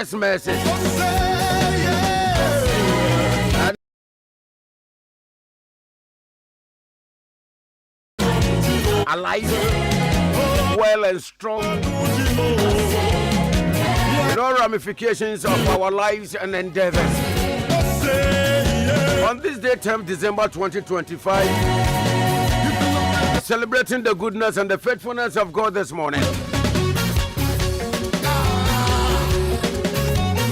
text message. Alive, well and strong. No ramifications of our lives and endeavors. On this day, 10th December 2025, celebrating the goodness and the faithfulness of God this morning.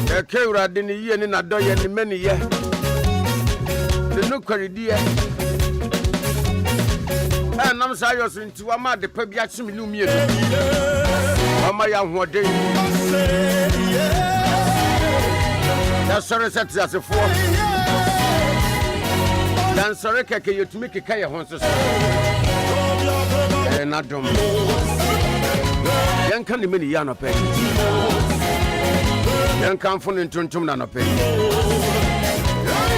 The Kura dini ye ni na doye ni many ye. The no corridor. And I'm sorry, you're into a mad the Pebiachim Lumia. Amaya Wade. That's sorry, set as a four. Dan sorry, you to make a kaya horses. And not dumb. Young candy many yana pay. Young come from in Tuntum Nana pay.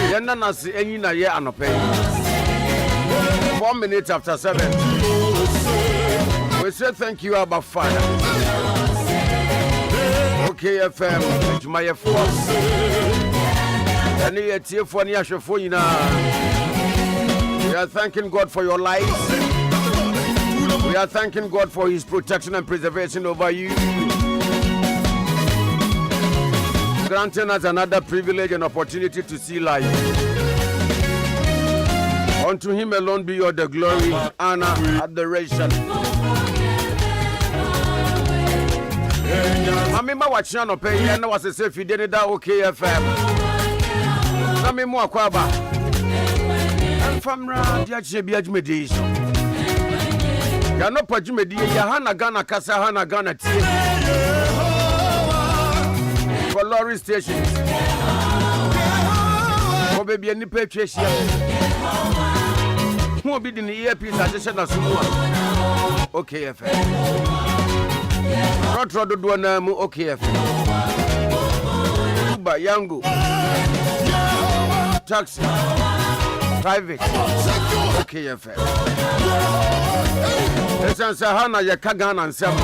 Young Nana see any na ye an pay. 4 minutes after 7. We say thank you, Abba Father. Okay, FM, it's my force. And it's here for Niasha. We are thanking God for your lives. We are thanking God for his protection and preservation over you. Granting us another privilege and opportunity to see life. Unto him alone be all the glory, honor, adoration. Mamma watching no pay and was a safe you did that okay FM. Nami mo akwaba. And from round Ade Akye Abia mediation. Ya no pajumedi ya hana gana kasa hana gana tie. For lorry stations. For baby any purchase. Who will be in the earpiece addition of someone? Okay, FM. Not rather do an okay, FM. Uber, Yango. Taxi. Private. Okay, FM. It's an Sahana, Yakagan and Sam.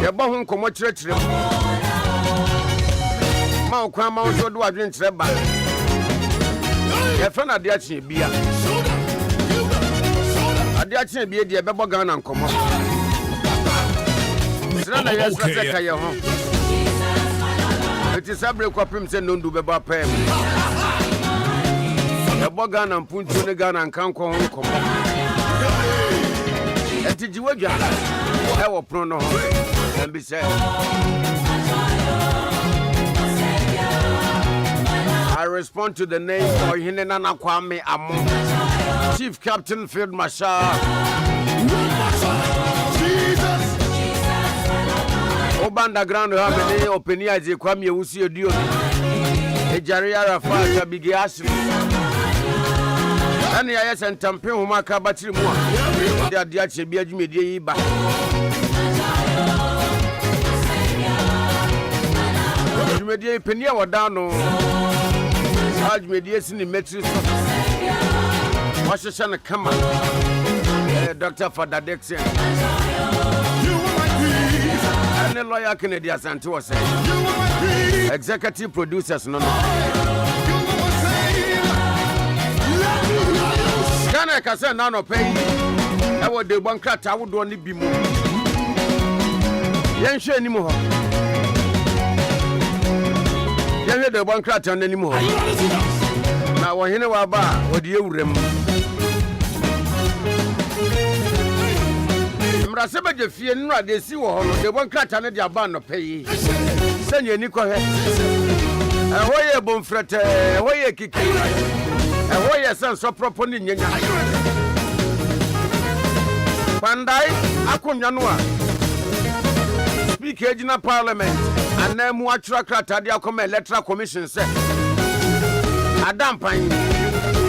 Yabahun Komotre. Mount Kwame Amoh do I drink Treba. Your friend Ade Akye Abia. Ade Akye Abia dey bebo Ghana nkomo. Srana yes na seka ye ho. It is abre kwapem se nondu bebo apem. Bebo Ghana mpuntu ne Ghana nkanko ho nkomo. Enti jiwadwa e wo pro no ho. And be said I respond to the name of Ohenenana Kwame Amoh, Chief Captain Field Marshal. Underground have any opinion as you come here, we see a deal. A Jaria Rafa, a big Ashley. And the IS and Tampa, who mark a battery more. They are the Ade Akye Abia media back. Media Penia or down. Large mediation in Metris. Washington come on. Dr. Fada Dexter. And the lawyer Kennedy Santos say. Executive producers no. Can I say no pay? I would the one crack I would only be more. Yen share anymore. Yen the one crack anymore. Now when you are bar, what do you remember? Raseba je fie nra de si wo ho de bon krata ne de ban no pay senya ni ko he hoye bon frete hoye kiki hoye san so propo ni nyanya pandai akonwa no a speaker ejina parliament anamu atwa krata de akoma electoral commission se adam pan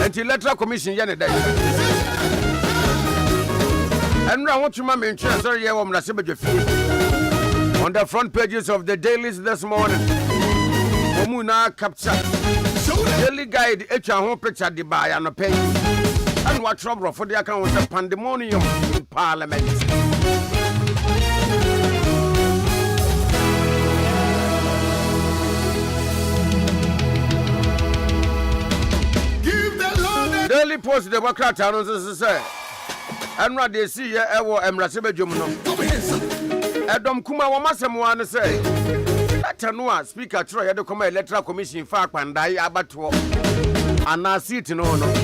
anti electoral commission ye ne dai and I want to mention, sorry, on the front pages of the dailies this morning. Omuna capture daily guide each home picture the buy and pay. And what trouble for the account of pandemonium in Parliament. Daily Post Democrat announces say Enra de see ye ewo emrase bedwom no. Edom kuma wo masem wan say that no speaker tro ye de come electoral commission fa akpandai abato ana seat no no.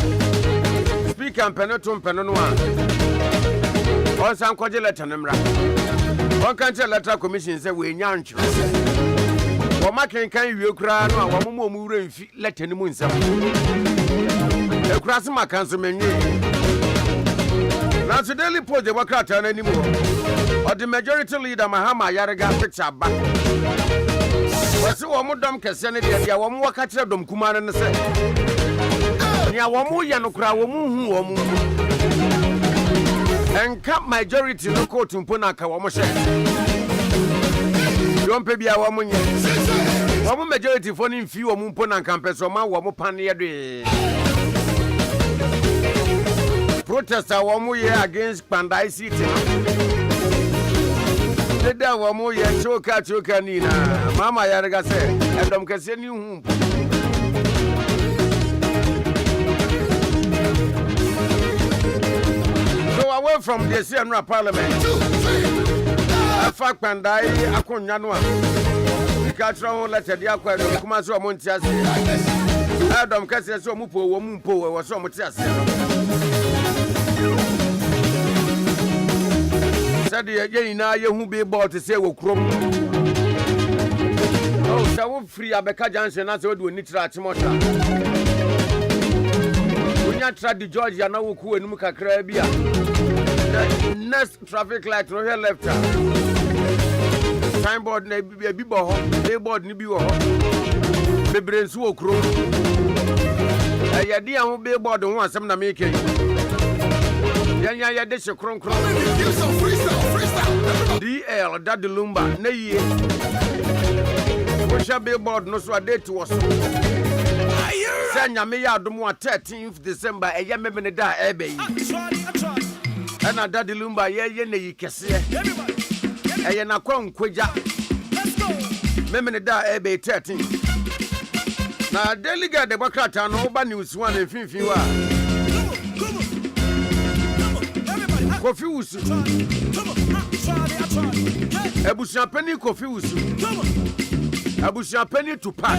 Speaker mpeneto mpeno no a. On san koje letter nemra. On kan che electoral commission say we nya ntwe. Wo maken kan wie kura no a wo mo mu wura mfi letter ni mu nsam. E kura se makan so menwe. Now the Daily Post Democrat anymore. Or the majority leader Mahama Yarega picture back. Was so one dom Cassani, the one more catcher dom Kuman and say. Nia Wamu Yanukra Wamu and cap majority no court in Punaka Wamushe. Don't pay a woman. Wamu majority for him few Mumpuna campus or Ma Wamupania. Protester wamu ye against Pandai City. Deda wamu ye choka nina. Mama Yarega say, Edom kase ni hu. So away from the CNR Parliament. Afak Pandai akonya no a. Ikatra letter dia kwa do kuma so montiase. Edom kase so mu po wo so montiase. Said ye na ye hu be board to say wo krom. Oh, so free Abeka Junction na say we do ni tra Timothy. Unya tra di Georgia na wo ku enum kakra bia. Next traffic light no here left. Signboard na bi bo ho, billboard ni bi wo ho. Bebre nso wo krom. Ye dia ho billboard ho asem na make yi. Ya de kron DL Daddy Lumba na ye Osha billboard no so date was Sanya me ya dum 13th December e ye me da ebe yi ana Daddy Lumba ye na yi kese e ye na kwankwaja me da ebe 13 na delegate Democrat no ba news one finfin wa Kofi Usu Ebusia Penny Kofi Usu Ebusia Penny to pack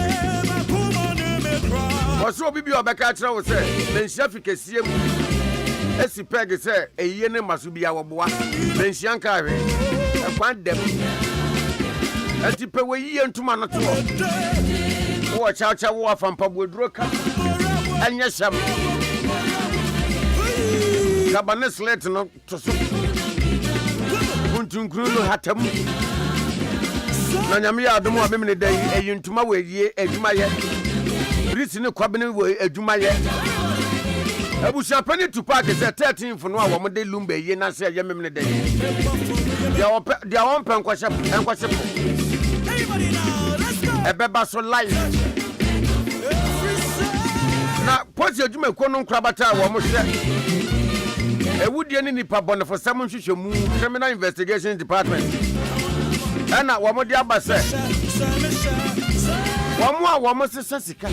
Oso bibi obeka kira wo se menhia fikesie mu esi peg se eye ne masubia woboa menhia nka hwe ekwan dem enti pe we yie ntuma no to wo chacha wo afampa boduro ka anya sham Kabane slate no to so Kuntunkuru no hatam Na nyame ya adom a memene dai eyintuma we yie adwuma ye Brisi ne kwabene we adwuma ye Abusia pani to park is 13th no a wo mo de lumba ye na se ye memene dai Dia won pen kwashe Ebeba so live Na posi adwuma ko no nkrabata wo mo hwe Ewudie ni nipa bone for some hwehwemu criminal investigation department ana wo mo dia base wo mo sesa sika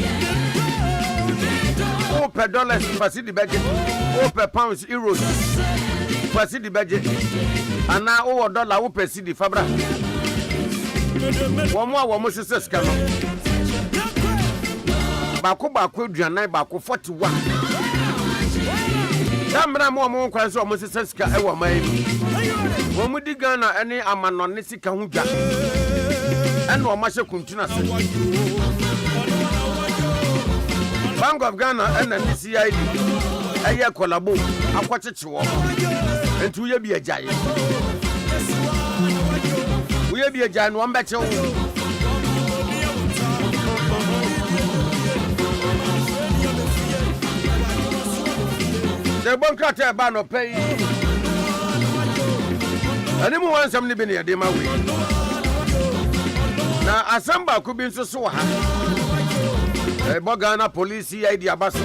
o per dollars pasi di budget o per pounds euros pasi di budget ana o dollar o pasi di fabra wo mo sesa sika no bako aduanan bako 41 Samra mo kwanso o mo sesa sika e wo mai wo mu di Ghana ene amanone sika hu dwa ene o ma hye kuntuna se Bank of Ghana ene ni CID eye kolabo akwacheche wo entu ye bi ajaye wo ye bi ajaye no mbeche wo The Democrat ba no pay. Ani mu wan sam ni bi ne de ma we. Na asamba ku bi nso so ha. Bogana police ID abaso.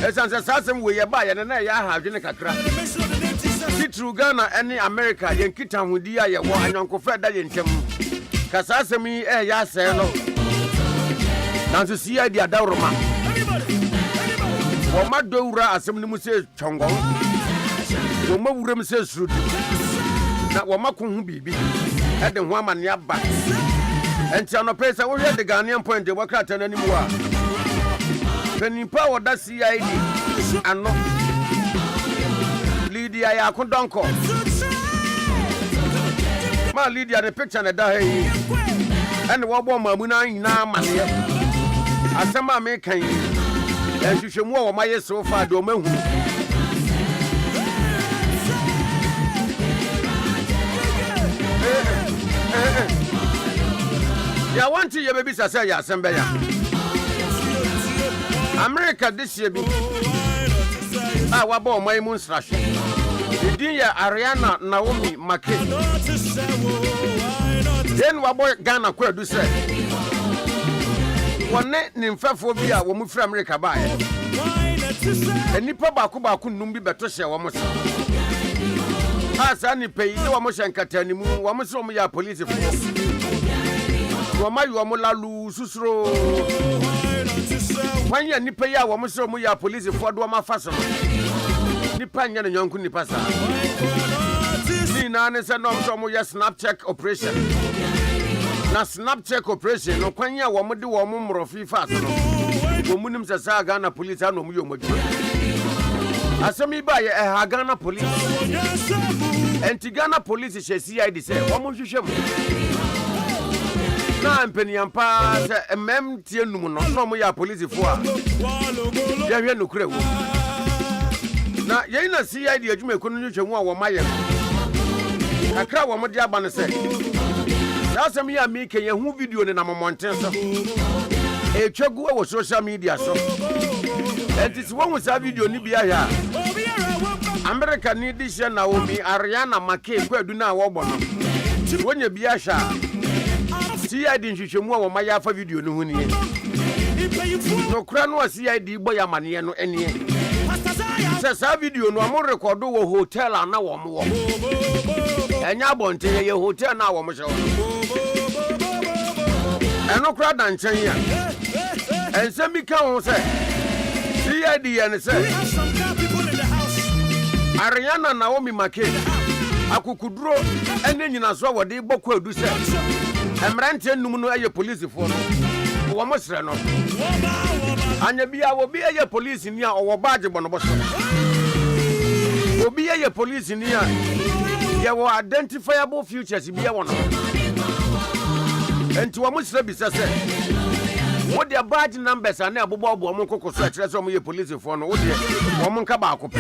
Esanse sasem we ye ba ye na ya ha adwene kakra. Titru Ghana any America yen kita hudi ya ye wo anyankofa da ye ntem. Kasasem yi ya se no. Nanso CID adawroma. Woma dowura asem ni mu se twongo. Woma wuram se surudu. Na woma ko hu bibi. E de ho amane aba. Enti anope se wo hwe de Ghanaian point de wakrata nanim wa. Penipa woda CID ano. Lydia ya ko donko. Ma Lydia the picture na da hey. And wo bo mamu na nyina amane. Asema me kan. Ehwehwemu wo maye so fa de o mahu. Ya want to baby say ya sembe ya. America this year bi. Wa bo mai mun strash. Idin ya Ariana Naomi Make. Then wa boy Ghana kwa do say. Wonne ni mfafo bi a wo mu fra America ba ye. Enipa baako num bi beto hye wo mo so. Asa ni pei ni wo mo hye nkatani mu wo mo so mo ya police fo. Wo ma yo mo lalu susuro. Wanya nipa ya wo mo so mo ya police fo do ma fa so. Nipa nya no nyonku nipa sa. Ni na ne se no so mo ya snap check operation. Na snap check operation no kwanya wo mo de wo mo mrofi fa so no. Wo mu nim se sa Ghana police ano mo yo mo djuma. Asemi ba ye Ghana police. Enti Ghana police she CID say wo mo hwehwem. Na mpeniampa se tie num no so mo ya police fo a. Ya hwe no kura wo. Na ye na CID adwuma ekonu hwehwemu a wo maye. Akra wo mo de aba no se. Asem ya mi ke ye hu video ne na momonten so. Etwagu wo social media so. Enti si won sa video ni bia ya. America ni dis year Naomi Ariana Make kwadu na wo bo no. Wonya bia sha. CID nhwehwemu a wo ma ya fa video no hu ni. No kura no CID bo ya mane no ene. Sa video no am record wo hotel ana wo mo. Enya bonte ye hotel na wo mo hye. Eno kura dan chen ya. Ensem bi ka ho se. CID ene se. Ariana Naomi Make akukuduro ene nyina so wode bokọ adu se. Emrante num no aye police fo no. Wo mo sre no. Anya bia wo bia ye police ni a owo badge bo no bo so. Obi ye police ni a ye wo identifiable futures bia wo no. Enti wo mo sre bi se wo de badge numbers ana abobo obo mo kokoso a kire so mo ye police fo no wo de wo mo nka ba akopɛ.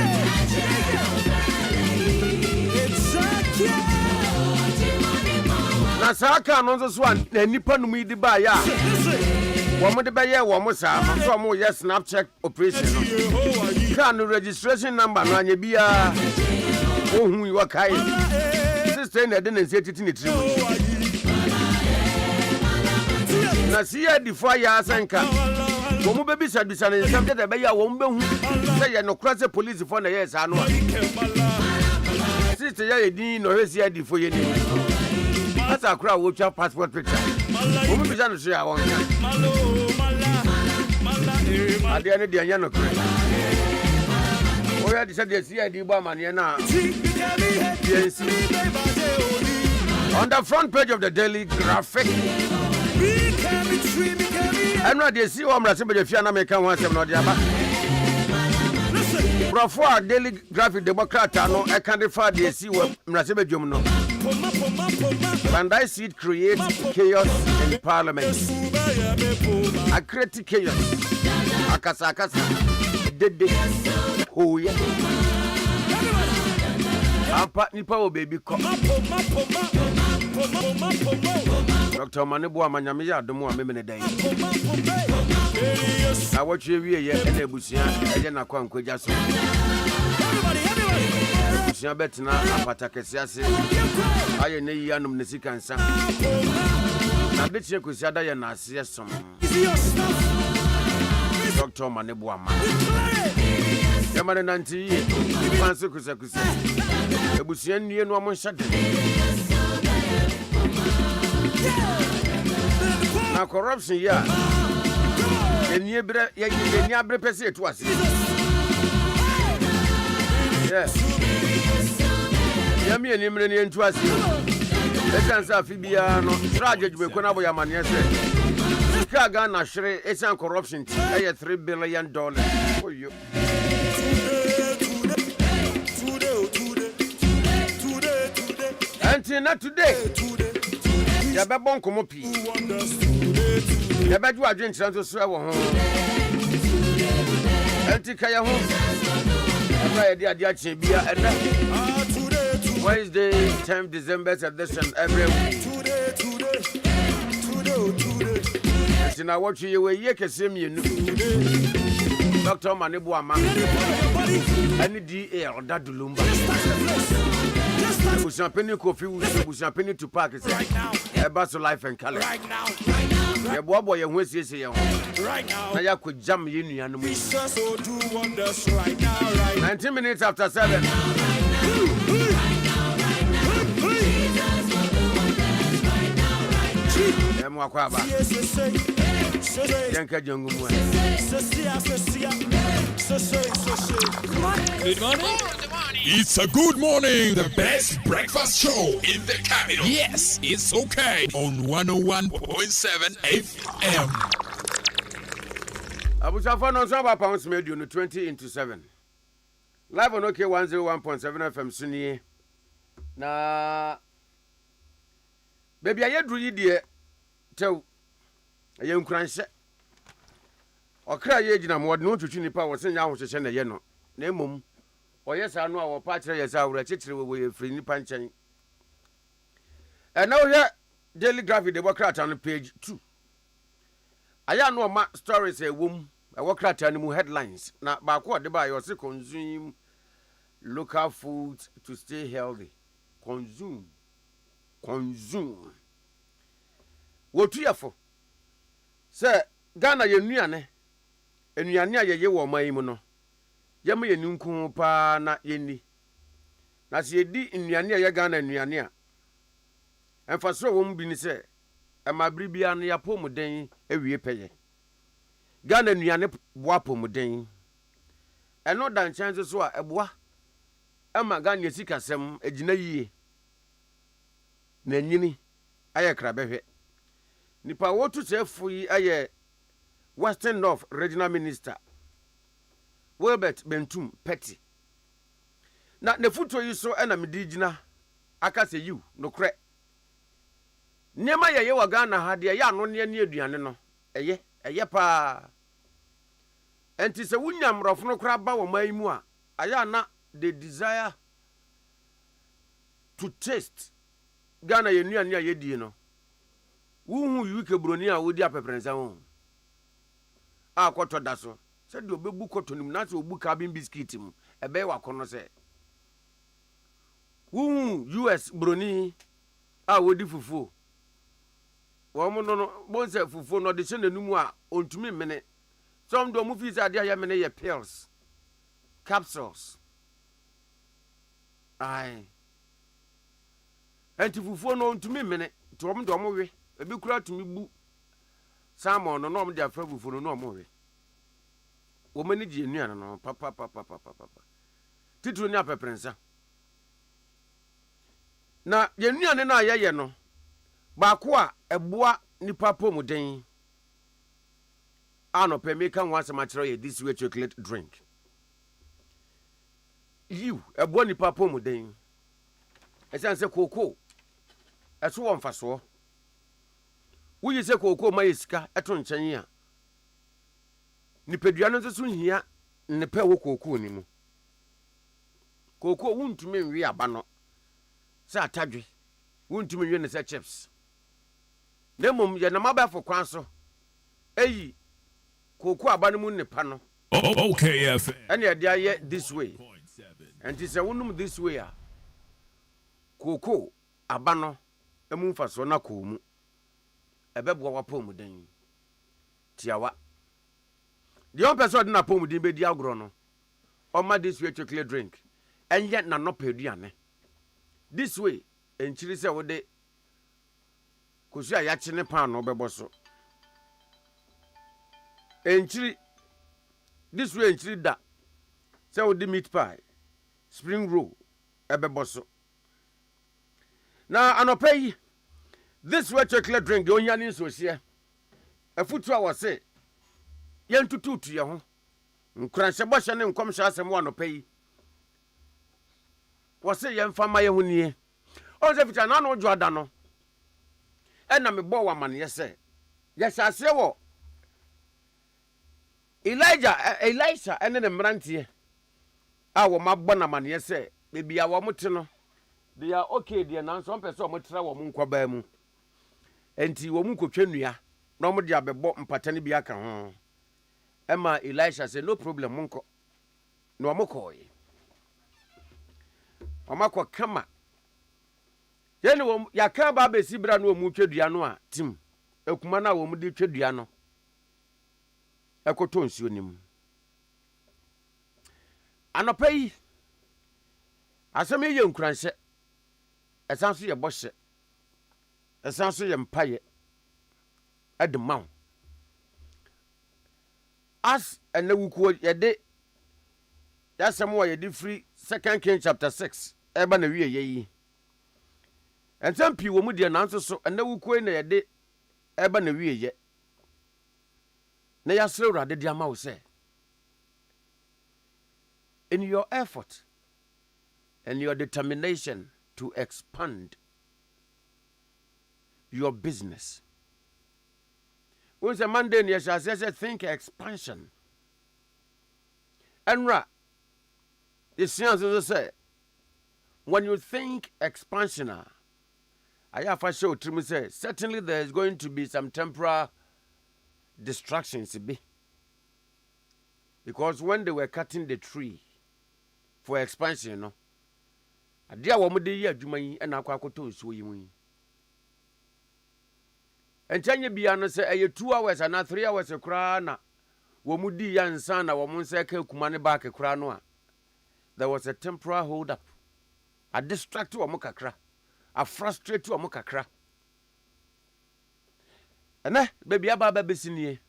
Na saka no nso so a nipa num yi di ba ya. Wo mo de be ye wo mo sa so mo ye snap check operation no. Ka no registration number no anya bia. Ohun yi wakai. Sister na de na nse titi ne tiri. Na siya di fo ya asanka. Wo mo be bisa bisa ne nsam de be ya wo mo be hu. Say ye no cross police fo na ye sa no. Sister ya edin no he siya di fo ye ni. Asa kura wo twa passport picture. Wo mo bisa no so ya won. Ade ane de anya no kura. Oya di say de CID bo amane na. Yes. On the front page of the Daily Graphic. I know they see what I'm saying, but if you make one step, no, the Before Daily Graphic Democrat, no, I can't refer they see what I'm saying, no. And I see it create chaos in Parliament. I create chaos. Akasa, dede, oh yeah. Ampa nipa o baby come. Dr. Manebu amanyame ya domo amemene dai. Na watwe wie ye ene busia eje na kwa nkwaja so. Busia betina apata kese ase. Aye ne yi anum ne sika nsa. Na betie kosia da ye na ase som. Dr. Manebu ama. Yamane nanti fanse kusa. Ebusia nie no amonhyade. Na corruption ya eni abre pese etu ase Yes. Yami and Yemini and Twasi. Let's answer Fibia, no, Tragic, we couldn't have your money. Chicago, Shre, it's on corruption. $3 billion for you. Until not today. Yababon come up. Yabadu are drinking to swear home. Antikaya home. Ade Akye Abia and Wednesday, 10th December edition every week. And now watch you where you can see me. Dr. Manibuama and DA or Dadulumba. Champagne coffee, champagne to park is a bus of life and color. Right now. Your boy, and what's this here? Right now. I could jump in and we so do wonders right now. 19 minutes after 7. Good morning. It's a good morning. The best breakfast show in the capital. Yes, it's okay. On 101.7 FM. Abushafo no so pounds made you 20 into 7. Live on OK 101.7 FM Suni. Na baby aye dru yi de tew aye nkuranhye. Okra ye gina mo de no twetwi nipa wo senya ho hyehye na ye no. Na emom oyesa no a wo pa kire yesa awura kekire wo ye free nipa nchen. And now here daily graphic the work on page 2. Aya no ma stories e wom e work on mu headlines na ba ko de ba yo se consume local foods to stay healthy. Consume wotuyafo se Ghana ye nuane enuane a ye wo man mu no yema ye ninku pa na yeni na se yedi nuane a ye Ghana nuane a emfaso wo mu bi ni se emabribia no yapomuden ewie peye Ghana nuane boa pomuden eno dan chance so a eboa ema Ghana sikasem egina yie na nyini aye krabehwe nipa wotu sefu yi aye Western North Regional Minister Wilbert Bentum Petty na ne futo yi so na medigina aka se you no kre nyema ye wa Ghana ha de ye ano ne aduane no eye pa enti se wunyam rofo no kra ba wo mai mu a aya na the desire to taste Ghana ye nuane a ye die no wuhu yuke broni a wodi apeprensa ho akoto da so se de obebu koto nim na se obu cabin biscuit mu ebe wa kono se wuhu US broni a wodi fufu wo mo no bonse fufu no de se nanumu a ontumi mene some do mu fi se ade ya mene ye pills capsules ai enti fufu no ontumi mene to mo do mo we ebi kura tumi bu salmon no mo de afa fufu no mo we wo mani ji enuana no papa titru ni apeprensa na yenuane na ayeye no ba ko a eboa nipa pomuden ano pe me kan wanse ma kire ye this way chocolate drink you eboa nipa pomuden esanse koko eso wo mfaso wuyi se koko ma yesika eto nchen a nipadua no so hia ne pe wo koko ni mu koko wuntumi nwe aba no se atadwe wuntumi nwe ne se chips nemom ye na mabafo kwan so eyi koko aba no mu ne pa no okay FM ene ye dia ye this way and se wonum this way a koko aba no emu mfaso na ko mu ebebo wa pomuden tiawa the on person na pomuden be di agro no o ma this way chocolate drink enye na no peduane this way enchiri se wo de kosu a ya chine pan no bebo so enchiri this way enchiri da se wo de meat pie spring roll ebeboso na anopai this way chocolate drink the onyani nso hye afutu a wose yentututu ye ho nkranhye bohye ne nkomhye asem wa anopai wose yemfa ma ye ho nie o se fita na no ojo ada no ena me bo wa mane ye se ye hyase wo Elisha ene ne mrantie a wo mabɔ na mane ye se bebia wo mote no they are okay there now some person mo tra wo mo nkɔbaa mu enti wo mu kotwa nua na mo de abɛbɔ mpatane bi aka ho ema Elisha say no problem mo nkɔ na wo kɔe o makɔ kama yene wo yaka ba besi bra na wo mu twedua no a tim ekuma na wo mu de twedua no ekoto nsuo nim anopa yi asɛm ye nkranhye esanso ye bohye esanso ye mpaye edemaw as enawuko yede yasɛm wo yede free 2 Kings chapter 6 eba na wie yi ensɛm pi wo mu de nanso so enawuko na yede eba na wie ye na yasre urade de ama wo se in your effort and your determination to expand your business. Once a Monday, yes, I said, think expansion. And the science say, when you think expansion, I have a show to me say, certainly there is going to be some temporary distractions, because when they were cutting the tree for expansion, you know, adia wo mo de yi adwuma yi na akwa akoto nsuo yi mu yi entanye bia no se eye 2 hours na 3 hours kura na wo mu di ya nsa na wo mo nsa ka kuma ne back kura no a there was a temporary hold up a distract wo mo kakra a frustrate wo mo kakra ene baby aba besinie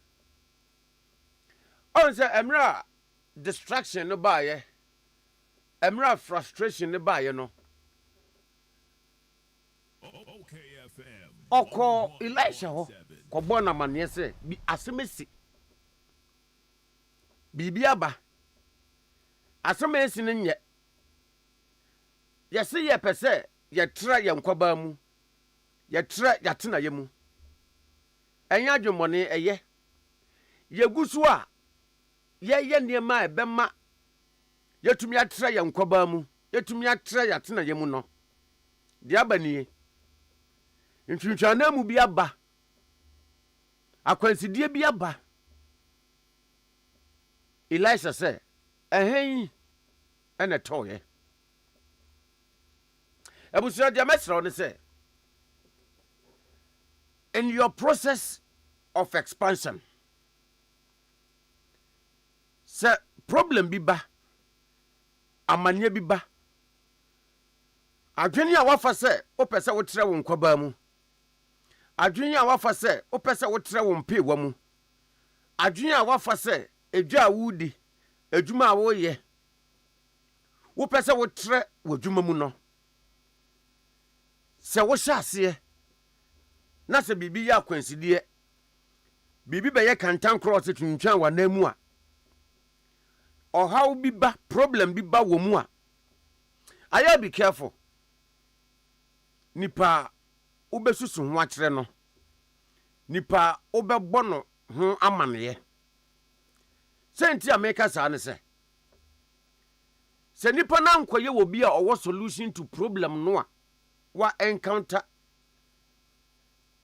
on se emra distraction no ba ye emra frustration ne ba ye no oko Elisha ho ko bona mane se bi asemesi bibia ba asemesi ne nye ye se ye pese ye tra ye nkoba mu ye tra ya tena ye mu enya dwumone eye ye gusu a ye niema ebema yetumi atra ya nkoba mu yetumi atra ya tena ye mu no de abanie ntwintwana mu bi aba akwansidie bi aba Elisha say ehen ene toye ebuso de mesra on say in your process of expansion say problem bi ba amanye bi ba adwene a wafa se opese wo tre wo nkoba mu adwene a wafa se opese wo tre wo mpe wa mu adwene a wafa se edwa wudi adwuma a wo ye wo pese wo tre wo adwuma mu no se wo hyase na se bibi ya kwansidie bibi be ye kantan cross twintwan wa namu a how bi ba problem bi ba wo mu a aya be careful nipa ubesusu ho akere no nipa ubebɔ no ho amane senti ameka sa ne se nipa na nkoye wo bi a owo solution to problem no a wa encounter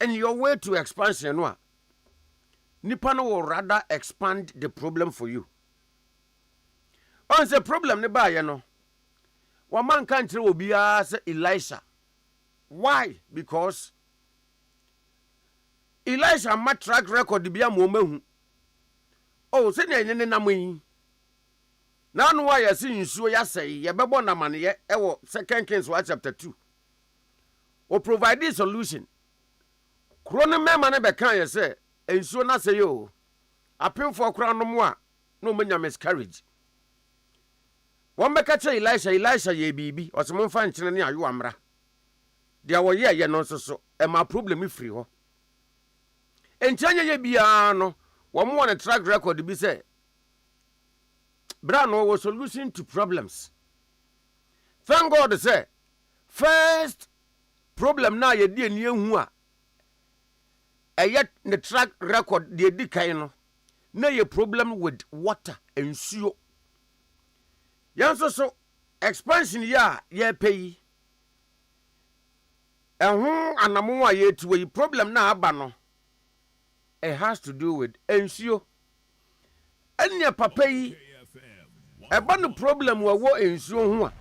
and your way to expansion no a nipa no will rather expand the problem for you. On the problem ne ba ye no wa man kan kire obi a se Elisha. Why? Because Elisha ma track record bia mo mahu. Oh, se ne ne na moyi. Na no wa yesi nsuo ya sei ye bebo na mane ye ewo 2 Kings chapter 2. O provide a solution. Krone mema ne be kan ye se nsuo na se yo. Apemfo kra no mo a no manya miscarriage. One beka che Elisha ye bibi o se momfa nkyene ne ayo amra dia wo ye no so e ma problem free ho enkyanya ye bia no wo mo on track record bi say bra no was solution to problems. Thank God say first problem na ye die ni ehu a yet the track record de di kan no na ye problem with water ensuo yanso expansion ya ye pay ehun anamo a ye tuwe problem na aba no it has to do with ensuo anya papa yi eba no problem wo ensuo ho a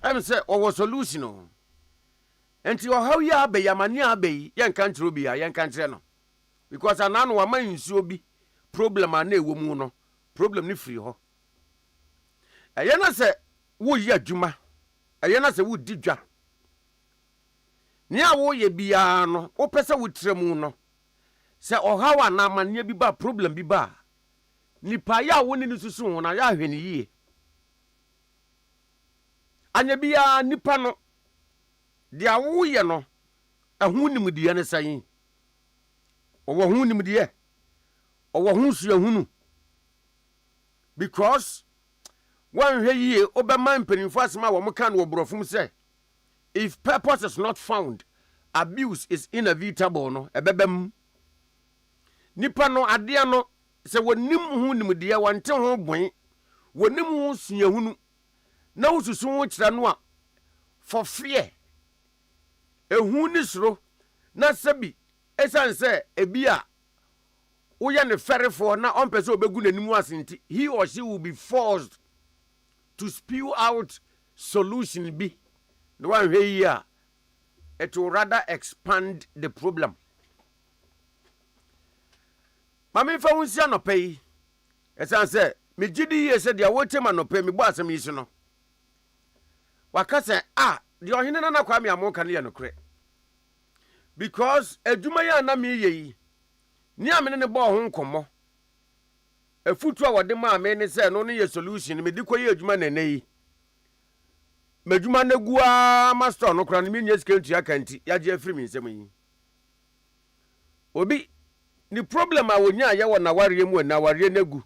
am say o solution o enti o how ya abe ya mani abe ye nka ntro bi ya ye nka ntre no because anano wa man ensuo bi problem ana ewo mu no problem ni free ho ayena se wo yi adwuma ayena se wo didwa ni a wo ye bia no wo pese wo tremu no se ohawa na amane bi ba problem bi ba nipa ya wo ni susu ho na ya hwene yie anya bia nipa no dia wo ye no ehun nimdiye ne san owo hun nimdiye owo hun su ehunu because one hwe yie obema mpanimfo asema wo mka no obrofum say if purpose is not found abuse is inevitable no ebebem nipa no ade no se wonim hu nimdiye wonte ho bwen wonim hu su ehunu na ususu ho kira no a for fear ehun ni soro na sabi esan se ebia woye ne ferefo na ompese obegu nanimu asenti he or she will be forced to spew out solution be the one here it will rather expand the problem. Mami fa wunsia no pay esan se me gidi ye se dia wotem no pay me bo asem yisu no waka se the Ohenenana Kwame Amoh kan ye no kre because adwuma ya na me yi ni amene ne bo ho nkomo afutu a wode ma me ne se no ne ye solution me di koye adwuma na nei madwuma na gua master no kra ne me nya skentu akanti ya je afiri mi nsem yi obi ni problem a wonya ye wona ware mu na ware na gu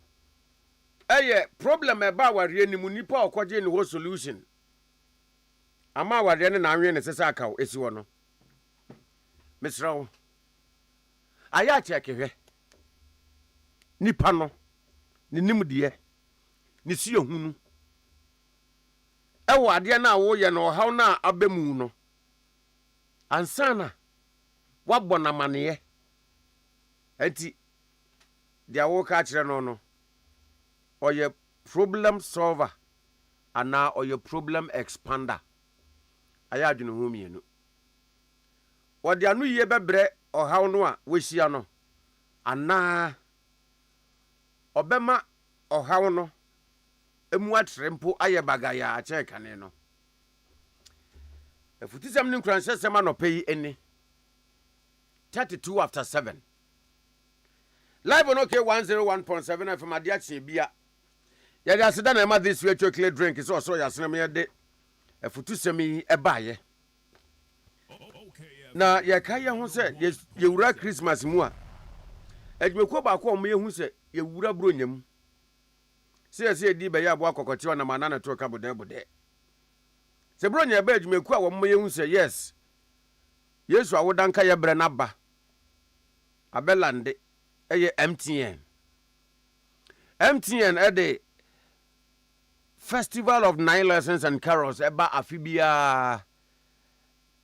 eye problem e ba ware ni mu nipa okoje ni ho solution ama ware ne na anwe ne sesa akaw esi wo no mesrawo aya chekehwe nipa no ni nimdiye ni si ohunu ewo ade na wo ye no haw na abemu no ansana wabona maneye enti dia wo ka kire no oye problem solver ana oye problem expander aya adwene ho mienu wode anu ye bebre ohaw no a wohia no ana obema ohaw no emu atrempo aye bagaya ache kane no efutisam ni nkranse sema no pay eni 32 after 7 live on okay 101.7 FM Ade Akye Abia ya ga seda na ma this way chocolate drink so ya sena me de efutisam yi ebaye na ya kaya ho se ye wura Christmas mu a adweko ba ko mo ye hu se ye wura bronyam se di be ya abo akokoti na manana to ka bude se bronya ba adweko a wo mo ye hu se yes Yesu awodanka ye bre na ba abelande eye MTN ede Festival of Nine Lessons and Carols eba afibia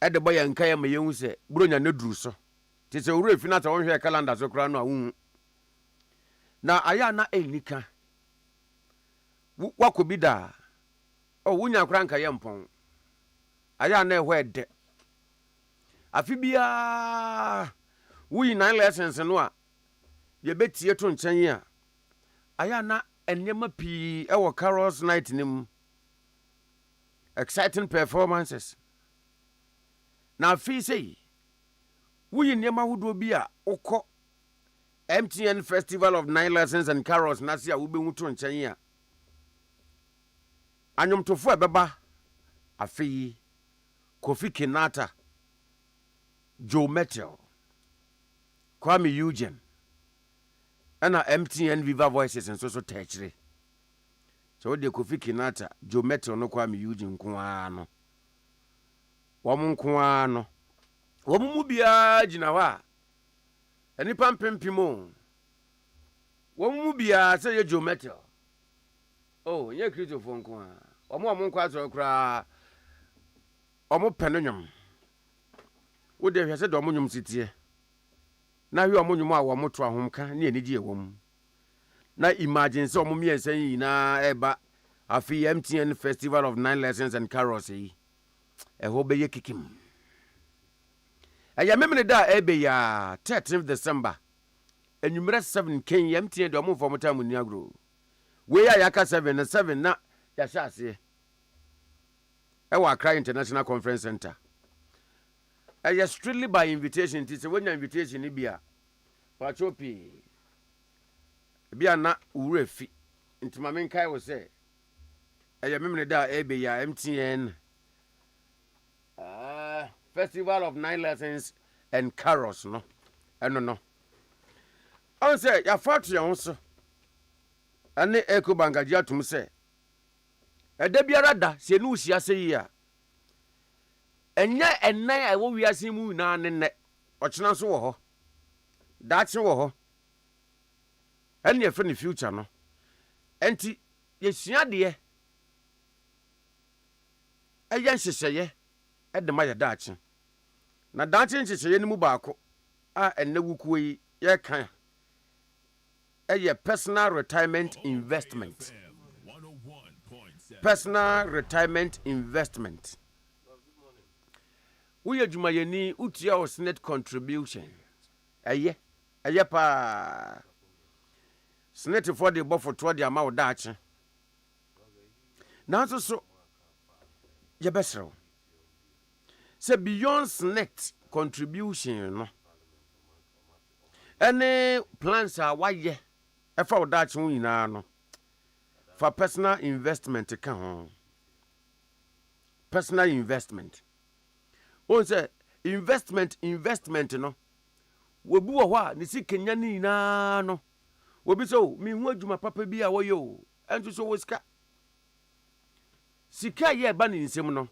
ede boya nka ya mayehu se bronya ne duru so ti se wure fi na ta won hwe calendar so kra no awu na aya na enika wakobida wunya kra nka ye mpon aya na ehwe de afibia wuyi 9 lessons no a ye betie to nchen a aya na enyema pi ewo carols night nim exciting performances na fi sei wuyi nyema hudo bi a ukọ MTN Festival of Nine Lessons and Carols na sia wo behu to nchen a anyomtofo ebeba afei Kofi Kinata, Joe Metal, Kwame Eugene, and MTN Viva Voices and so tertiary. So the Kofi Kinata, Joe Metal no Kwame Eugene Kwano. Wamun Kwano. Wamubia Jinawa. Any pampimo. Wamubia say Joe Metal. Oh, ye crito phone kwa. Wamun kwazo kra. Omo penonyum. Wo de hwese do omonyum sitie. Na hwe omonyum a wo moto ahomka ne anigye wom. Na imagine say omo miensan yi na eba afi MTN Festival of 9 Lessons and Carols yi. Eho be ye kikim. Aya memene da ebe ya 13th December. Enumere 7 ken MTN do omo for time ni agro. We ya yaka 7 na 7 na ya sha ase. Ewa Accra International Conference Center. Strictly by invitation. It is when your invitation ibia. Pachopi. Bia na urefi. Inti mamen kai wo say. Memene da ebe ya MTN Festival of 9 Lessons and Carols no. No. On say ya fatu ya onso. Ane eko bangaji atum say. Ede biara da se nu usia se yi a. Enya ennan a wo wiase mu na ne ochena so wo ho. Dachi wo ho. Ene efe ne future no. Enti yesua de eya nhyehyeye ede ma ya dachi. Na dachi nhyehyeye ni mu baako a enne wukuo yi ye kan. Eye personal retirement investment. Personal retirement investment. Uye jumayeni utia o Senate contribution. Eye pa. Senate for the buffalo to the amount dachi. Now so yebesro. Say beyond Senate contribution no. Any plans are why ye. Efa o dachi nyina no. For personal investment account. Personal investment. On say investment no. We bu wo a ni sikenya ni na no. We bi so mi hu adwuma papa bi a wo yo. Entu so wo sika. Sika ye ba ni nsem no.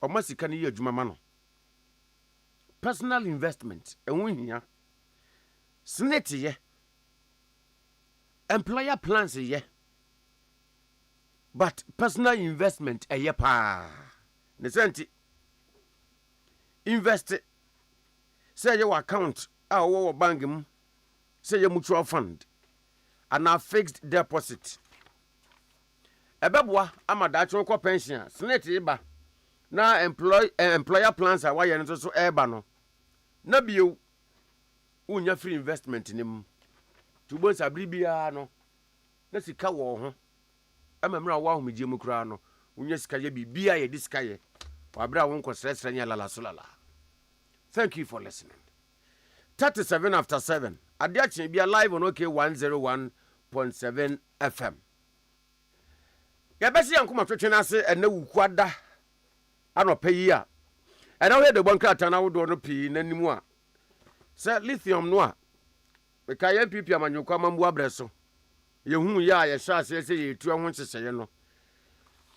O ma sika ni ye adwuma ma no. Personal investment enwo hia. Senate ye. Employer plans ye. But personal investment a pa. Nesenti invest say your account our bank say your mutual fund and a fixed deposit. Ebeboa amadacho ko pension senate ba na employer plans are why no so eba no. Na bio unya free investment nim. Tubo sabri bia no. Na sika wo ho. Amemra wa homje mu kra no unya sika ye bibia ye disika ye wabra won ko sresre nya lala solala. Thank you for listening. 37 after 7 Ade Akye Abia live on OK 101.7 FM. Ya besi yankoma twetwe na se ene wukuada anopa yi a ena we de bonkrata na wodo no pi nanimu a se lithium no a we ka ya pipi amanyoko amambu abreso yehu ya ye sha se ye tu ho nhyeseye no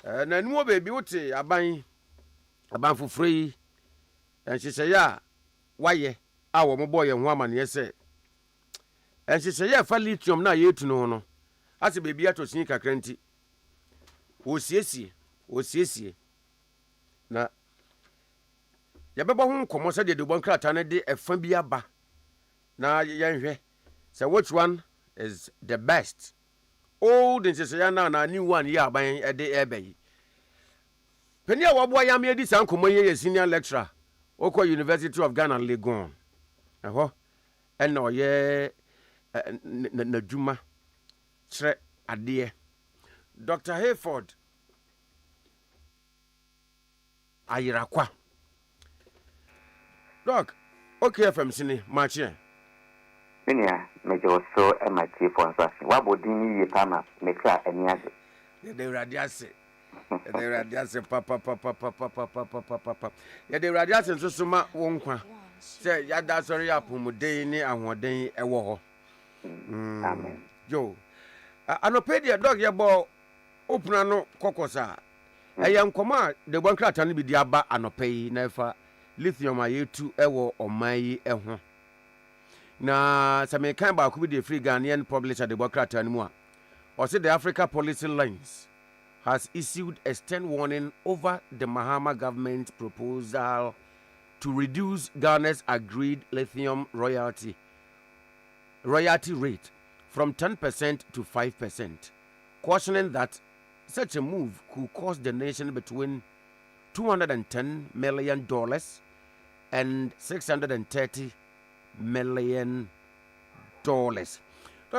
na nimu bebi wote aban fufuro yi enhyeseye a waye a wo mobo ye ho amane se enhyeseye fa lithium na ye tu no ase bebi atosin kakra nti osiesie na yabeba ho nkomo se de bonkrata ne de efa bi aba na yenhwe say which one is the best. Old in Sesayana na new one ya by a day ebe. Penia wabo yam ye dis ankomo ye senior lecturer Oko University of Ghana Legon. Eho eno ye na djuma chere ade. Dr. Hayford Ayirakwa. Doc, okay FM sini machi. Minia mejo so MIT for answer. Wa bodin yi pana mekra eni ase. De radiase. The radiation papa. Yeah, the radiation so suma wonkwa. Say yada sorry apomuden ni ahoden ewo ho. Amen. Yo. Anopedia dog ye bo opuna no kokosa. Eye nkoma de bonkrata no bi di aba anopai na fa lithium ayetu ewo oman yi eho. Na some kind ba ku bi the free Ghanaian publisher the bonkrata no mu a. Or say the Africa Policy Lines has issued a stern warning over the Mahama government's proposal to reduce Ghana's agreed lithium royalty rate from 10% to 5%, cautioning that such a move could cost the nation between $210 million and $630 million. So,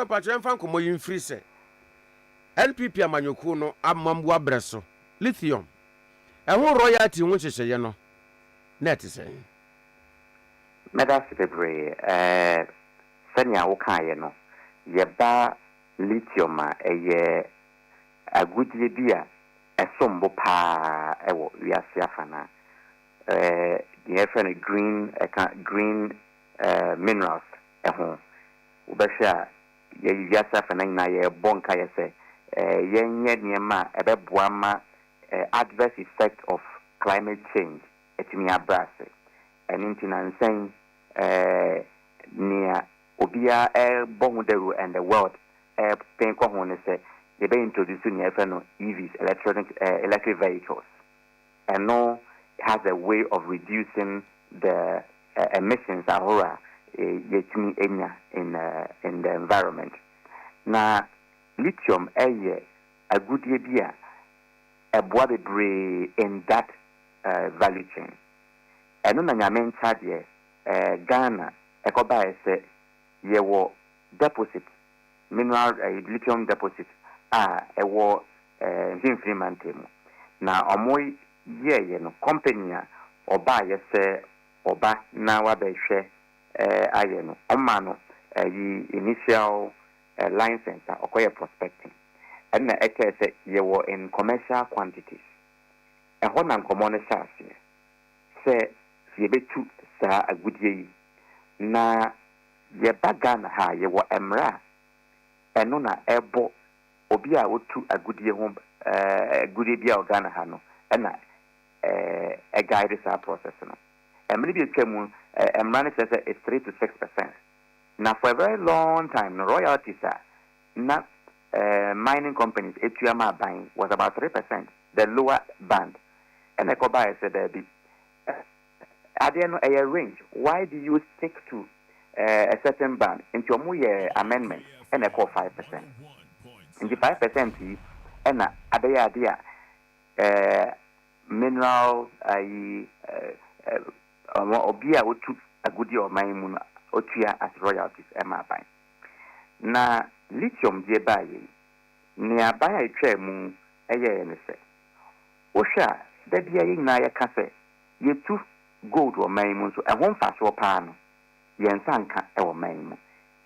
Patrick Franco, you free say. NPP amanyoku no amambu abreso lithium ehun royalty won hyehyeye no net say Medas febre sanya wo kan no ye ba lithium eye agudie bia esombo pa ewo wiase afana the FN green minerals ehun ubehwa ye wiase afana na ye bonka ye say yenye niema ebeboa ma adverse effect of climate change etimi abrase enintina nsen nia obia bohuderu and the world pen ko ho ne say they be introduce ni no EVs electric vehicles and no has a way of reducing the emissions ahora yetimi enya in the environment na lithium agudie bia eboa bebre in that value chain eno na nyame nchade Ghana ekoba ese yewo deposit mineral lithium deposit ewo Fremantle na omoy ye no company oba yese oba na wa behwe aye no omano initial license okoye prospecting and na ekese yewo in commercial quantities e hona nkomo ne shase se yebetu sa agudie yi na ye bagana ha yewo emra eno na ebo obi a otu agudie ho agudie bia organa ha no na a guide sa process no emre bi twemu emra ne say it's 3 to 6%. Now, for a very long time, the royalties not mining companies, etuama buying was about 3%, the lower band. And Ekoba said, Ade a range. Why do you stick to a certain band? Into your amendment, and Eko 5%. Into 5%, and Ade idea mineral, obia would took a goodie or mine. Otua as royalties emabai na lithium die baye ne abaya etwa mu eye ne se wo hwa da bia ye nyina ye ka se ye tu gold o man mu so ehon fa so pa no ye nsanka e wo man mu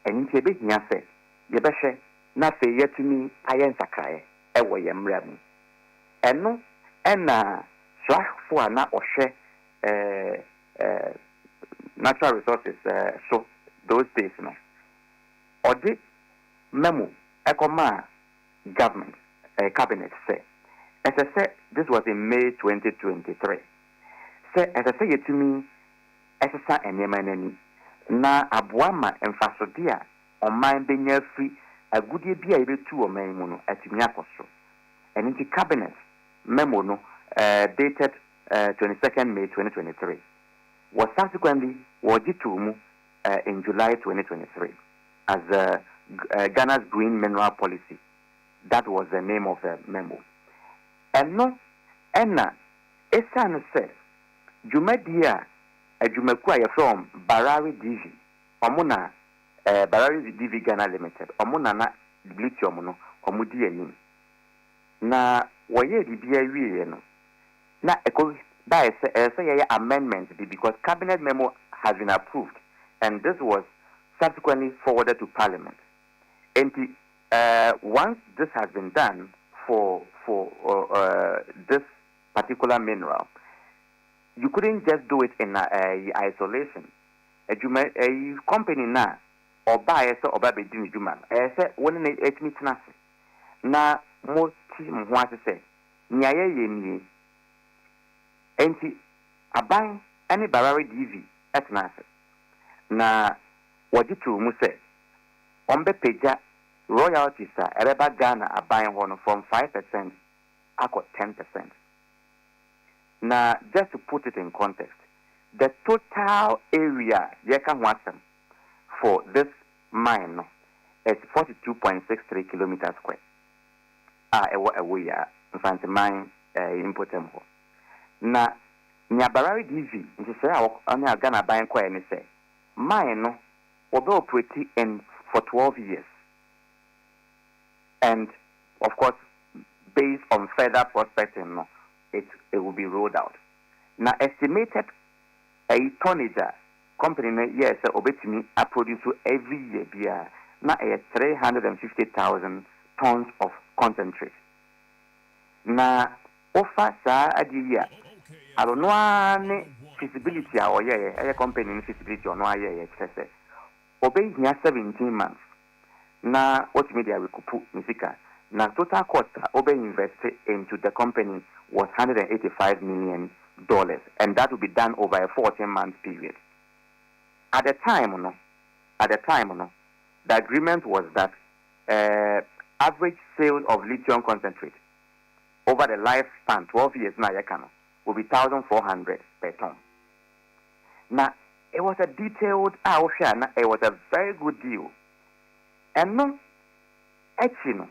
enti ebe hia se ye behwe na fe yetumi aye nsakrae e wo ye mra mu eno ena swafo ana ohwe natural resources so those days no odi memo ekoma government cabinet say as I said this was in May 2023 say as I say yetumi esesa enema nani na aboama emfasode a oman benya free agudie bia yebetu oman mu no atumi akoso enti cabinet memo no dated 22nd May 2023 was subsequently wajitu in July 2023 as Ghana's Green Mineral Policy. That was the name of the memo. And no, Enna, Esan said, Jumedia, a Jumekwaya from Barari DV, Omuna, Barari DV Ghana Limited, Omuna na lithium no, Omudia yin. Na, waye di BIV, no, na echo. By say amendments because cabinet memo has been approved and this was subsequently forwarded to Parliament. And once this has been done for for this particular mineral, you couldn't just do it in isolation. A company na or buy or buy bedin juma. I said one it meets nothing. Na mo team what to say. Nyaye ye enti aban any barari DV at nasa. Na wajitu mu say ombe peja royalties are Ereba Ghana are buying one from 5% I got 10%. Now, just to put it in context, the total area for this mine is 42.63 kilometers square. We are fancy mine import them. Now, Nyabarari DV, which is a Ghana buying quite and say, mine will operate in for 12 years. And of course, based on further prospecting, it will be rolled out. Now, estimated a tonnage company, yes, obetimi a produce every year, now 350,000 tons of concentrate. Now, offer sa idea, I don't know any feasibility or a company feasibility or no, obey here 17 months. Na what media we could put Misika. Na total cost Obe invested into the company was $185 million, and that will be done over a 14-month period. At the time, the agreement was that average sales of lithium concentrate over the lifespan, 12 years now, will be 1,400 per ton. Now, it was a detailed outshine. It was a very good deal. And no, actually,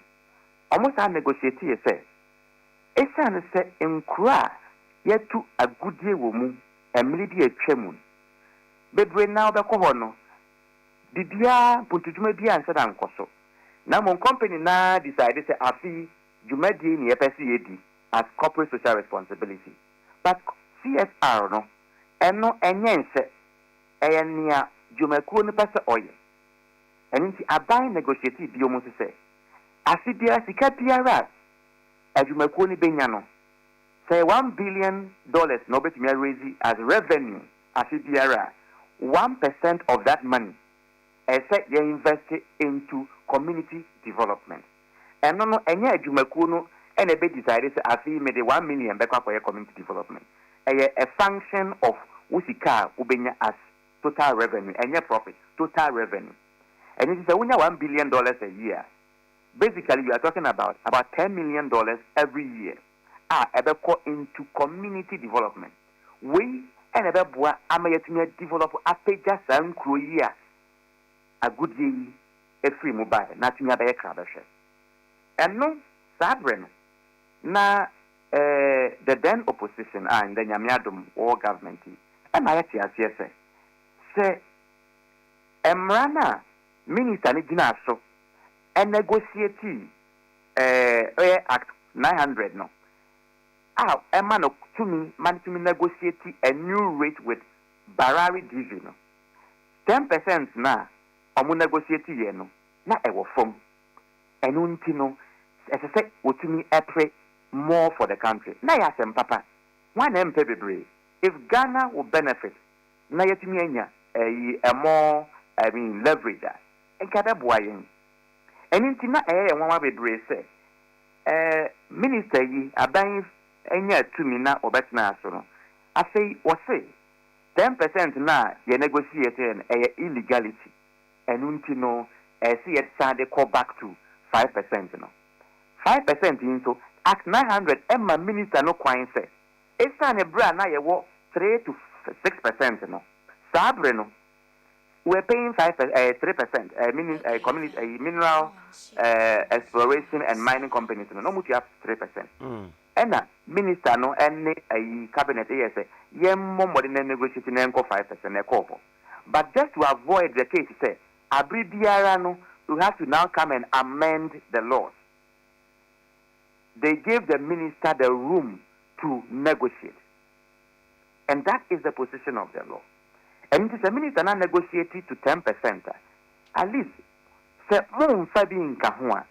almost I negotiate here, say, it's an say in cry, yet to a good deal woman, and military chemun. But when now the cohono, the dear put to be answered and coso. Now, my company now decided to say, you may be in PCAD as corporate social responsibility. But CSR, no, and no, and yen say, and near Jumaku pass oil. And in the Abai negotiated, you must say, Asibia Sikatiara, as you may call it Benyano, say $1 billion, no better me raise as revenue, Asibiara, 1% of that money, I said you invested into community development. And no, and yet you may call and a bit decided to see made 1 million back for your community development. A function of Usika Ubenya as total revenue and your profit, total revenue. And it is $1 billion a year. Basically, you are talking about $10 million every year. Ebeko into community development. We and Ebeboa amayetime develop a peja san kruya a good year a free mobile, not to me a crabashe. And no, Sabren. Na the then opposition and the Yamiadum or government, and I actually say, Emrana. Minister ni gina so and negotiate Act 900 no. Man to me negotiate a new rate with Barari DV no. 10% na omu negotiate ye no. Na ewo from enunti no. As I say, utumi epre more for the country. Na ya sem papa. One MP bebre. If Ghana will benefit, na yetumi enya a more leverage. And Kadabuayan. And in Tina and one be say, Minister ye, a buying any to me now or better now. I say, what say 10% now, ye negotiate a illegality. And untino, see it Sunday call back to 5%. No 5% into Act 900, and my minister no quite say. It's an a brand now, you walk 3 to 6%. No Sabreno. We're paying 3%. Community, mineral exploration and mining companies. No, much have 3%. And minister no, and a cabinet say, more than negotiating and 5%. But just to avoid the case, say, Abridiarano, you have to now come and amend the laws. They gave the minister the room to negotiate, and that is the position of the law. And it is a minister now negotiated to 10%. At least, say, Mon Fabi in Kahua,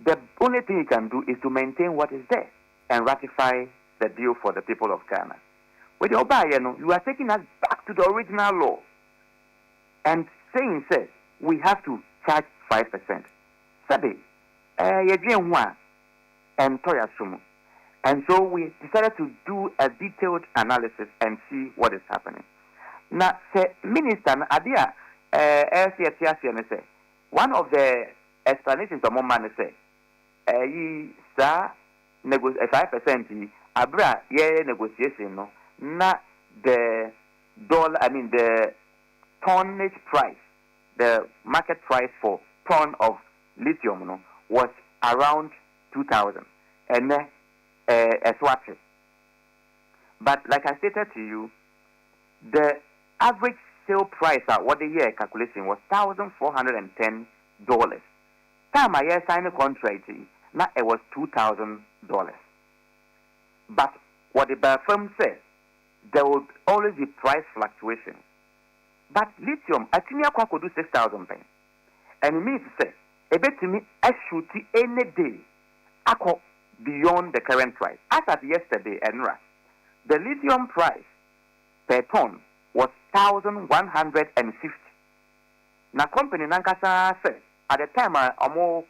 the only thing you can do is to maintain what is there and ratify the deal for the people of Ghana. With your buyer, you are taking us back to the original law and saying, say, we have to charge 5%. Sabi, and so we decided to do a detailed analysis and see what is happening. Now, Minister Ade Akye Abia say one of the explanations of Moma say, 5% abra negotiation no na the dollar, the tonnage price, the market price for ton of lithium no was around 2,000 and swatch. But like I stated to you, the average sale price at what the year calculation was $1,410. Time I signed a contract, now it was $2,000. But what the firm said, there would always be price fluctuation. But lithium, I think I could do 6,000 pence. And it means to say, a bit to me, I shoot any day, I could beyond the current price. As at yesterday, Enra, the lithium price per ton was 1,150. Now, company Nankasa said, at the time, I more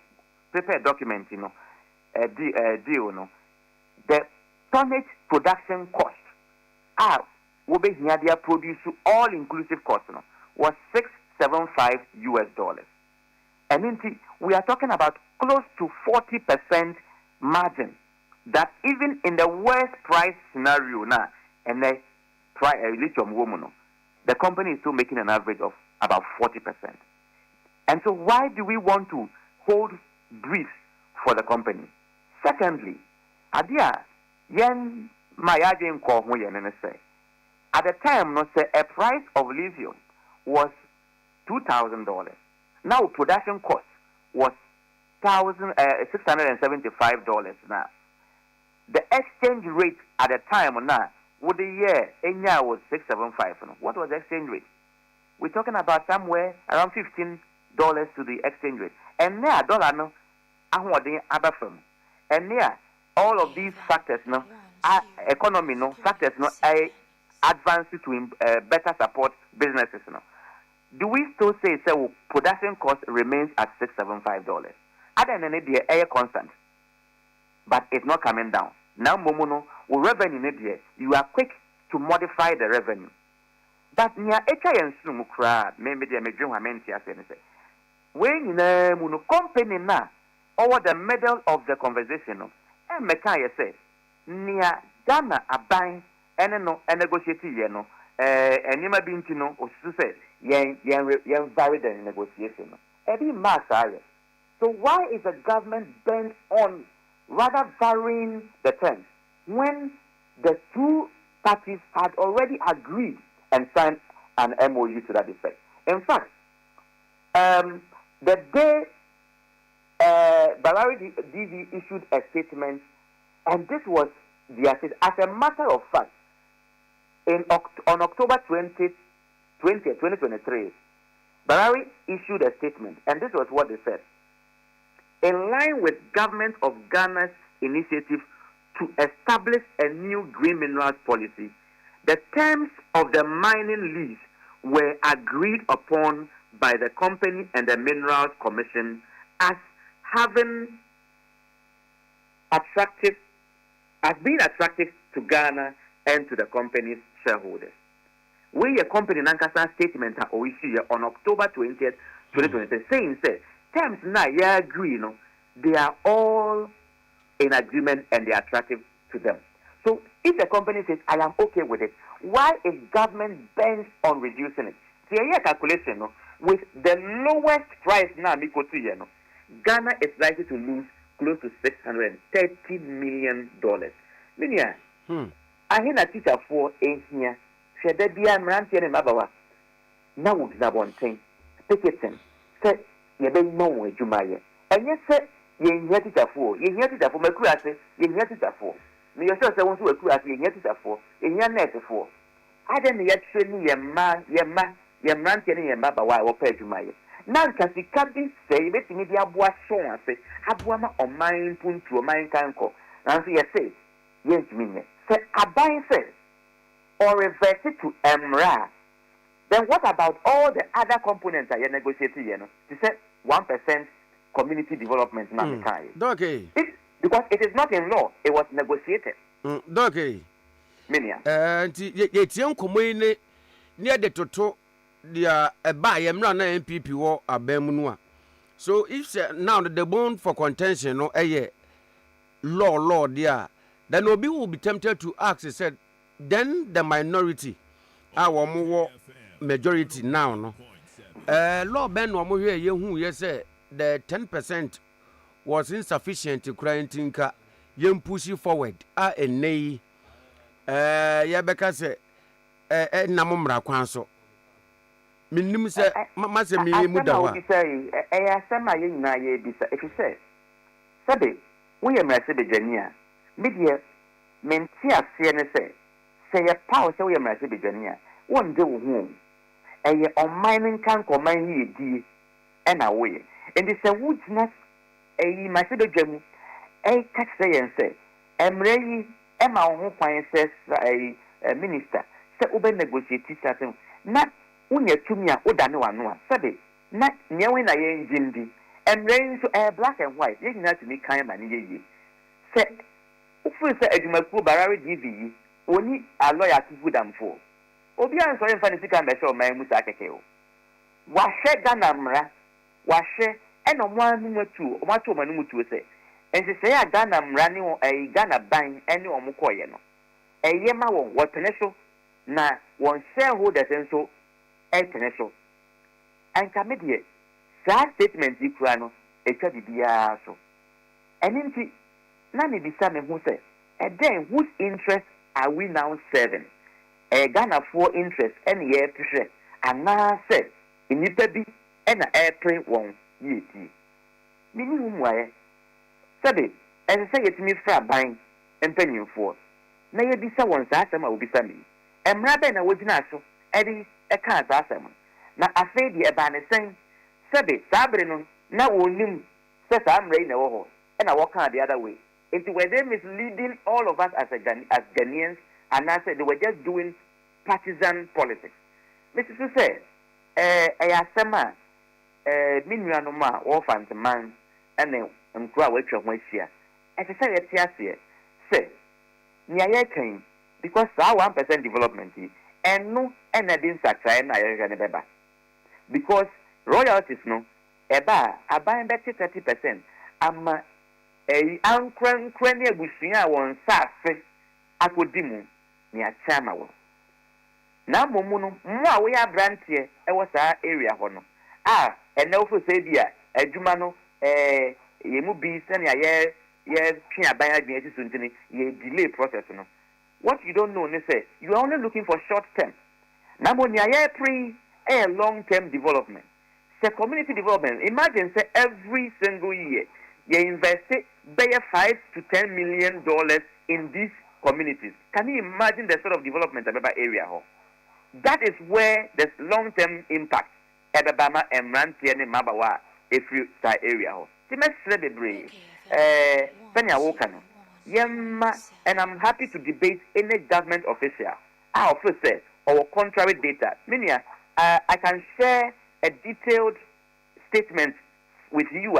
prepared document, deal, the tonnage production cost, will be here, their produce all inclusive cost, was $675. And we are talking about close to 40% margin. That even in the worst price scenario now, and the lithium woman, the company is still making an average of about 40%. And so, why do we want to hold briefs for the company? Secondly, Adia, yen mayajin ko hu yen say. At the time, no say a price of lithium was $2,000. Now production cost was $675 now. The exchange rate at the time now, with the year Enya was 675. What was the exchange rate? We're talking about somewhere around $15 to the exchange rate. And now dollar no, other firm. And now all of these factors no, economy no factors no, advance to better support businesses no. Do we still say production cost remains at $675? Other than it, the air constant, but it's not coming down. Now, Momono, with revenue in it, you are quick to modify the revenue. But near Eka and Sumukra, maybe the Major Hamentia say, when you know, company now, over the middle of the conversation, and Mekaya said, near Ghana, a buying, and negotiating, and you might be to know, or to say, yen varied the negotiation. Every mass area. So why is the government bent on rather varying the terms when the two parties had already agreed and signed an MOU to that effect? In fact, the day Barari DV issued a statement, and this was their statement. As a matter of fact, on October 2023, Barari issued a statement, and this was what they said. In line with Government of Ghana's initiative to establish a new green minerals policy, the terms of the mining lease were agreed upon by the company and the Minerals Commission as being attractive to Ghana and to the company's shareholders. We a company Nankasa statement on October 20th, 2023, saying terms now you agree, they are all in agreement and they are attractive to them. So if the company says I am okay with it, why is government bent on reducing it? See a calculation with the lowest price now, Ghana is likely to lose close to $630 million. Linear. I hear a teacher for a here. Said there be a man in Mabawa. Now would not one thing. Picketing. Said you don't know where you may. And yes, sir, you hear it for. You hear it for my classes. You hear it for. Me yourself, I want to accrue as you hear it for. In your net for. I don't yet train your man, your man, your Mabawa or pay to my. Now kasika bi say betimi bi aboa so ase aboa ma oman puntu oman kanko na so say yes me say aban say or reverse it to emra. Then what about all the other components that you negotiating, you know? To say 1% community development now. Okay. Because it is not in law, it was negotiated. Okay. Minia. Yetian komoine near the toto dia eba yemra na MPP wo abemnua. So if now the bone for contention no law there, then obi will be tempted to ask, he said, then the minority our more majority now no law ben no mo hwe ye hu ye say the 10% was insufficient to cryintinka yem push forward enei ye beka say na mo mra kwan so minnim say ma say me mu da wa asema ye nyina ye bisa if you say sabe we am rase be jania media menti ase ne say ye power say we am rase be jania won de wo hu eye on mining kan command ye di and away and this a woodness my said jam catch say and say emre ema ho kwan says a minister say obe negotiate certain na unya tumi a odane wano a sabe na nyewe na ye njindi emre so black and white ye nyina tumi kan ma ne ye say ufu say adumaku barare dv oni a lawyer to put them for obi an so yemfa ne sika mbese o man musa keke o wa hwe Ghana mra wa hwe eno mo anu matu o mato manu mutu se ense se ya Ghana mra ne o Ghana ban ene o mukoye no eye ma won woteneso na won shareholders enso eteneso anka medie sa statement ikura no etwa bibia so eninti na me bisa me hu se then whose interest are we now serving? Ghana for interest any air pressure and now said in Italy and a airplane won't ye. Minimum way. Sabe, and say it to me for buying and penny for. May be someone's asam will be family. And Rabin was not so, Eddie a car's asam. Now I say the Abana saying, Sabe, Sabrino, now will nim, says I'm rain over, and I walk out the other way. Into where they misleading all of us as Ghanaians. And I said they were just doing partisan politics. Mrs. Su said, Ayasama, Minuanoma, orphans, man, and then grow with your way here. As I said, yes, say, Nia came because our 1% development and no, and I didn't such a beba. Because royalties no, a buying back 30%. I'm a uncran cranny bushia one safe. I could dimu. Near Chamawo. Now, Momuno, we are brantie, was our area hono. And no for Sadia, a Jumano, ye mubi, send ye Pia by Agnes, ye delay process. What you don't know, they say, you are only looking for short term. Now, when you are long term development, say community development, imagine say every single year, you invest $5 to $10 million in this communities. Can you imagine the sort of development of the area? That is where there's long-term impact at the Bama and Ranti and Mabawa, if you that area. Penya Wokano. Yemma, and I'm happy to debate any government official. I also say, or contrary data. Minia, I can share a detailed statement with you.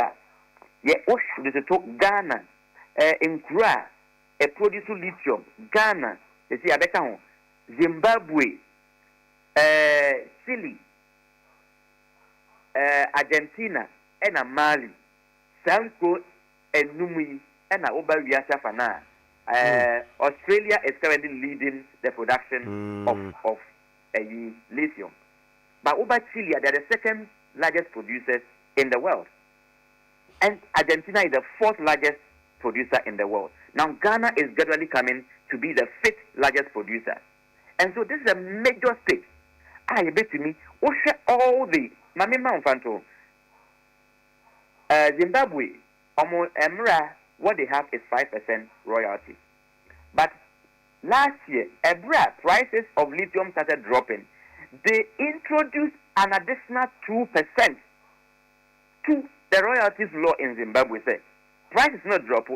Yeah, Osh, there's a talk Ghana, in Kura. A producer lithium, Ghana, you see, Abeka, Zimbabwe, Chile, Argentina, and Mali, Sanko, and Numi, and Oba Yasafana. Australia is currently leading the production of lithium. But Oba Chile, they are the second largest producers in the world. And Argentina is the fourth largest producer in the world. Now Ghana is gradually coming to be the fifth largest producer. And so this is a major stake. I bet to me, all the Mami Manfanto, Zimbabwe, Emra, what they have is 5% royalty. But last year, Ebra prices of lithium started dropping. They introduced an additional 2% Two, the royalties law in Zimbabwe say price is not drop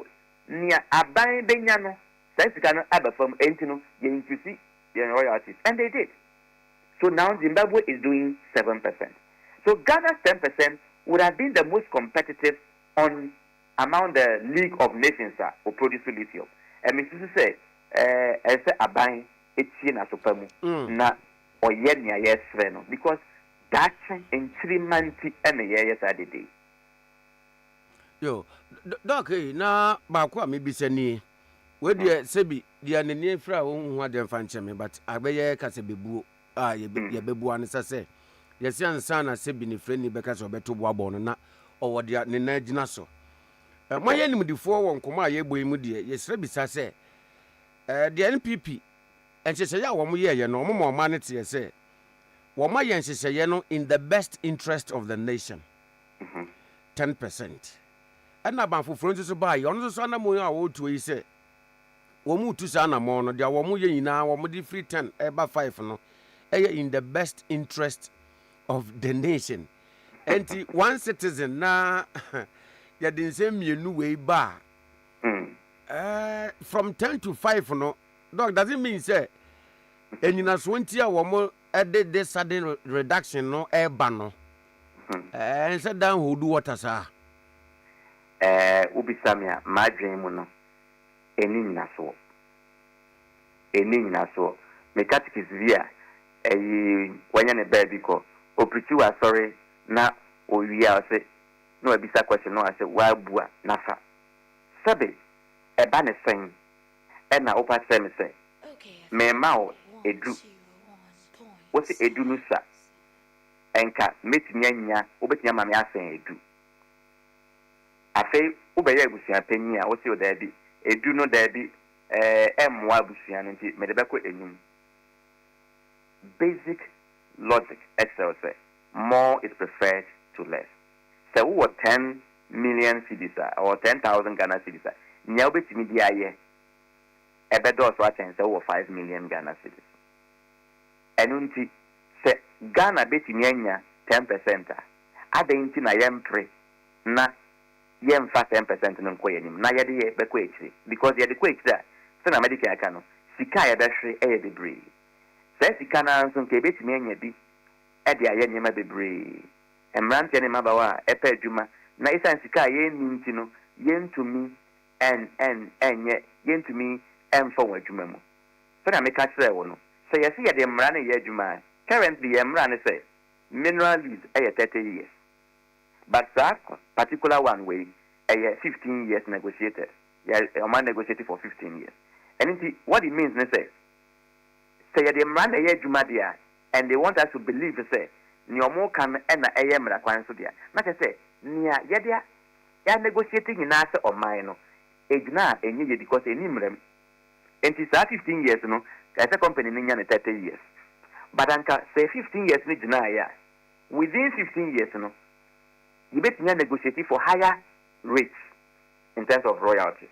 near aban benyano. Since you cannot have a firm entino, you increase the royalties, and they did. So now Zimbabwe is doing 7%. So Ghana's 10% would have been the most competitive on among the League of Nations for producing lithium. And Mr. say, I say aban it's in a supermu na or yenya yes freno because that's in 3 months and a year yes I did. Yo, Doc, na bakwa maybe seni. We dey sebi dia ne ne fra wo hu adem fa ncheme but abeye kase bebuo ye bebuo an sese ye se ansa na sebi ne fra ni beka so beto boabo no na owo dia ne na agina so moye nimdifo wo nkoma ye boyi mu de ye sre bisa se de NPP enchese ya wo mo ye no mo mo ma ne te se wo ma ye enchese ye no in the best interest of the nation 10%. And about for friends to buy on so na mo ya wo to yi se wo mu tu sa na mo no dia wo mu ye nyina wo mu di free 10 eba 5 no in the best interest of the nation. And one citizen na ya din se mienu we ba from 10 to 5 no dog doesn't mean say enyina so ntia wo mu did this sudden reduction no eba no and said down who do what asa Ubisamia madrin mu no eni nyina so me catechist via wanya ne baby ko oprichi wa sorry na owia say no ebisa question no say wa bua nafa sabe eba ne sen e na opa say me say me ma o edu wo se edu no sa enka metinya nya obetinya ma me asen edu afei ubeye abusia panyi a wo se o da bi edu no da bi emwa abusia no nti me de beko enyum basic logic excel say more is preferred to less. So what 10 million cedis or 10,000 Ghana cedis nya obetimi di aye ebedo so achen say wo 5 million Ghana cedis enunti say Ghana betimi anya 10% adenti na yempre na yemfa 10% no nko yanim na yede ye beko ekiri because yede ko ekiri say na medical aka no sika ye behwe e debre say sika na nso nke betimi anya bi e de aye nyema debre emrante ne mabawa epa adwuma na isan sika ye ninti no yentumi enye yentumi emfa wa adwuma mu so na meka kire wo no say yesi ye de mra na ye adwuma currently ye mra ne say mineral lease e 30 years but that particular one way 15 years negotiated a man negotiated for 15 years and what it means say ye de mra na ye adwuma dia and they want us to believe say nyomo kan na mra kwan so dia na say nia ye dia ya negotiating na say o man no ejuna enye ye because eni mrem enti sa 15 years no say company ni nya 30 years but anka say 15 years ni juna ya within 15 years no you bet negotiate for higher rates in terms of royalties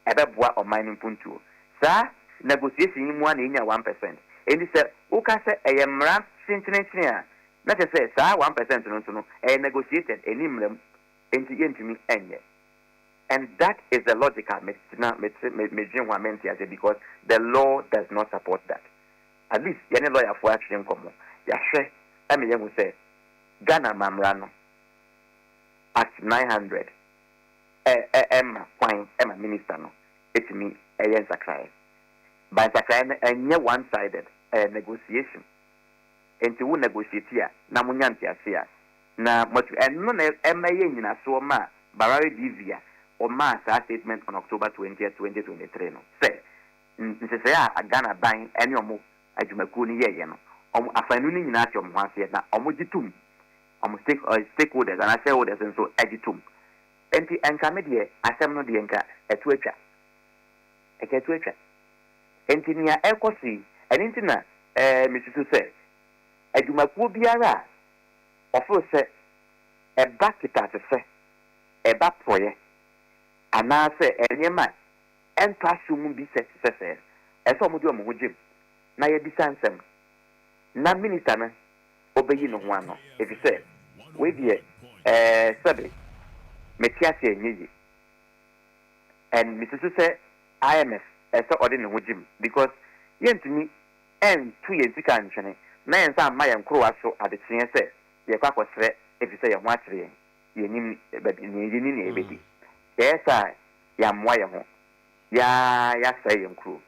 ebeboa o mining puntu sa negotiation mu na enya 1% and say o ka say eyemra chinchine a na say sa 1% no negotiated enimrem enti yentumi enye. And that is the logical because the law does not support that. At least any lawyer for action come. Yahwe ame say Ghana Mamrano Act 900 Emma minister no it me yen sakrai by sakrai enye one-sided negotiation enti wo negotiate here na munyanti asia na motu enno na Emma yen nyina so ma barari divia o ma sa statement on October 20th 2023 no say nsese a Ghana ban ene omo adwumaku ni ye no omo afanu ni nyina ati omo hwase na omo gitum omo stakeholders and shareholders and so agitum enti enka me de asem no de enka etu atwa enti nia ekosi enti na misusu se adwumaku biara ofo se eba kitate se eba proye ana se enyema entasumu bi se eso mo de omo hojim na ye bisansem na minister na obeyi no ho ano if you say we die Sabi, Metiasi Niji. And Mrs. say IMF, as a ordinary Jim, because yen to me, and 2 years to cantion, man, some my and crow so at the senior say, the quack was threat if you say a watching, you need a baby. Yes, I am wire. Ya say crew.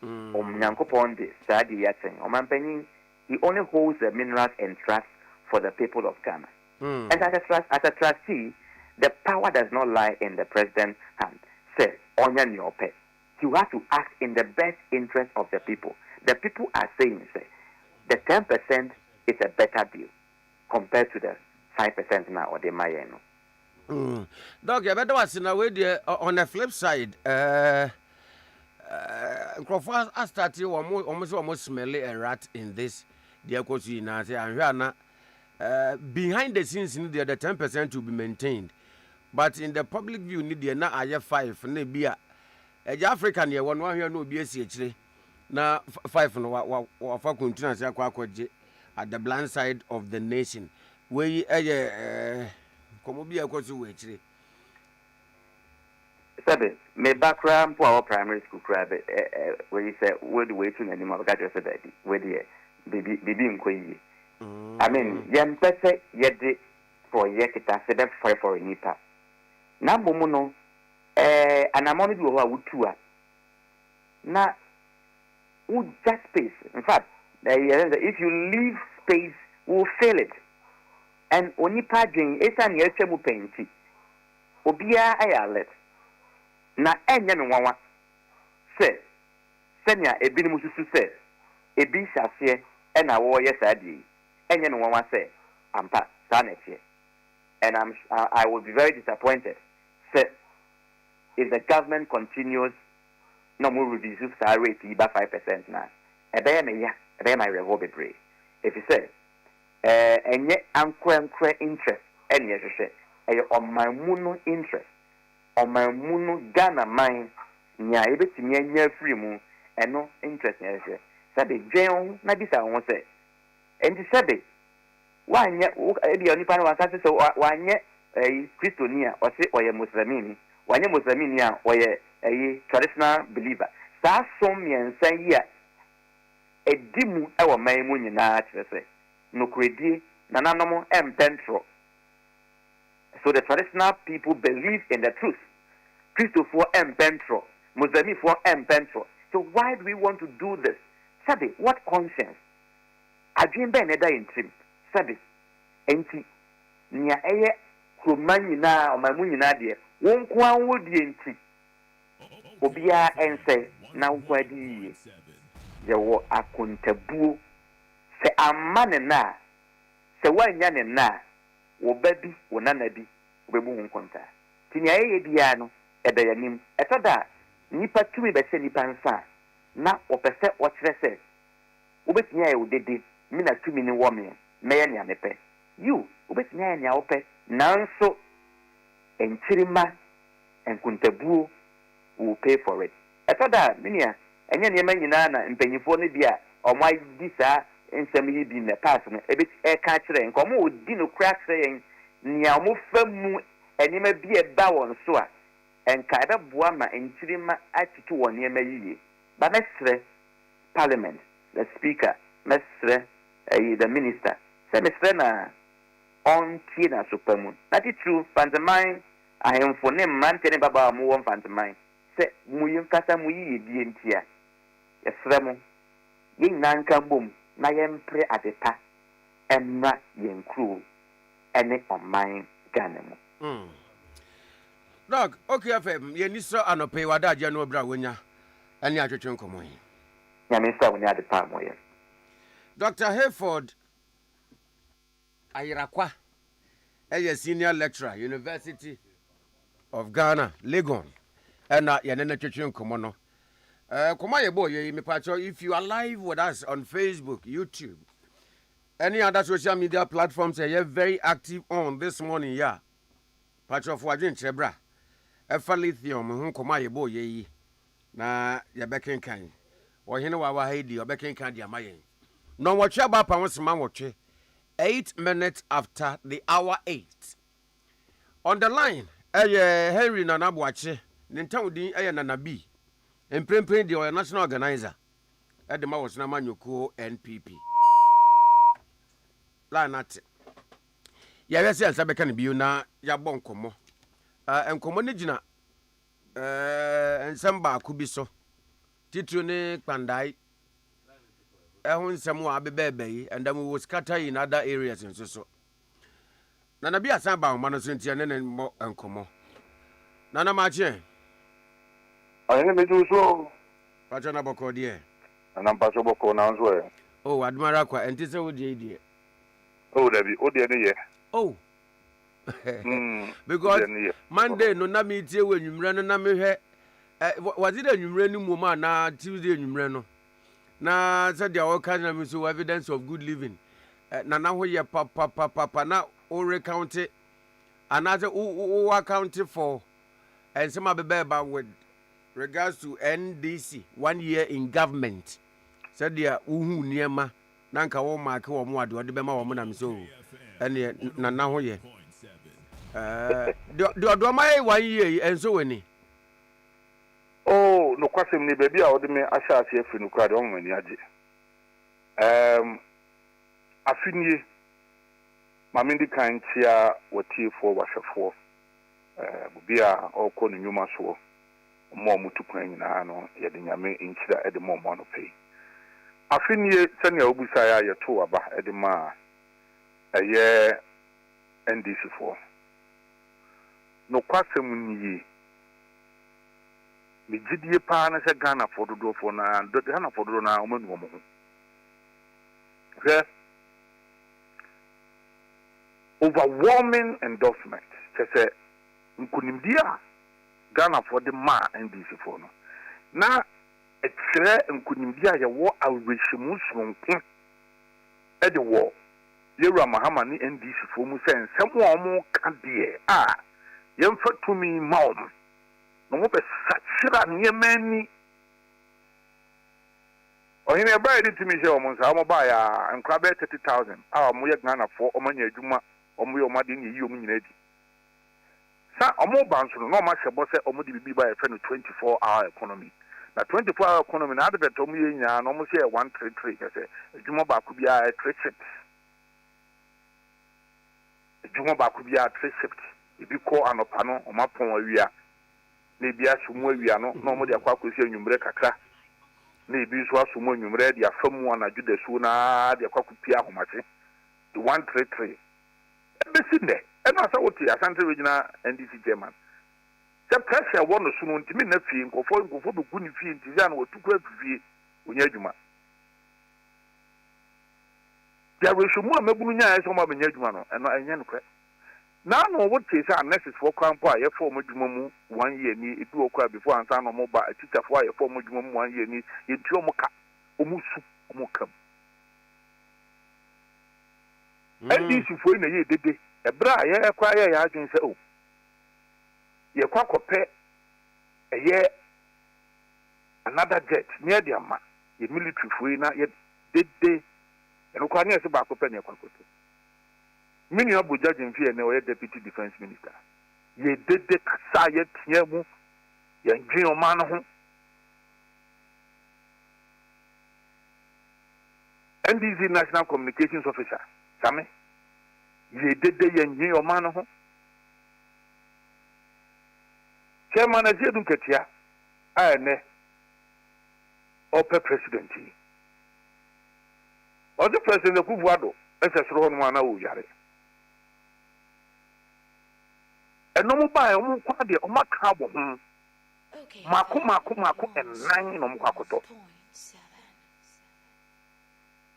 Nyanko Ponde, Sadi Yatsing, Oman Penny, he only holds the minerals and trust for the people of Ghana. And as a trustee, the power does not lie in the president's hand. Say, Onyan your pet. You have to act in the best interest of the people. The people are saying, say, the 10% is a better deal compared to the 5% now or the Mayeno. Dog, you better was in a way on the flip side. I started almost smelly a rat in this. The and behind the scenes, the 10% to be maintained. But in the public view, need the na aye 5 maybe a African year one here no be actually. Na 5 no wa fa continue say akwaje at the blind side of the nation. We komo bi akoso we actually. Sabe, me background for our primary school crab where you say where the way to anymore got you said where the baby nkoyi. I mean, yam pese yede for yekita said for nipa. Na bomu no anamoni bi wo awutu a na would just space. In fact, if you leave space, we'll fail it. And onipa dwen esan ye twemu penti obia ayalet na enye me nwanwa se senya ebinim susu se ebi hase e na wo ye sadi enye me nwanwa se ampa sanete. And I will be very disappointed se if the government continues no more reduce salary rate by 5% now ebe my revolve pray if you say enye ankwe interest enye hwehwe on my muno interest on my muno Ghana mine nya ebetimi anya free mu eno interest nya hwehwe sabe dwen na bisa won say enti sabe wanye ebi onipa na wakase so wanye Christonia o se oye muslimini wanye muslimini a oye traditional believer sa som yensan yi a edimu ewo man mu nyina kyerese no kredi nananom empentro. So the traditional people believe in the truth. Christo for empentro, Muslimi for empentro. So why do we want to do this? Sabi, what conscience? Adwin ben eda intrim. Sabi, enti nia eye kroman nyina o mamu nyina de won ko an wodi enti obia ense na kwadi ye wo akontabuo se amane na se wanya ne na wo babi wo nana bi obebu hun konta tinia eye bia no eda yanim etoda nipa tumi be se nipa nsa na opese o kire se obetinya ye odede mina tumi ni wo me meye ne amepe you obetinya ye ne awope nanso enchirima enkuntabuo will pay for it etoda minia enye ne manyina na mpanyifo ne bia omai di saa ensem yi bi na pass no ebet e ka kire nkomo odi no kra kire yen nia mo famu enima bi e ba won so a enka ebe boa ma enchirima atitu won ne mayiye ba mesre parliament the speaker mesre the minister se mesre na on tina supamu that is true fantamine ahemfo ne mante ne baba mu won fantamine se muyin kasa muyi die ntia yesremo yin nanka bom na yempre adepa emra yenkru ene online Ghana mu dog okay fm ye ni so anope wada je no bra wonya ene atwetwe nkomo yi ya minister wonya adepa mo ye Dr. Hayford Ayirakwa senior lecturer University of Ghana Legon and yanena twetwe nkomo no koma ye boy me pacho if you are live with us on Facebook, YouTube, any other social media platforms you're very active on this morning yeah pacho for adwen chebra efa lithium hu koma ye boy yi na ye bekenkan ohene wa haidi obekenkan dia mayen no watch about pa won sema watch 8 minutes after the hour 8 On the line, Henry Nanabuache, Nintawdi, Nana B, and Prempre, the national organizer at the Mawas Namanyoko NPP. Line at yes, I can be na Yabon Como. And Comonigina, and Samba Kubiso, Titrune Pandai, Ehun Samoa Bebe, and then we will scatter in other areas and so. Nana be a samba, Manosintian and more and Como. Nana Marche. I am a do so. Pachana Boko, dear. And I'm Pachaboko now as well. Oh, Admaraqua, and Tissa would dear. Oh, there be, oh, dear. Oh, because Monday no na me tie when you run na me he was it a new woman na Tuesday you run na said they all kind of so evidence of good living na na ho ye papa na o recount it and as o account for and some abeba with regards to NDC 1 year in government said they uhu niema na nka wo mark wo mo ade ode be ma wo na me so ene na ho ye do my 1 year and so any. Oh, no question ni baby a ode me ahya ase afi no kra de on mani age. Afinie mamindi kan tia wati for wahwefo. Bi a okọ no nyuma so. Mo mutu kwan nyina no ye de nyame nkira e de mo no pay. Afinie sene obusa ya yeto aba e de ma eye NDC for. No kwasem ni me gidie pa na se Ghana fododo fo na Ghana fododo na o manu mo ho overwhelming endorsement say nkunimdia Ghana for the ma NDC for no na etre nkunimdia ye wo awreshimu sonko e de wo Yera Mahama ni NDC for mu sen semo omo ka de yemfa tumi maum no mo be sachira nyemani ohine ba edi tumi je omo sa omo ba ya nkra be 30,000 mo ye Ghana for omo nya adwuma omo ye omo de ni yi omo nyina di sa omo ba nso no ma hwebo se omo de bibi ba ye fe no 24-hour economy na 24-hour economy na advert omo ye nya no omo se 133 se adwuma ba ku bia 3 shifts adwuma ba ku bia 3 shifts ibi ko anopa no o mapon awia na ibi asumu awia no na omo de akwa akosi anwumre kakra na ibi so asumu anwumre de afamu anadwo da su na de akwa kopia ahomache the 133 ebesi ne ena asa woti asante regional NDC chairman se pressure won so no ntimi na fie nkofo do guni fie ntiza na wotukura fie onya adwuma ya we so mu amabunu nya so ma benya adwuma no eno enya no na no what say nurses for campo a ye form adwuma mu 1 year ni edu okwa before ansa no mo ba teacher for a ye form adwuma mu 1 year ni etu omo ka omu su omo kam NDC for na ye dede ebra ye kwa ye ya adwen se o ye kwa kope ye another jet near the ama ye military for na ye dede eno kwa ne se ba kope ne kwa kote Mini abu judge mfie ne oye deputy defense minister. Ye dede kasa ye tiemu ye ndwin o man ho. NDC National Communications Officer. Same. Ye dede ye ndwin o man ho. Chairman Azedu Ketia ane ope president. Ozo president Kufuado esesro no na wo yare. No mo ba e mo kwa de o maka bo ho mako enan no mo kwakoto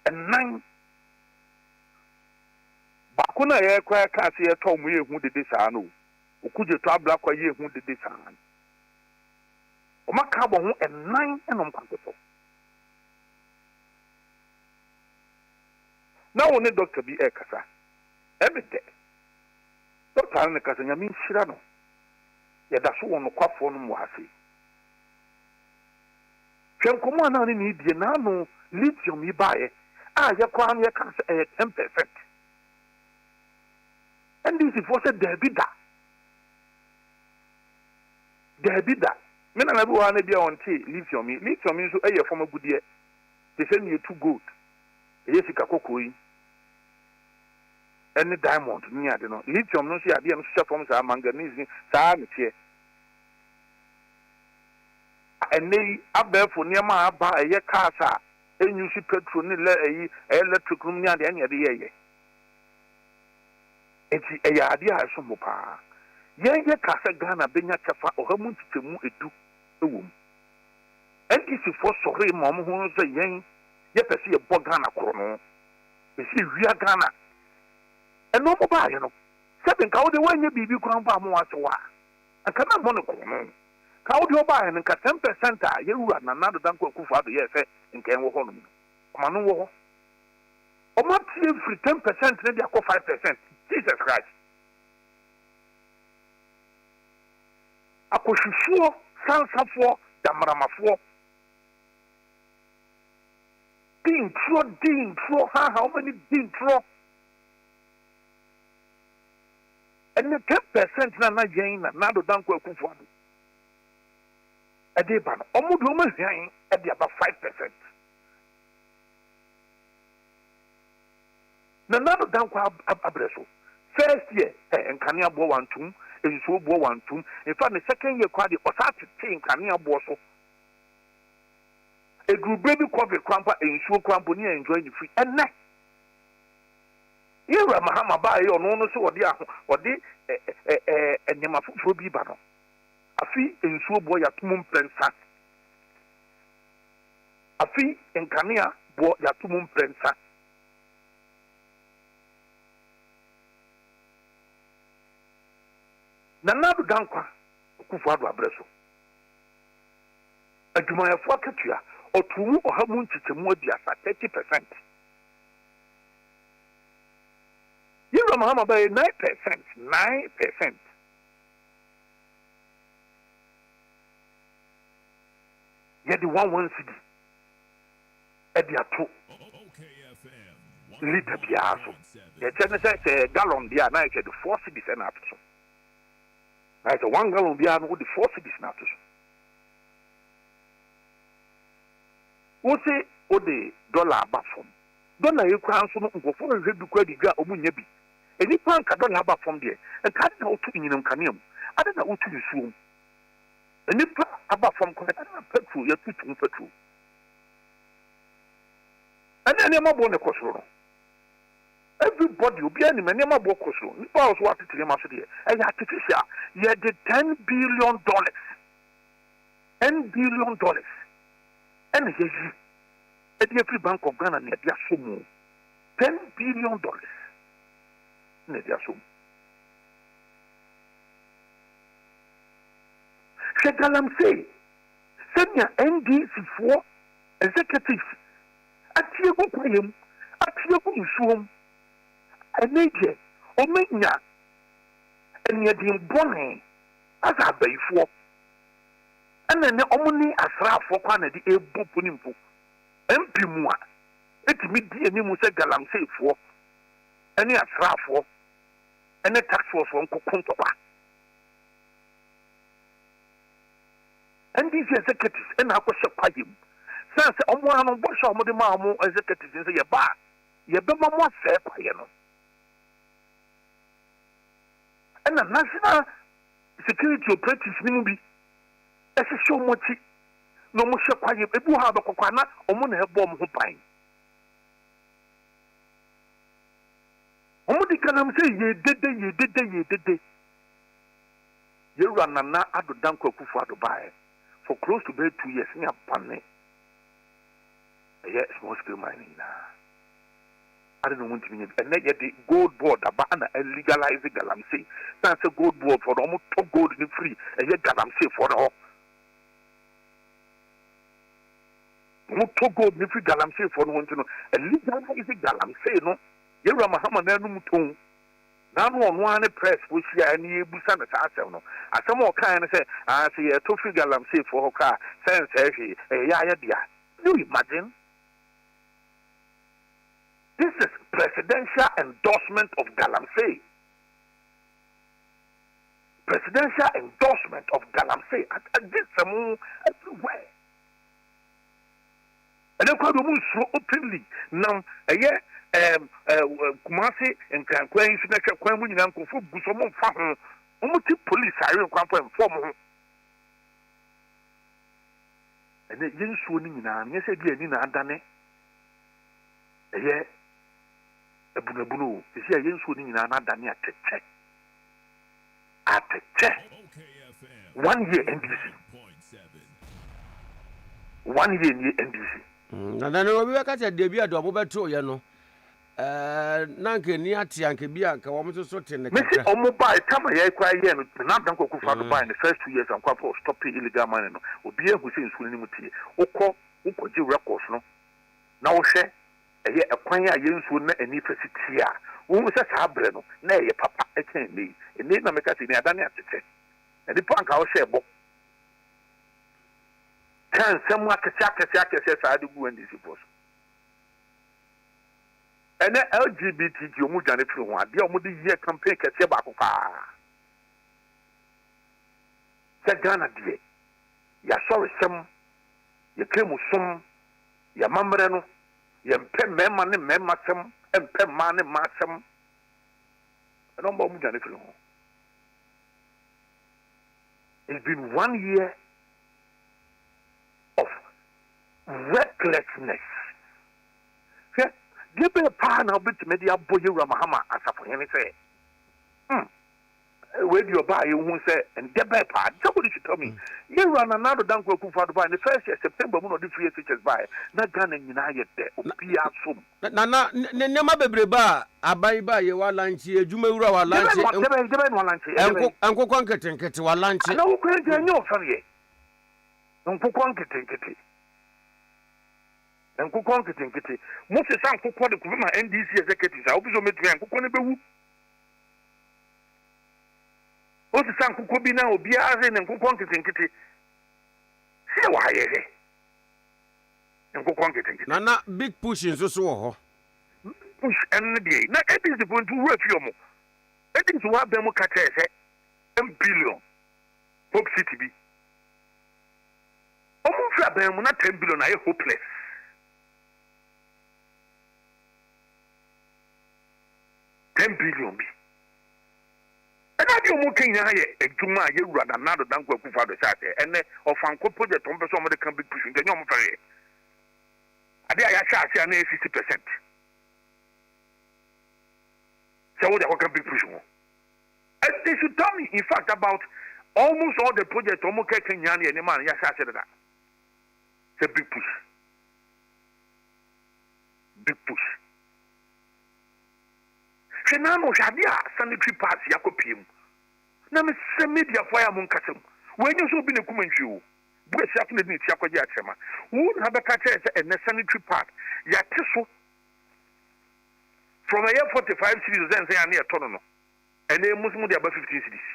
enan ba ko na ye kwa ka se ye to mo ye hu dede saa no okuje to abla kwa ye hu dede saa o maka bo ho enan no mo kwakoto na woni doctor bi e kasa ebite Doctor ne kasa nyame nhira no ya da so won kwafo no mo hase twenkomo na ni die na no lithium yi baaye ya kwa no ya kasa 10% NDC for said there be da there be that me na be one be on tea lithium so e form agudie they say you too good e sika kokoi any diamond ni ade no lithium no so ade no so form sa manganese sa me tie ene abefo niam aba eye car sa enyusi petrol ni electric room ni ade ene ye enti eya ade a so mo pa yen ye kasa Ghana benya chafa ohamu ntitemu edu ewom NDC for sorry mom ho so yen ye pese ye bo Ghana koro no esi wia Ghana eno mo ba ye no seben ka wo de wanye bibi kran ba mo asewa aka na mo no koro no ka wo de oba ye nka 10% a ye wura na nado danko akufu ado ye se nka wo ho no ma no wo ho o ma tie free 10% na dia ko 5%. Jesus Christ. Akoshufuo, sansafuo, damramafuo. Dintro, how many dintro? And the 10% na yen na do danko akufu ado. Ade ban, omudu ma yen e dey about 5%. Na nado danko abreso. First year, and Kanya bo one tomb, and so bo one tomb. In fact, the second year, quite the Osati team Kanya boso. A group baby coffee cramper and show crampony enjoy the free. And next, here Mahama by your no so or the and Yamafu Fobi Bano. A fee and so boy at Mum Prensa. A fee and Kanya bo Yatumum Prensa. Nanado dankwa kufuado abreso adwuma yafo akatua otumu ohamu ntitemu aduasa 30%. Yira mahama by 9%. Yedi 11 cedi ediato liter biaso ye tene say gallon dia na ye the 4 cedis and after. I said 1 gallon beer with the 4 cities now. What say, oh, the dollar back from dollar you crown so go for a red credit got omunyabi. And you can't dollar back from there and cut out to in canium. I don't know what to assume. And if about from petrol, you're too petrol. And then you're more the cost. Everybody will be any man, never walk so. Nipa was what to them after and artificial. You had the $10 billion. $10 billion. And here's at every bank of Ghana near their sumo. $10 billion. Near their sumo. Shagalam say, send your NDC4 executives at Tiago Quayum, at Tiago Musum. Eneje omenya enyedin bone asa bayfo anene omuni asrafo kwa na di ebupu nimpo empimu a etimi di enimu se galamsefo ene asrafo ene tax force won kokontokwa and these executives ena akwose kwayem sense omo anu bo sha omo de ma omo executives say ye be ma mo ase kwaye no. And the national security operatives nimbi ese show mochi no mo hwe kwaye ebu ha be kokwana omo na hebo mo ho pan omo dikanam say ye dede ye ranana adodan kwakufu adobae for close to 2 years ni apane small scale mining na I don't want to be and then the gold board about legalize galamsey. That's a gold board for almost top gold in free and yet galamsey for all. Top gold in free galamsey for one to know. And legalize galamsey, no? You're a Mahaman tone. Now one press which you are any busan at Arsenal. As some more kind of say, I see a 2 free galamsey for her car. Sense, yeah, you imagine? This is presidential endorsement of galamsey. presidential endorsement of Galamsey. I did some everywhere. And then quite so openly. Now, Kumasi and Kanquay, Senator Kwame and Uncle Fu, Busomon Fahon, almost police are in Kwampa and form. And then Yen Swooning now, yes, again, I done it. A Bunabuno is here, Yen Swooning and I done it at the check. 1 year NDC. 1 year in NDC. And then we were catching Debia Dobobeto, you know. Nanke Niati and Kibia, Kawamoto Sotin. Mr. Omobile, come here, cry again. Not Uncle Kufa buy in the first 2 years and Quapo stopping illegal mining. Obia who seems swimming with you. Oko, Uko G records, no. Now, share a quanya yen swim and if it's here. Who was a sabreno, nay, papa, I can't be. And then I make us in Adania to say. And the punk our share book. Can someone says I do when this is possible. And then LGBTQ Mujan if you want, the Omudi year campaign can say back. Said Ghana dear. Ya sorry some, you came with some, ya mamreno, ya pen memman and memmasum, and pen man and massum. I don't know Mujan if you want. It's been 1 year of recklessness. Give me a pan of it, media boy, Ramahama, as a for him say. Where do you buy you won't say, and get back part? Somebody should tell me. You run another down for the in the first year, September, one of the 3 years by not gun and united there. Nana, Nema Bebreba, Abaiba, you are lunch, Jumura, lunch, Uncle Conket and Ketty, lunch. No, no, sorry. Uncle Conket and Ketty. And cook on kitty. Most of the cook the NDC executives. I hope you make me and cook on the boo. Most of the cook be now be as in and cook on kitty. See why and cook on kitty. Nana big push in so push and the day. Now, it is the point to work for you. I think to have them catch $10 billion. Hope City be. Almost them not $10 billion. I hopeless. $10 billion. And I do more king here, a Juma, you run another Danko for the Saturday, and then of Uncle project on some of the can be pushing the young ferry. I dare I shall say 50%. So what can be pushing? And they should tell me, in fact, about almost all the projects on Moka Kenyani and the man, yes, I said that. It's a big push. Big push. Senano Shadia, sanitary parts, Yakopium. Name media fire Munkasum. When you so been a common you, Bush happened in Yakoyachema. Would have a catcher and a sanitary part. Yatiso from a year 45 cities, then they are near Toronto. And they must move about 15 cities.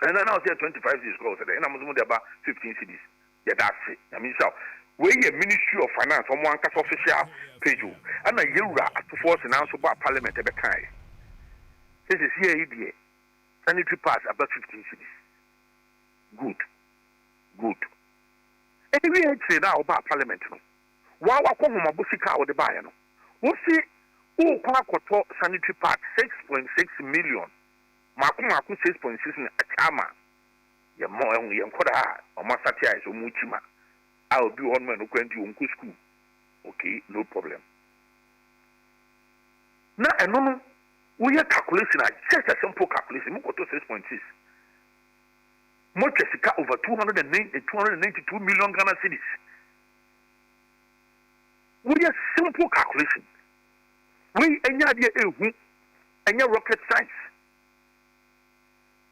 And then I'll say 25 cities closer, and I must move about 15 cities. Yeah, that's it. I mean, so. We a Ministry of Finance on one cast official page, and a year to force an answer by Parliament at the time. This is here, sanitary pass about 15 cities. Good. And we had said now about Parliament. While I come from a busika or the buyer, we'll see who can sanitary pass 6.6 million. Makumaku 6.6 in a chama. You're more only and Koda or Masatia is Muchima. I will be one man who went to Uncle School. Okay, no problem. Now, I know we are calculation, just a simple calculation. We go to 6.6. Much over 292 million Ghana cedis. We are simple calculation. We any idea any rocket science.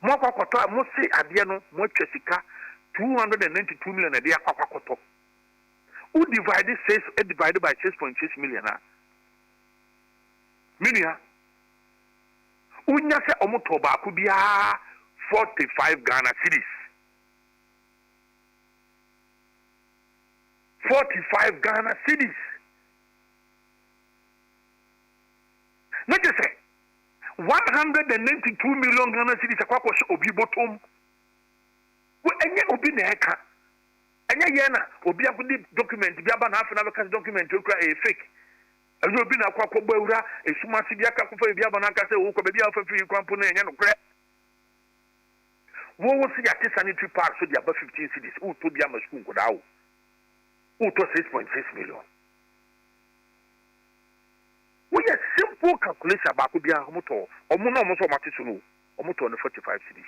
More quota, most say Adiano, more 292 million a day. Who divided divided by 6.6 million? Minia. Unya se omotoba could be 45 Ghana cities. 45 Ghana cities. Not just say 192 million Ghana cedis akwakọ obi bottom. We enye obi na eka. Enye ye na obi akudi document bi aba na afa na beka document okra e fake. Enye obi na akwakọ gbawura esumasi bi aka kofa bi aba na aka se wo ko be bi afa fi kwampo na enye no kre. Wo wo si ati sanitary pads so di aba 15 cedis. Wo to bi ama school nkoda wo. Wo to 6.6 million. We a simple calculation about could be a motor or mono matisunu or motor on the 45 cities.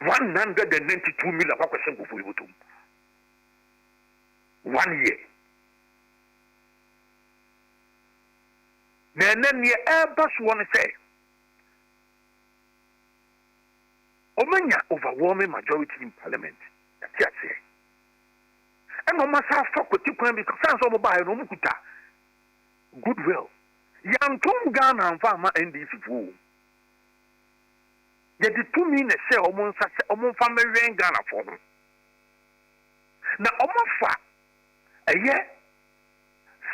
192 million for you. 1 year. Then the Airbus want to say, Omania overwhelming majority in parliament. That's it. And no matter fuck with you because sans over by no mukuta. Goodwill. Yantum Ghana and Farmer NDC fool. Yet the 2 minutes say almost family rain Ghana for them. Now, Omafa, a year,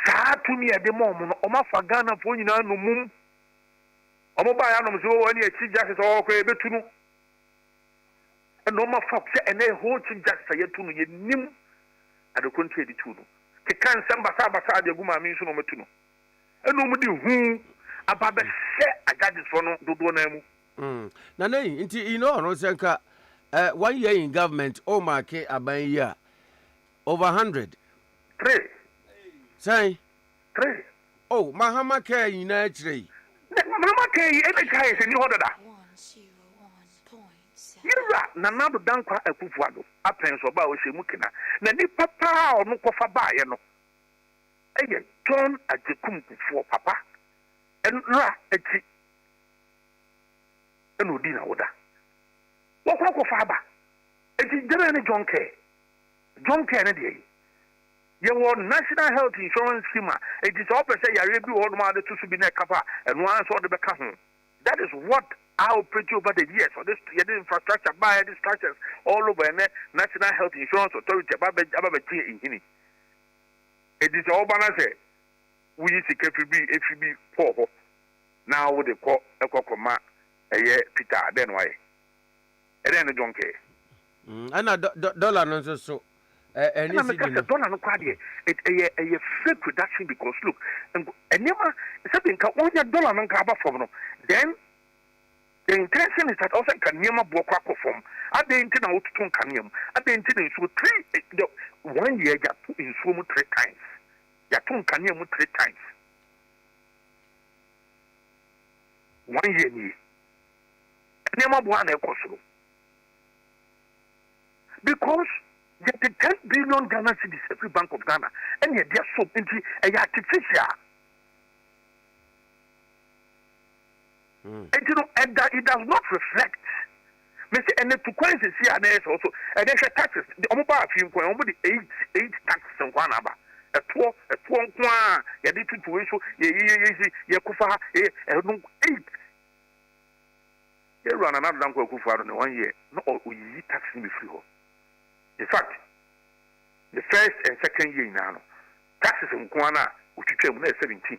Sa to me at the moment, Omafa Ghana for you know, no moon. Omoba Animals, any chief justice or okay, but to know. And Omafa, and they hold chief justice yet to know. At the country, the two. He can't send Basa the Guma means no metuno. And nobody who about the set I got this for no do. Nana, you know, no senka 1 year in government, Omake Abia over 100. 3. Say 3. Oh, Mahama K in actually. Mama K, any guy is in the order. Yira na nado dankwa ekufuado apenso ba o shemukina na ni papa o no kofa baaye no eye John ajekum kufuo papa enra echi eno di na woda wo kwa kofa ba echi jere ni John K na dey ye wo national health insurance scheme it is all say yare bi wo ma de tusu bi na kapa eno an so de beka ho. That is what I operate over the years. So this infrastructure, by these structures all over the National Health Insurance Authority. It is all balance. We used to be poor. Now they call a cocoma a year Peter. Then why? And then the donkey. And a dollar no so. And I'm a dollar no quite a fake reduction because look, and never something $1 no cover from then. The intention is that also can never walk from. At the intent out to Kanyam. At the intent so 1 year you put in so 3 times. You put Kanyam 3 times. 1 year ni. Never one equal. Because the 10 billion Ghana cedis every Bank of Ghana and yet they are so into a artificial. And you know, and that it does not reflect. And the two coins is here and there's also and there's taxes. The Omoba film coin only 8 taxes and one about a 12 one. You did to issue ye kufa 8. You run another Danko Kufa in 1 year. No, we taxing me free. In fact, the first and second year now, taxes in Kwana, which you came 17.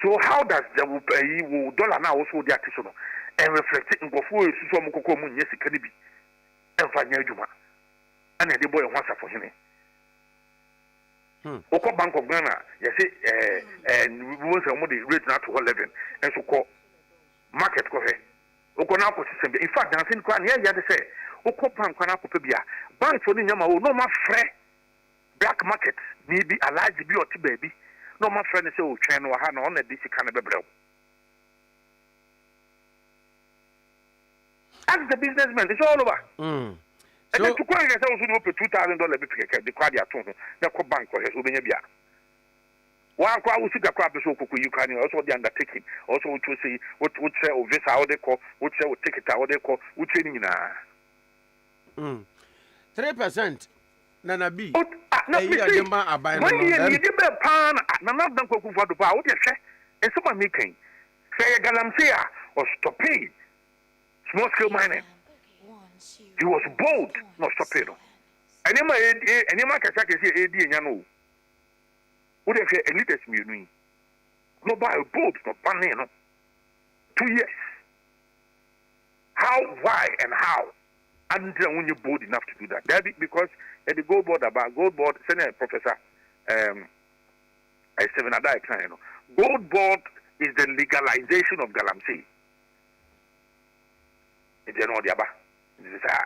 So how does the dollar now also the additional and reflect it in go for some cocoa moon yes it can be and find Juma and the boy wants for him. Oko Bank of Ghana, you see, and we want somebody rate now to 11 and so called market coffee. Oko now system. In fact, I think here you say Oko Bank Kanakopia bank for the Yama no more free black market maybe a large beauty baby. No, my friend is so trained or had on a DC kind of a bro. Ask the businessman, it's all over. And then to quite a thousand $2,000 the card at home, the bank or his Ubinabia. While I was a crab so you can also the undertaking, also to see what would say of this how they call, would say would take it how they call, would training in 3%. Nana B. When you did a pan, none of them could for the power, and someone making. Say a galamsea or stop paying. Small scale mining. He was bold, not stop paying. And you might can say AD and Yano. What if a leaders me? No buy a boat, no banning, no. 2 years. How, why, and how? And when you're bold enough to do that. That because at the gold board, senior professor, I 7 Ade Akye Abia. Gold board is the legalization of galamsey. It's you know the Abba.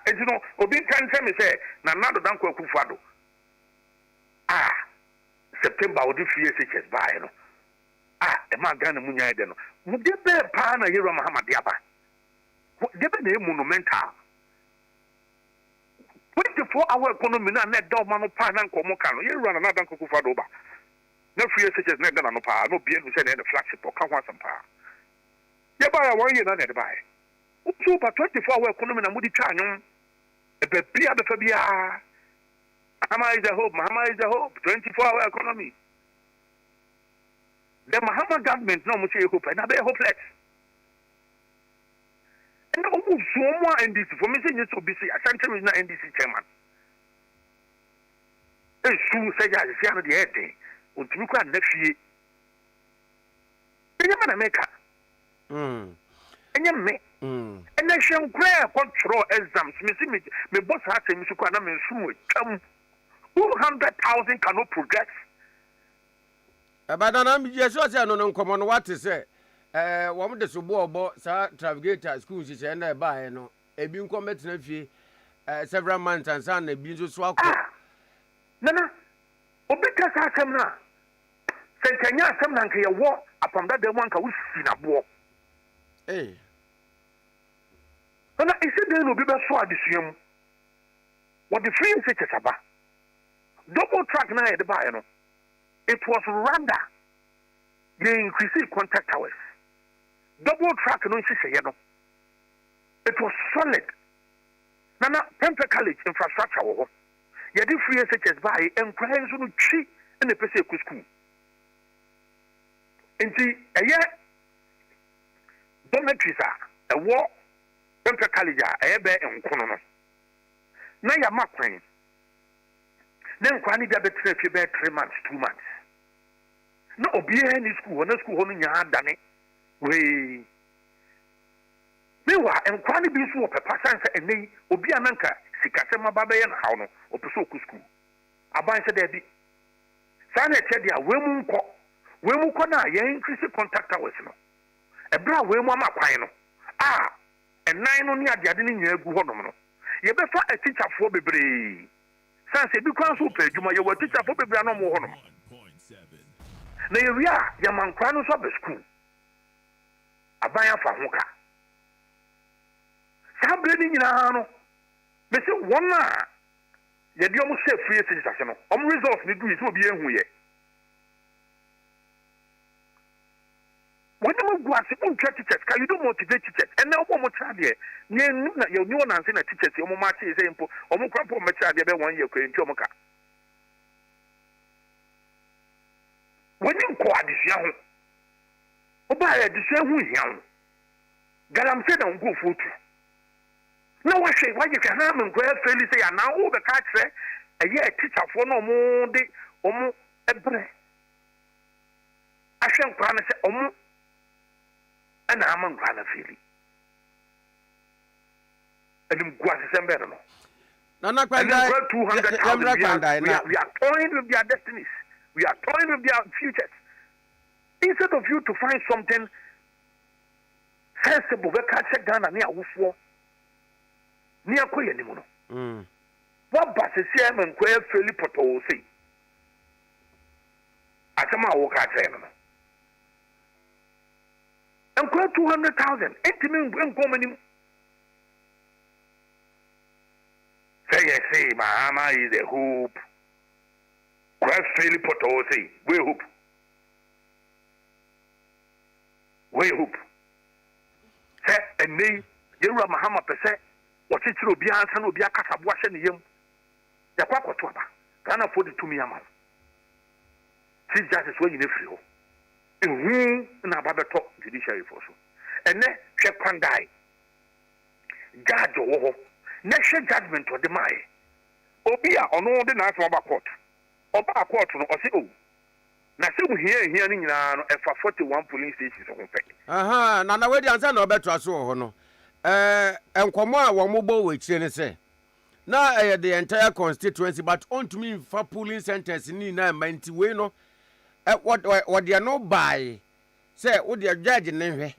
And you know, Obi can tell me say, Nanado Danko Kufado. September would do 3 years by no. A man Ghana Munya Deno. Would there be a pan a Hero Muhammad Diaba? There be a monumental. 24-hour economy na net dog man pan and Komokano. You run another Kufado. No 3 years net done no power, no being who said the flagship or come some power. You buy a 1 year not buy. Super 24-hour economy and Moody Chanyon. A baby of the Fabia. Mahama is the hope. 24-hour economy. The Mahama government no much hope and I hopeless. And almost so more NDC for me saying so busy. I can't tell you not NDC chairman. And soon say I see another day. Until you can next year. And you're America. And you me. And I shall grab control exams. Me boss has a Misuka and I'm 200,000 cannot progress. But I'm just no common what to say. One of the suburb Travigator schools is and by no a being committed several months and son a being so swap. Nana, Obeka Samna. Sentanya Samnanka a war upon that the one can we see a war. Eh. Nana, is it then will be best for this young? What the free is about? Double track now at the Bayano. It was rather the increasing contact hours. Double track no yellow. It was solid. Nana Temple College infrastructure. You did free SHS by and crying so cheap in the Pacific school. And see, a year dormitories are a war Temple College a ebe and Konono. Now you're marking. Then Kwani Biabet 3 months, 2 months. No, be any school, no school on your hand, Danny. We were and Kwani be so a person and they will be an anchor, Sikasema Babayan Hauno, or Pusoku school. Aban said, Debbie. Sana said, they are women Wemukona, ye increase contact hours. A bra Wemama Quino. And 9 on the Adini Guhonomo. You better a teacher for Bibri. Sanse because who pay you were teacher for Bibri no more. Na we are Yaman Kranos of the school. Abaya Famuka. Sabrini in Ano. They say 1 hour. You almost say free citizen. Results need to be in here. When you go and teachers, can you do motivate teachers? And now one more child here. You know, and saying teachers, your mama is saying, or more crap on my child, 1 year, Jomoka. When you go at this young, Obaya, the same who young. Galam said, don't go food. No, I say, why you can have and grab fairly say, and now all the cats say, a year teacher for no more day, or more every. I shall promise it, and I'm on Grana Philly. And I'm going to send better. No, 200,000. We are toying with their destinies. We are toying with their futures. Instead of you to find something sensible, we can't check down near Wufo. Near Koyanimono. What bus is here and Quail Philip Poto say? I come out walk out saying. And quite 200,000. 80 million women. Say, Mahama is a hoop. Quite Philip Poto say, we hoop. We hoop. Say, and me, you are Mahama per se. What it will be answered will be a cat of washing him. The Quaco Twaba. Can afford it to me, Amal. See, that is where you live for. In Ababato judiciary force. And then she can die. Judge or next judgment or the Mai. Obia or no the national court. Or back court or say, oh, na se mu hia ni nyina no e fa 41 polling stations ho pe aha na we di ansa na obeto aso ho no enkomo a wo mo bo we chire ne se na the entire constituency but on to me for polling centers ni na manti we no what they no buy say wo the judge ne hwe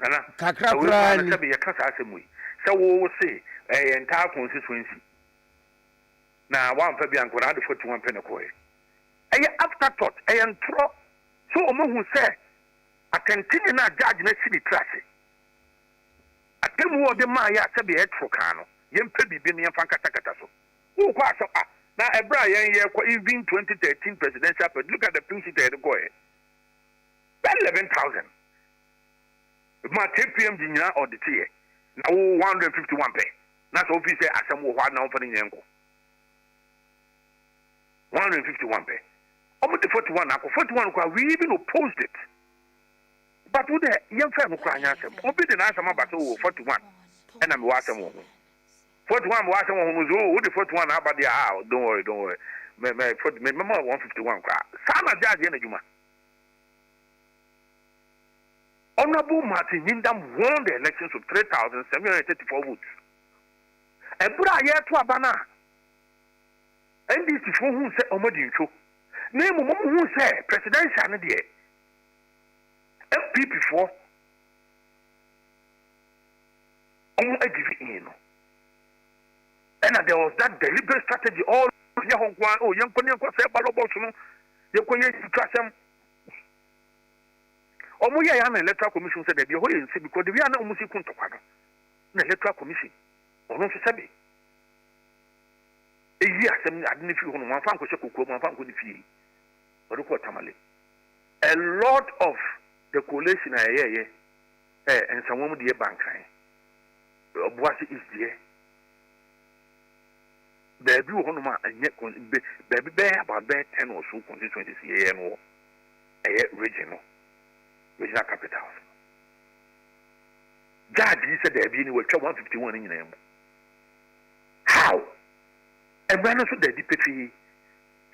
nana kakra kra ni se be yakasa asemu se wo se entire constituency na one fa bi ankora de 41 pe ne koye afterthought ntro so omohu say atentini na judge na sidi trash atemu wo de ma ya se be etro kan no yempa bibi ne yemfa kata so wo kwa so na ebra yen ye kwa even 2013 presidential but look at the pink sheet head go 11,000 ma TPM jinya audit here na wo 151 pe na so office say asem wo hwa na wo fa ne nyenko 151 pe almost 41 na 41 kwa we even opposed it but wo de yemfa no kwa anya asem obi de na asem abata wo 41 ena me wa asem wo 41 was someone who's who the 41 about the house. Don't worry. Me 151 cry. Sama judge in Juma. Honorable Martin Yindam won the elections with 3,734 votes. And Bra year to Abana. And this is who said Omodincho. Name who said presidential and the FP before. And there was that deliberate strategy all young Pony say Balobosuno, you can trust them. Omoya an electoral commission said that the whole in because we are not musical to the electoral commission. Or no Sabi. A year, I didn't feel one fan could one fan could fee. Or Tamale. A lot of the coalition, and some woman dear bank. Boise is there. Baby, one man, and yet, baby, bear about 10 or so constituencies here and all. Regional capitals. Judge, he said there be anywhere 151 in them. How? And when also the deputy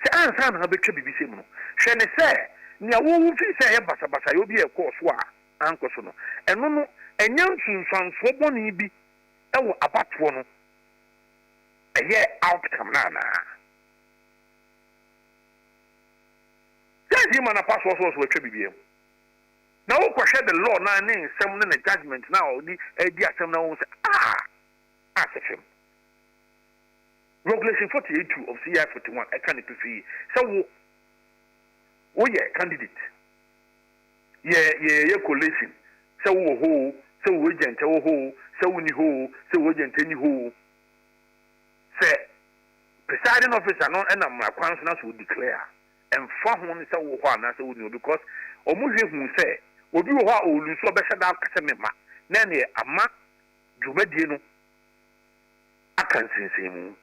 say, answer, I'll be to be similar. Shall I say, near who say, Bassa, you'll be a course, Uncle Sono, and no, and young son, so bonny be about one. A year outcome, Nana. That's him and a pass also a tribute. Now, question the law, nine, some in the judgment now, the idea some now say, ask him. Regulation 48 of CI 41, I can't see. So, candidate. Yeah, coalition. So, agent, so agent, any who. Say, presiding officer, no, and my councillors will declare and form one is a one as a because almost who say, will you how will you so better than Casamema? Nanny, a ma, Jumedino. I can't see him.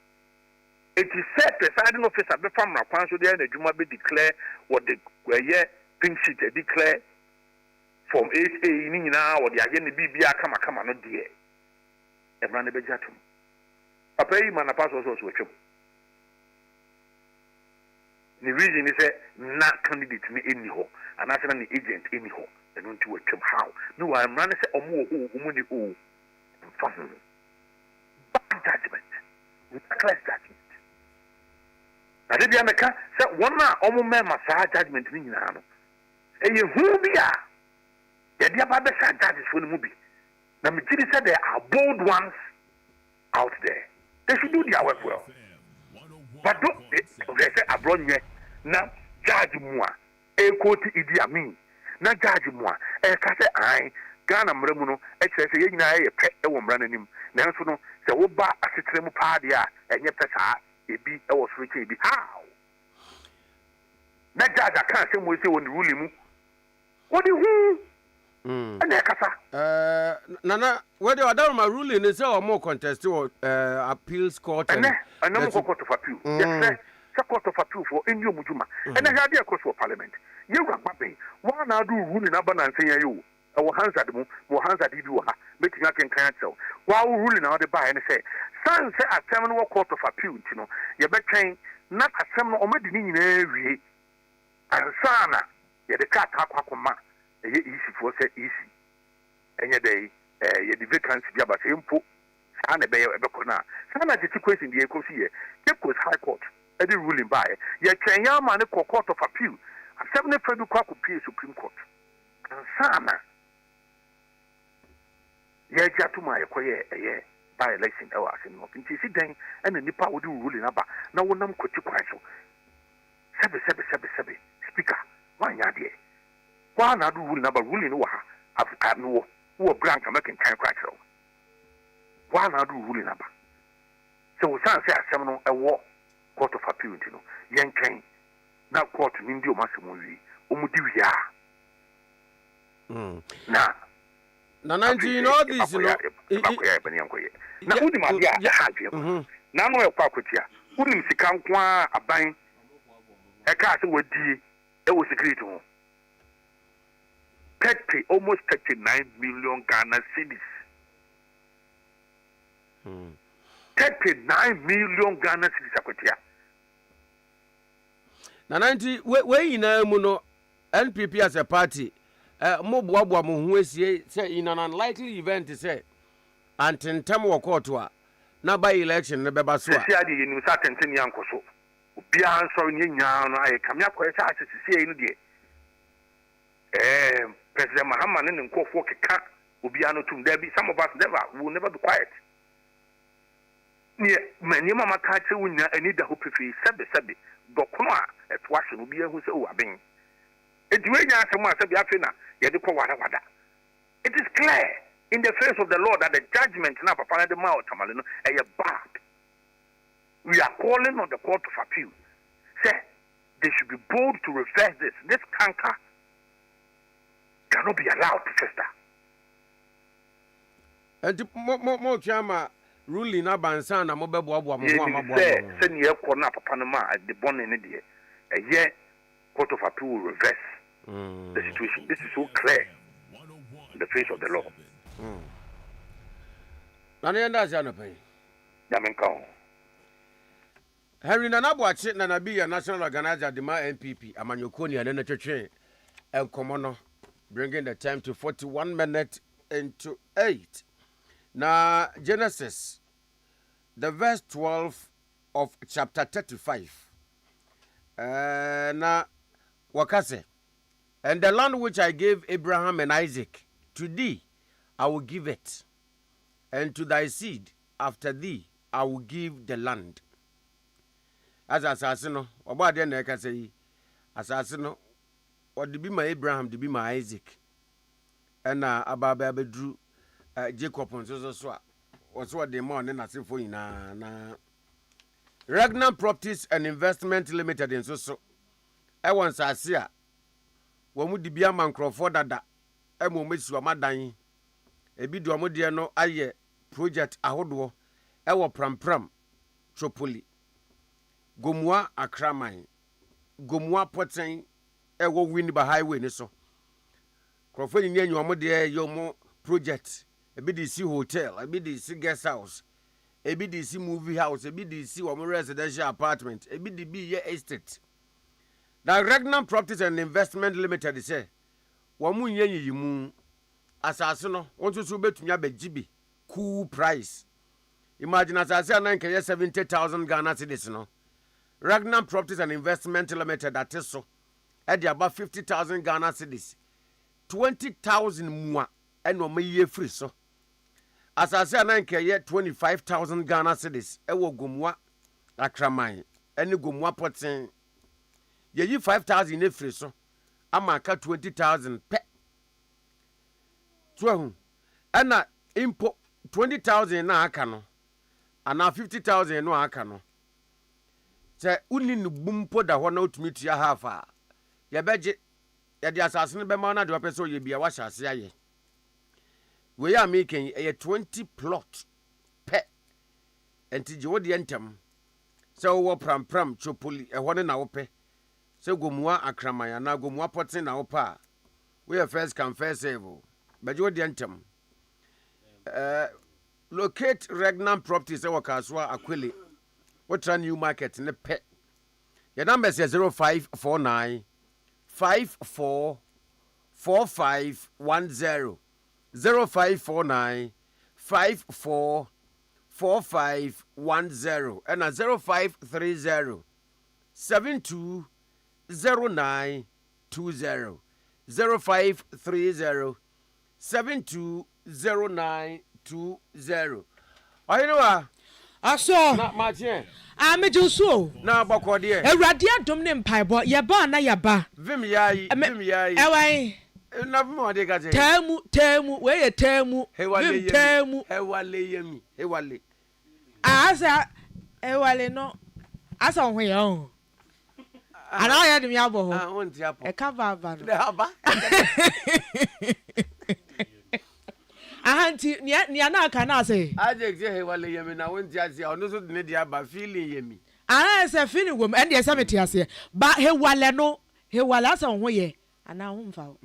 It is said, presiding officer, before my council there, the Juma be declare what the pink sheet declare from 8A in now or the again the BBA come on, not dear. And run the bejatum. I pay man a pass also with you. The reason is not candidate me anyhow, and as an agent anyhow, and don't you him how. No, I'm running who bad judgment, reckless judgment. Now, the America said one man almost made judgment in Nano. And you who be are the dear Baba judges for the movie. Now, Mitchell said there are bold ones out there. They should do their work well. But don't they say abroad now judge moi a quote Idi Amin. Now judge moi a case I Ghana Mremuno, excess a pet a woman running him. Now so no say Oba a citremu pardia and yet it be I was free be how. That judge I can't say we say when the ruling. What do you and Nana, whether I don't my ruling is or more contest to appeals court and no court of appeal. Yes, sir, court of appeal for in your Mujuma. And I had a court for parliament. You got my one now do ruling abundance saying you. Our hands at the more hands at you are making up in council. While ruling out the buy and say, Son say a terminal court of appeal, you know, you're betting not a seminal or medicine. ansana ye de ka akwa ye easy for say easy enye dey ye the vacancy bi aba say mpo sa na be na sa na the question dey ko see ye court high court e dey ruling by ye twen ya ma ne court of appeal asem ne fa bi kwa appeal supreme court ansana ye jatuma ye koye ye by election e wa asem no nti si den e na nipa wo di ruling aba na wonam koti kwan so sebe speaker wanya de kwa na do ruling aba ruling wa ha no wo blank american kan kwatro wa na do ruling aba so san say asem no e wo court of appeal no yen kan na court ni ndi o masem wi o mu di wi na 19 all this no na udi ma bia ha dwe na no e kwa akotia unim sika nko aban e ka se wadi e wo security ho 30 almost 39 million Ghana cedis 39 million Ghana cedis akotia na 90 we ina mu no NPP as a party mo boaboa mo ho asie say in an unlikely event say antentem wo court a na by election ne beba so a sia de yenu sa tenten yankoso obi an so ne nya no aye kamya ko cha asisi no de President Muhammad ne nkofo keka obi an tum there be some of us will never be quiet ne many mama ka che wunya ani da ho pefe sebe dokono a etwa hwe no bi ehu se o aben ediwenya asem a sebe afi na ye de ko wada it is clear in the face of the Lord that the judgment na papa na de ma otamale no bad. We are calling on the court of appeal. Say they should be bold to reverse this. This canker cannot be allowed to fester. And mo chama ruling abansa na mo beboaboa mo ho amaboa. Say ni e ko na papa na ma the bone ne de court of appeal will reverse the situation. This is so clear in the face of the law. Nana yanda jana pay. Yamenko. Henry Nana Boache Nana be a national organizer the NPP amanyokoni and then twetwe enkomono bringing the time to 41 minutes into 8. Now Genesis the verse 12 of chapter 35. Na wakase and the land which I gave Abraham and Isaac to thee I will give it, and to thy seed after thee I will give the land. As assassino, about the neck I say, assassino, or to be my Abraham, to be my Isaac, and Ababa drew Jacob on so was what the morning as if for na Ragnar Properties and Investment Limited in so. I once I see when would be a man Crawford that I will miss your madan. Ebi do amodie no aye project ahodo ewo prampram Tropoli Gomua Akraman Gomua Poten ewo Winneba highway ni so Krofo ni anyu amodie yomo project ebi di si hotel ebi di si guest house ebi di si movie house ebi di si womo residential apartment ebi di bi ye estate. The Ragnar Properties and Investment Limited say womo nyanyi yimu asase no wonso so betumi abagibi cool price. Imagine asase anan keye 70,000 Ghana cedis no. Ragnar Properties and Investment Limited that is so e about 50,000 Ghana cedis. 20,000 mua eno maye free so. Asase anan keye 25,000 Ghana cedis e wo Gomua Akraman ene Gomua Poten ye yi 5,000 e free so amaka 20,000 pe. So, and import 20,000 na aka no, and 50,000 no aka no. Say, uni no bumpo da ho na utumi tua half a. Ye beje, ye di asase no be ma na de opeso ye bia wa hyase aye. We are making a 20 plot pe. Enti je wo de entem. Say wo pram Tropoli e ho ne na wo pe. Say Gomua Akramaya na Gomua Poten na wo pa. We are first come first serve. But you dientem. Locate Ragnar Properties ewa kaswa Akwili. What new market ne pe. Your number is 0549 544510 0549 544510 and 0530 720920 0530 720920 Ayinwa aso na machie amejuso na bokode Ewurade adom ne mpaibo ye ba na ye ba vim yayi ewan na vim ode ka je temu we ye temu vim temu hewale yemi hewale asa ewale no asa ho ye o ana ya dim ya bo ho wonti apo e ka va no de haba ahanti ni ana aka na say aje je hewale yemi na wonti ase ono so de dia ba feeling yemi ana say feeling wom and dey say meti ase ba hewale no hewale asa ho ye ana ho mfa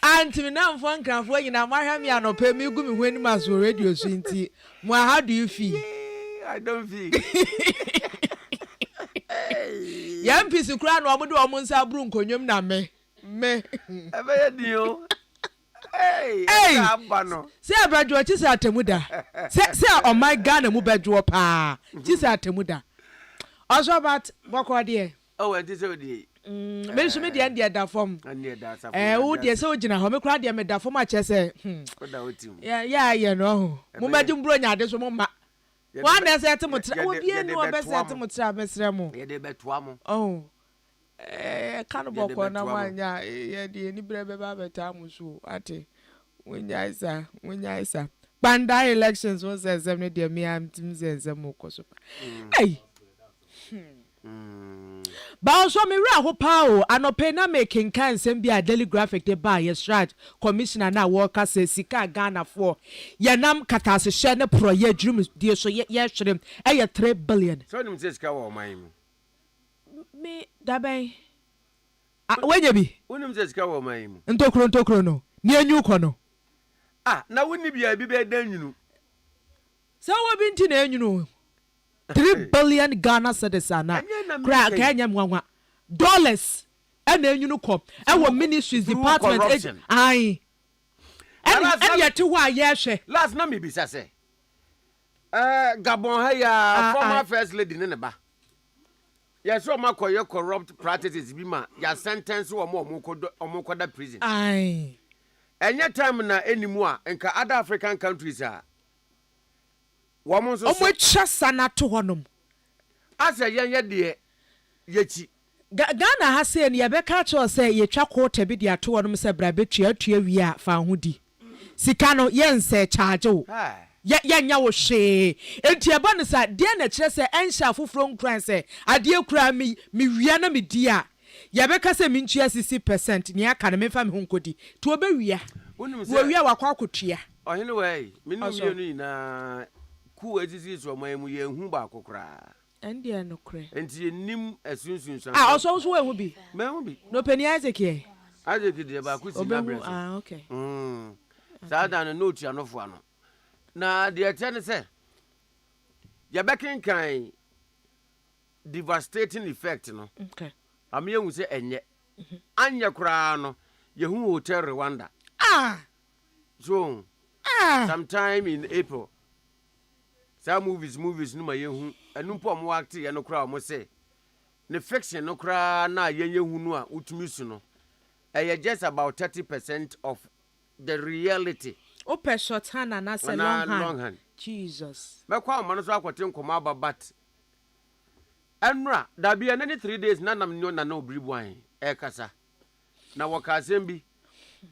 anti na mfo nkranfo nyina mahwa mi anopa mi gu mi hwani maso radio so nti mo how do you feel? I don't feel Yam pisi kura no omo de omo nsa bru nkonyom na me ebe dio hey abano se abadwo chi se atemuda se oh my God mu bedwo pa chi se atemuda also but bokode oh we dey say dey me so me dey da form wo dey se ogina ho me kura dey me da form a che se oda otim ya no mo madu mbro nya de so mo ma one dey say atemutra obi enu obese atemutra besre mo ye dey betoa mo oh kan boko na manya ye de ni brebe ba beta musu ate wonya isa banda elections was exam de me am tim exam koso hey ba so me ra ho pa o anope na making kan sem bia daily graphic de ba ye strat commissioner na work as sika Ghana for ye nam katase hye ne pro ye drum de so ye hwere e 3 billion so nim se sika wo man mu me daben wenye bi wonim se sika wo man mu ntokro no ni anyu ko no na wonni bia bi be dan nyunu so wo bi nti na anyunu 3 billion Ghana cedis ana kra Kenya mwanwa dollars and anyunu ko e wo ministries department ai and yet wa ye hwe last na me bisa se Gabon ha ya former first lady ne ba yes o makoye corrupt practices bi ma ya sentence wo mo koda prison ai enye time na enimu a nka other African countries a womo so omo chasa na to honom asa yenye de yechi Ghana ha se ne yebeka cho se yetwa quarter bi de ato honom se bra betua wi a fa hodi sika no yense charge o ya nya wo hwe enti eba no sa de na kire se ensha foforo nkran se ade kura mi wia na mi di a yebeka se mi ntua 60% ne aka na me fa me honkodi to obewia wo wia wakwa akotua ohene we minu mienu na ku ezisi so mamu ye hu ba kokora ende no kre enti enim asunsun so also we hu bi me hu bi no pani Isaac de ba ku si na bre okay sa dan no tua no fo ano na de etene se ya bekin kan devastating effect no okay am ye hu se enye anya kura no ye hu hotel Rwanda so sometime in April some movies no ma ye hu enu po mo act ye no kura mo se ne fiction no kura na ye hu no a utumi su no just about 30% of the reality open short hand and as a long hand Jesus me kwa ma no so akwete nkoma ababat enra da bia na 3 days na nam nyo na na obribu an kasa na wakasem bi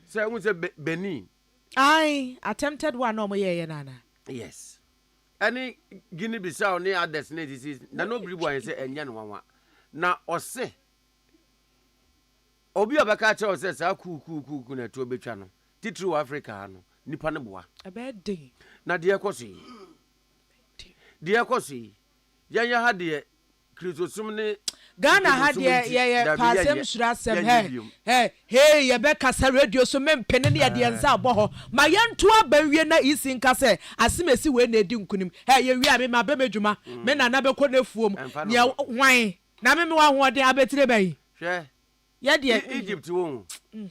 se hu se Benin I attempted one no mo ye nana yes any Guinea Bissau ne others ne disease na no bribu an se enya no wanwa na ose obi obeka che ose sa ku na to betwa no titru Africa no nipa ne boa abedin na de ekosi yanya ha de Krisosum ne Ghana had ye pasem surasem hey ye be kasa radio so mempene ne ye de nsa aboho ma yanto abawie na isi nka se asemesi we na edi nkunim hey ye wi a me ma be medwuma me na na be kɔ na fuom ne wan na me wa ho de abetire bayi hwe ya de Egypt won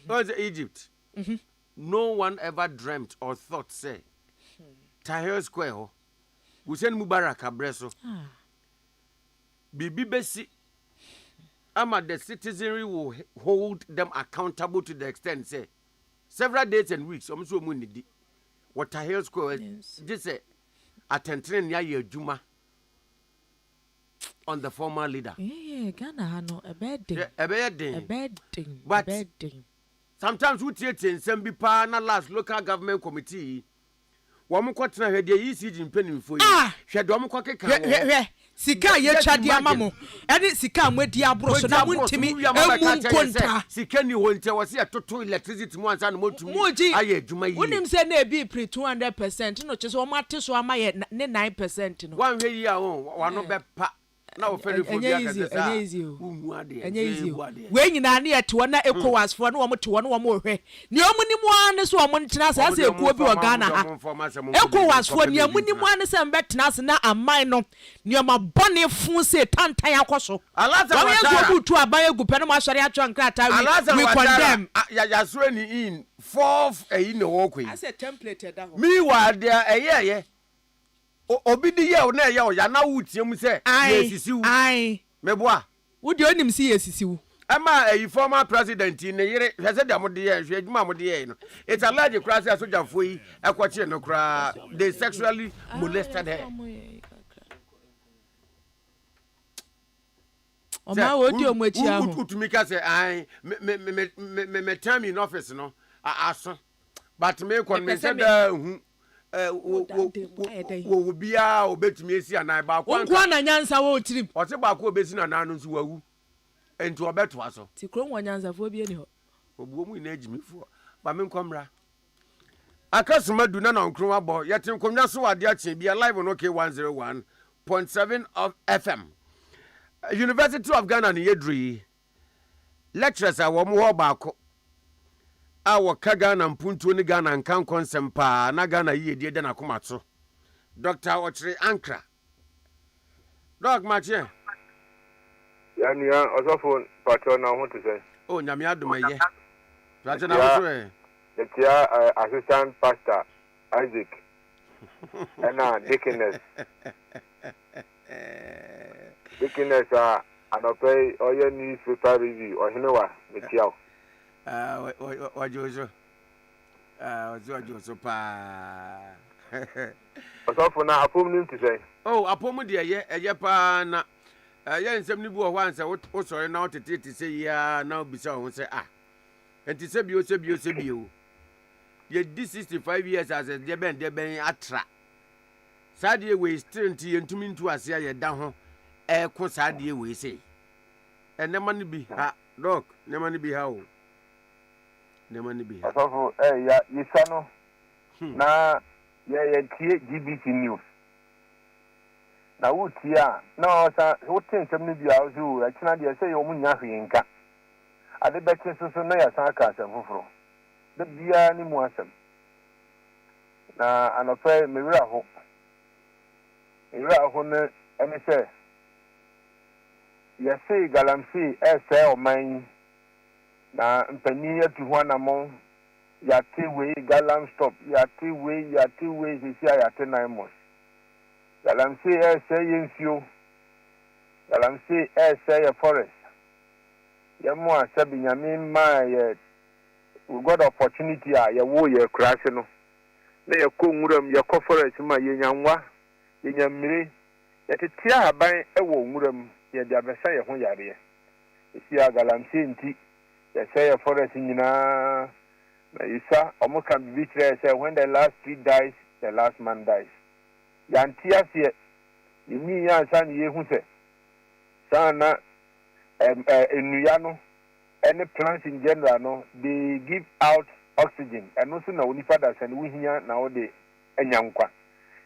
was Egypt no one ever dreamt or thought say Tahrir Square ho Hussein Mubarak abreso bibi besi ama the citizenry will hold them accountable to the extent say several days and weeks so mu nidi what Tahrir Square just say attention ya adwuma on the former leader. Ghana hano a bad thing. A bad thing. A bad thing. But bad thing. Sometimes we take in some bipa na last local government committee. Wamu kwa tena hedi yi si jimpeni mfo yi. Hwede wamu kwa keka wo. Sika ye twade amamo. Ene sika amwedi abro so na wuntimi emu nkonta. Sika ni wonte wose atoto electricity mu ansa no motumi aye adwuma yi. Wonim se na ebi pre 200% no chese wo mate so ama ye ne 9% no. Wan hwe yi a won wano bepa. Na o feri fo bia ka sesa umu ade we nyina na yete wona ECOWAS fo na wo mte wona wo mo hwe ne omunimu ane so wo ntena sa asa ekuo bi wo Ghana ha ECOWAS fo ne omunimu ane se mbetena se na aman no ne oma bone fun se tantan akoso alaza wa ye go tu aban egu pe no ma sori atwa nkrata we condemn ya so ni in fourth eyi ne wo kwen as a template da ho mi wa dia eye obi di ye na ye o ya na wutie mu se yesisiwu meboa wo di onim si yesisiwu ama a former president ne yere hwese da mode ye hwe adwuma mode ye no it's allergic crazy asojafo yi ekwoche no kra they sexually molested her oma wo di omochi ahu utumika se ai me time in office no aso but me kon me said hu wo bia obetumi esi anan ba kwa nko na nyansa wo tirim o se ba kwa obesi na nan nso wawu enti obeto aso ti kro nwa nyansa fo bia ni ho obuo mu na agimifo ba me nkomra akasuma du na nkro abo yete nkomnya so wade ache bia live no K101.7 of FM University of Ghana ni yedri lecturers a wo mo ho baako awo Ghana mpuntu ni Ghana nkan konsempa na Ghana yie de na komato Dr. Ochre Ankra Dog mache yani ya osofo patron na ho to say oh nyame adomeye Dr. na wo so the assistant pastor Isaac and Deaconess anopay oye newspaper review ohenewa metiao wajojo wajojo pa osofo na apom nim to say oh apom de eye pa na ye nsem ni bu o hwan se wo sori na otete se ya na obisa ho se enti se bio ye di 65 years as de ben atra sadie we strength ye ntumi ntu ase ye da ho ko sadie we se enema ni bi ha doc enema ni bi ha o enema ni bi ha osofo ya yisano na ye tie GBC news na wutia na osa wotin sem ni bia ozu akina de say yo munya hwenka ade beche so na ya san ka asem foforo de bia ni mu asem na anope mewira ho ne ene say ya say galamsi ese oman na mpani atu ho anamon ya tiwe galam stop ya tiwe sisi ya tenamos galamsi ese yenfio galamsi ese ya forest ya mo asabi nyame ma ye we got opportunity ya wo ye crash no na ye ko nwuram ye ko forest ma ye nyanwa ye nyamire ye tetia aban e wo nwuram ye dia besa ye ho yare isi ya galamsi nti ye say ya forest nyina na isa omuka bibitre say when the last tree dies the last man dies yantia se ni ya san ye hu se sana enuya no any plants in general no they give out oxygen and also na oni fathers and we here na de enyankwa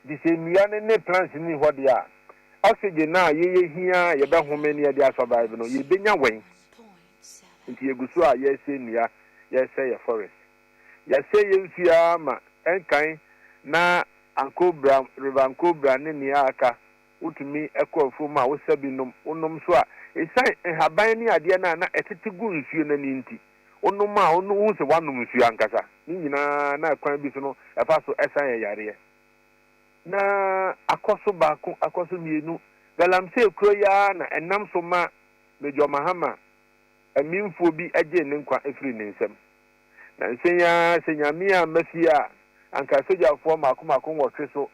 the same ya ne plants ni ho de a oxygen na ye hia ye be home ne de survive no ye benya wen nti egusu a ye se nua ye se ye forest ye se ye mfia ma enkan na ankobra river ankobra ne ni aka utumi ekọ from a wo sabi nom onom so a esan haban ni ade na etete gu nsuo na ni nti onom a onu hu se wanom nsuo ankasa ni nyina na kwan bi so no efa so esan yare na akoso baako akoso mienu galamse kuro ya na enam so ma mejo mahama aminfo bi agye ne nkwa efiri ne nsam na nsenya senyamia mafia anka sojafo makomako wotwe so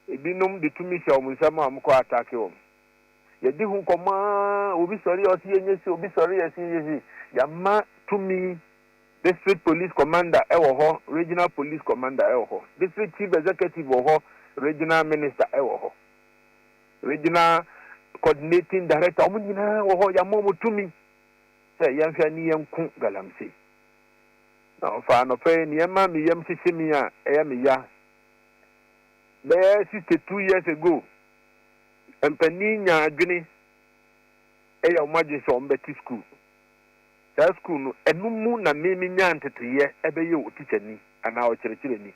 ebinom de tumi hye omunsam amko atake wo yedi hu koma obi sori osi yenyesi obi sori yesi yama tumi district police commander ewo ho regional police commander ewo ho district chief executive wo ho regional minister ewo ho regional coordinating director omunyina wo ho yama mutumi se yamfa ni yanku galamse na fa no pe ni ema mi yam sisimi a eya mi ya be 62 years ago empani nya adwene eya omaje so mbeti school sa school no enumu na memi nya nteteye ebeye o teacher ni ana o kirekire ni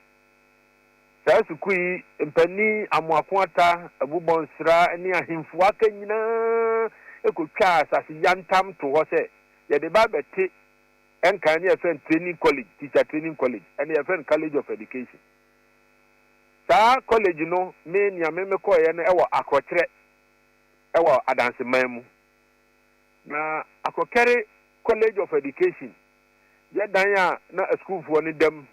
sa school yi empani amoakoata abubonsra ni ahemfu aka nyina ekotwa asase yantam to ho se ye de ba beti en kan ye friend training college teacher training college and ye friend college of education sa college no me nia me ko ye no ewo akokere ewo adanse mamu na akokere college of education ye dan ya na school fo ni dem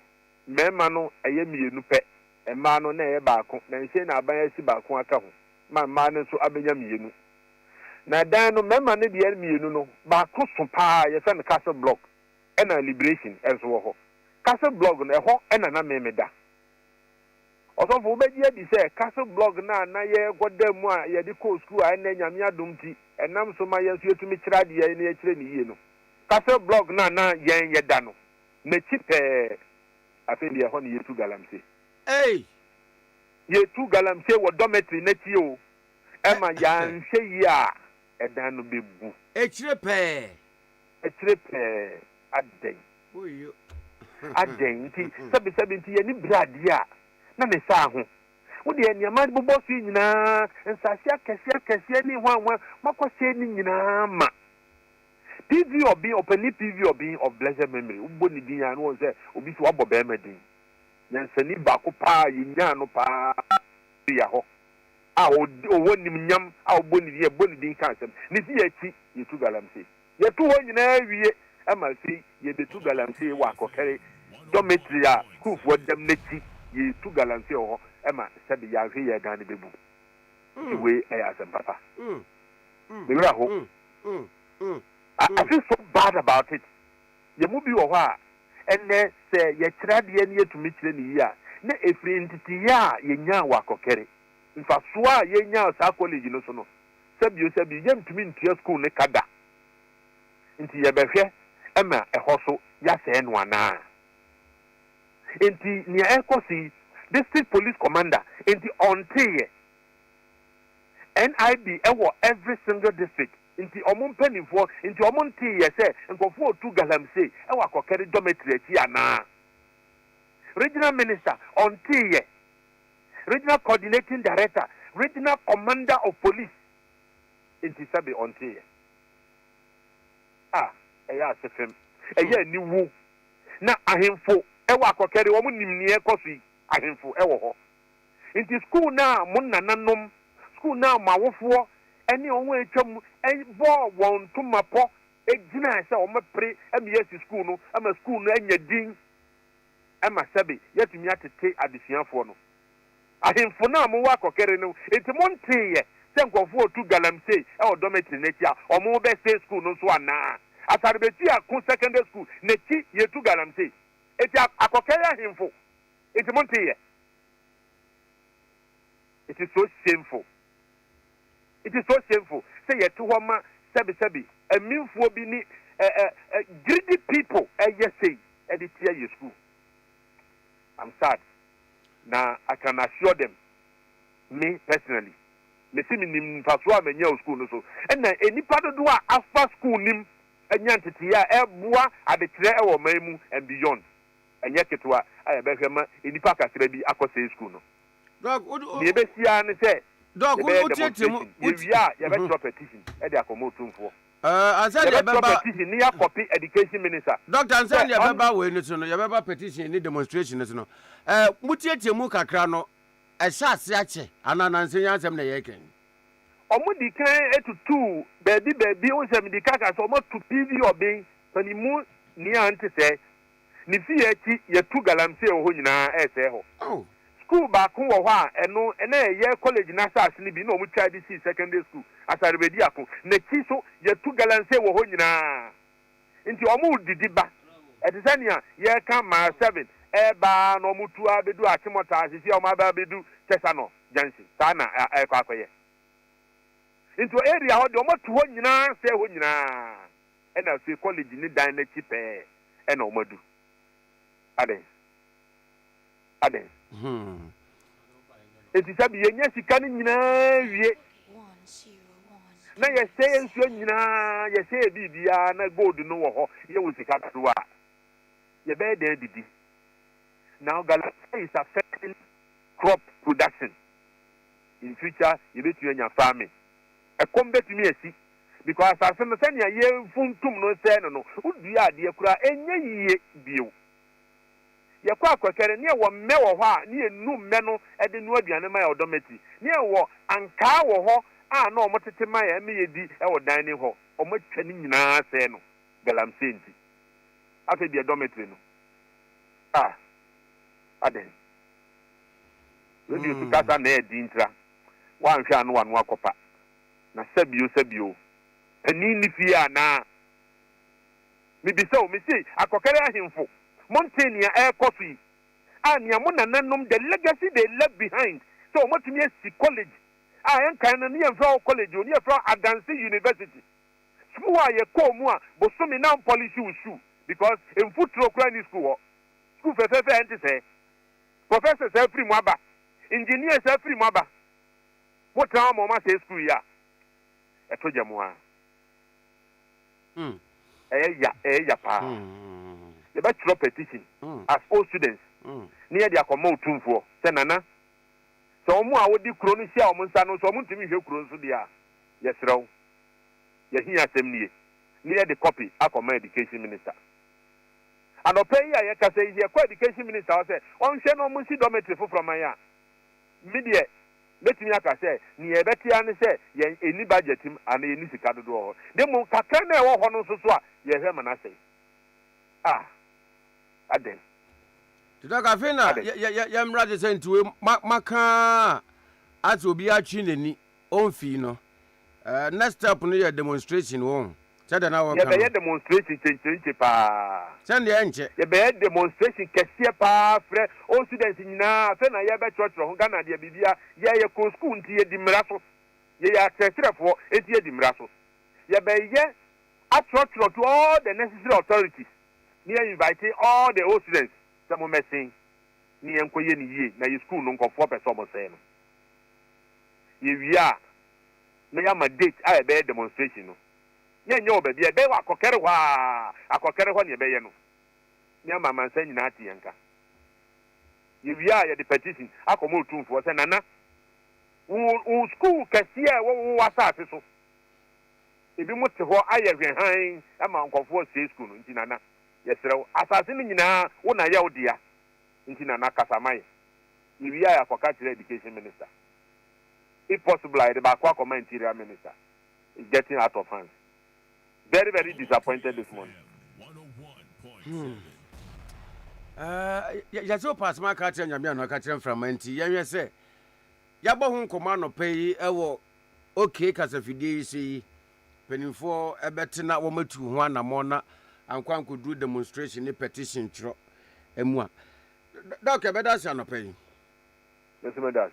mema no eye mienu pe ema no na eye baako na nse na aban asi baako aka ho ma no so abenya mienu na dan no mema no de mienu no baako so pa ye friend castle block ena liberation enso ho castle blog na ho ena na memeda osofo beji edi se castle blog na ye godam a ye de ko school a na nyame adomti enam so ma ye nso yetumi kira de ye na ye kire ni yie no castle blog na yen ye da no na chipe afeli ye ho ni yetu galamse yetu galamse wo dormitory na ti o ema ya nhwe yi a edan no bebu echire pe aden oyo aden ti sabi nti ye ni brade a na me sa ho wo de eniama bobo so nyina nsase akese ni hwanwa makose ni nyina ma PVOB open PVOB of blessed memory ubo ni din ya no won se obi so abo be medin nyansani ba ko pa yinya no pa ya ho a o wonim nyam a obo ni din kan sem ni si ya chi yetu galamse yetu ho nyina wie ama si ye betu galamse wa kokere dormitory a kufo dem neti ye tu galamse ho ema sabi ya hwe ye dan bebu we asem papa we ra ho I feel so bad about it ye mu bi wo ho a enne se ye kirade ye ne yetumi kire ni ya na efri ntiti ya ye nya wa kokere nfa so a ye nya sa college no so no sabi ye ntumi ntia school ne kada nti ye behwe ema ehoso ya se enu ana enti ni ekosi district police commander enti ontiye NIB ewo every single district enti omumpenifo enti omuntiye se nkofo otu galamse ewo akokere dormitory ti ana regional minister ontiye regional coordinating director regional commander of police enti sabe ontiye eya sefem eya ni wu na ahemfo ewa akokere wo nimnie kosi ahemfo ewo ho nti school na mo nananom school na mawofo eni onwo etwam bo won tomapo egina se o mepre amiesi school no ama school no anya din ama sabe yetumi atete adesuafo no ahemfo na mo wa akokere no enti montiye se nkofo otu galamse e o dormitory neti a o mo be say school no so ana asarbeti akun secondary school neti yetu galamse eti akokere ahemfo enti montiye. It is so shameful. It is so shameful. Say ye to homa sabi a meanful be ni greedy people yes say edit your school. I'm sad. Now I can assure them, me personally, me see me nim paswa me nya school no so. And any part of doa after school nim enyantetia ebua adekire e wo mamu and beyond. And yet ketwa ayabehema enipa kakra bi akose school no. Dog, the Bessia say, Dog, we petition e dey akomotumfo answer the baba petition near copy education minister. Doctor, answer the baba we no no, your baba petition ni demonstration no. Mutietie mu kakra no, e sha ase ache, anana nsen yansem na ye ken. Omo di kan etutu baby o se me di kaka so omo to PV obin pani mu ni ante se ni fi echi ye tu galamse o ho nyina ese ho. Oh. School back wo ho a eno na ye college na sas ni bi na omo try this secondary school asarbedi akon na chi so ye tu galamse wo ho nyina. Nti omo didi ba. Etisania ye kan ma 7 eba no mutu abedu achimota asisi omo abedu tesano jansi sana akwakoye. Into area how the almost 2 nyina say ho nyina and I say college ni dan na chipe e na omadu ade eti sabi yenya sika ni nyina wie na ye say ensuo nyina ye say bibia na gold no wo ho ye wo sika doa ye be dey didi now Ghana is affecting crop production in future you bet you nya farming a combat me asi because as some say na ye funtum no say no udua ade akura enye yie bio ye kwa kwakere ne wo mme wo ho a ne enu mme no e de nu aduane ma ya odomati ne wo anka wo ho a na omotete ma ya me yedi e wo dan ne ho omotwa ni nyina say no galamsenti afa bi odomati no aden we bi kasa na e di ntra wan hwa no wanu akopa na sabio ani ni fia na mi bi so mi si akokere ahemfo mountain ya air coffee ania mo nananom the legacy they left behind so motumi asi college en kan na ne from college oni from Adansi University school ye ko mu a bosomi na polish ushu because in futuro kra school fefe enti say professor say free mu aba engineer say free mu aba mo tra mo ma say school ya etoja mu a ya pa the bachelor petition as all students near the accommod tumfo say nana so mu a wodi kro no hia o mo nsa no so mo ntimi hwe kro nso dia yesrew ye hia asem nie near the copy accommod education minister and opay ya ye ka say here education minister say on hwe no mo si dormitory from ya media betimi aka say ni ebetia ne say ye eni budget im ana eni sika dodo ho de mo kakra na e wo ho no so a ye hwe mana say aden tudaka fina ya mrade say ntuwe maka ati obi atwi nani onfi no next step no ye demonstration won sada na wo kan ye demonstration chenche pa send ye enche ye be demonstration kese pa frɛ all students nyina fe na ye be church ho Ghana de bibia ye ko school nti ye di mraso ye ya tretrefo enti ye di mraso ye be ye church to all the necessary authorities ni invite all the old students some messing ni enkoye ni ye na ye school no nkofo person mo say no ye wia na ya ma date a be demonstration no nyenye obabi ebe wa akokere hwa ne ebe ye no nya mama nsa nyina ati yanka ye wia ya the petition akomo otumfo say nana wo school kase wo wasase so ebi mo te ho aye hwenhan ama nkofo say school no nti nana yesrew asase ni nyina wo na ya odia nti nana kasamaye ye wia ya akoka kire education minister if possible I the back wa interior minister is getting out of hand. Very, very disappointed this morning. Ya so pass my catch and Yamia no catch from Anti. Ya say, Yabo hon command pay ewo okay kasafidi see penny for a better not woman to one amona and one could do demonstration a petition tro emwa. Doctor better shall pay. Yes, my dad,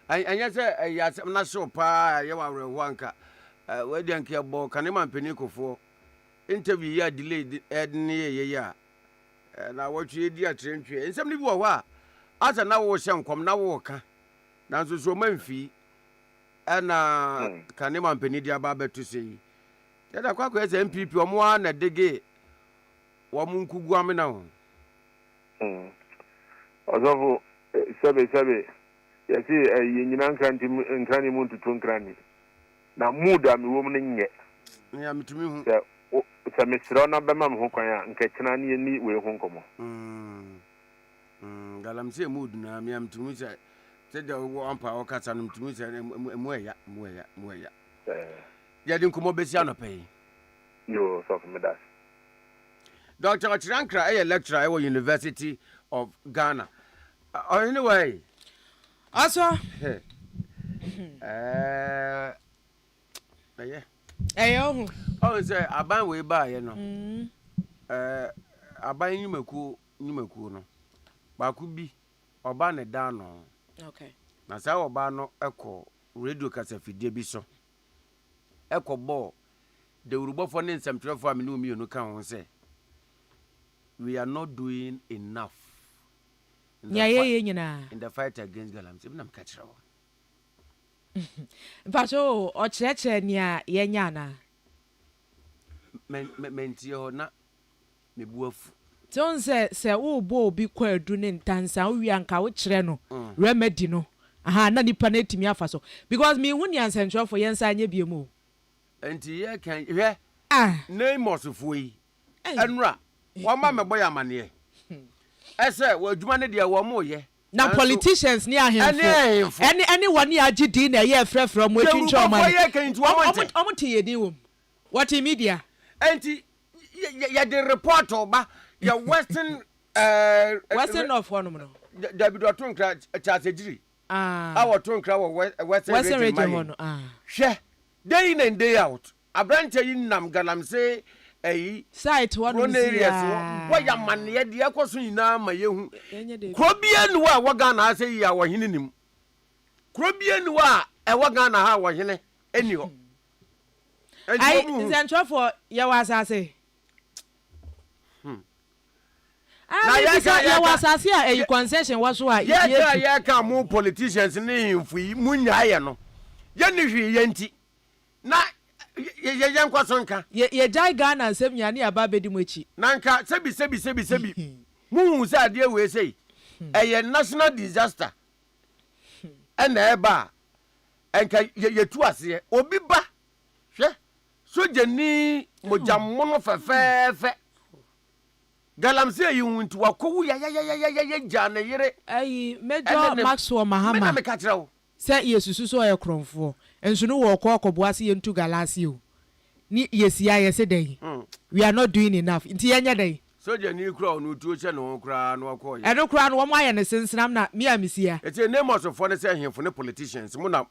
and yes, I'm not so pa, you are wanka. Where the uncle ball can man penico for interview ya delayed near ya. And I watch you dear train tree. And somebody were as an hour some come now walker. Now so Memphis and can man penidia barber to say. Then I quack as MPP or one at the gate. Wamunku Guamina. Although, Sabe, Yes, nyina nkrani mu ntutu nkrani. Na mood am wo mu nye. Ya mitumi hu. Sa mesro na be ma me ho kwan a nkechena ne ni we ho nkomo. Galamse mood na me mitumi se de wo ampa o kasa no mitumi se mu ya. Ya din komo besi anopai. Yo, so for me that. Dr. Chirankra a lecturer at University of Ghana. Anyway, also oh say aban we ba ye no aban nyumeku no ba ku bi oba ne da no okay na sa oba no ekọ radio kasa fidie bi so ekọ bo de urubofo ne nsamtwerefo amene omi no kan ho say we are not doing enough in the fight against galamsey na mkachira wo Mpacho o cheche nia yenya na mentie ho na mebuafu ton se wo bo obi kwa adu ne ntansa wo wi anka wo kire no remedy no aha na nipa na etimi afa so because me hu ni ansentro for yensa anya biemu enti ye kan hwe name osofo yi enra wo ma mebo ya mane ese wo adwuma ne de wo mo ye na politicians ni ahemfo any one ya gidi na ye frefre mo etwintwa man omo tie yedi wo what media enti ya the report oba ya western of one no David Otonkra chasejiri our Tonkra western region one hwe day in and day out abrante yi nam galamsey site one areas why man ye de akoso nyina ma yehu krobia nu a waga na ase yi a wohene nim krobia nu a e waga na ha wohene eni ho ai zentra for ye wasase na ye wasase a e concession was so a ye ka mo politicians ni himfu munya ye no ye ni hwi ye nti na ye nkosonka ye jai Ghana nsem nya ne aba bedi mochi nanka sebi mu sa de we sei eye national disaster ena eba enka ye tu ase obi ba hwe sojani mojammo no fefefe galamsey yi huntu wakowu ya jana yire ai Major Maxwell Mahama me ka kirawo se yesusu so ye kronfo enso no wo kokoboase ye ntu galasi o ni yesia ye se den we are not doing enough nti yenya den soja ni kura onu tuo che no kura no akoye eno kura no wo aye ne sensenam na mia misia ete name of for ne se hemfo ne politicians mu na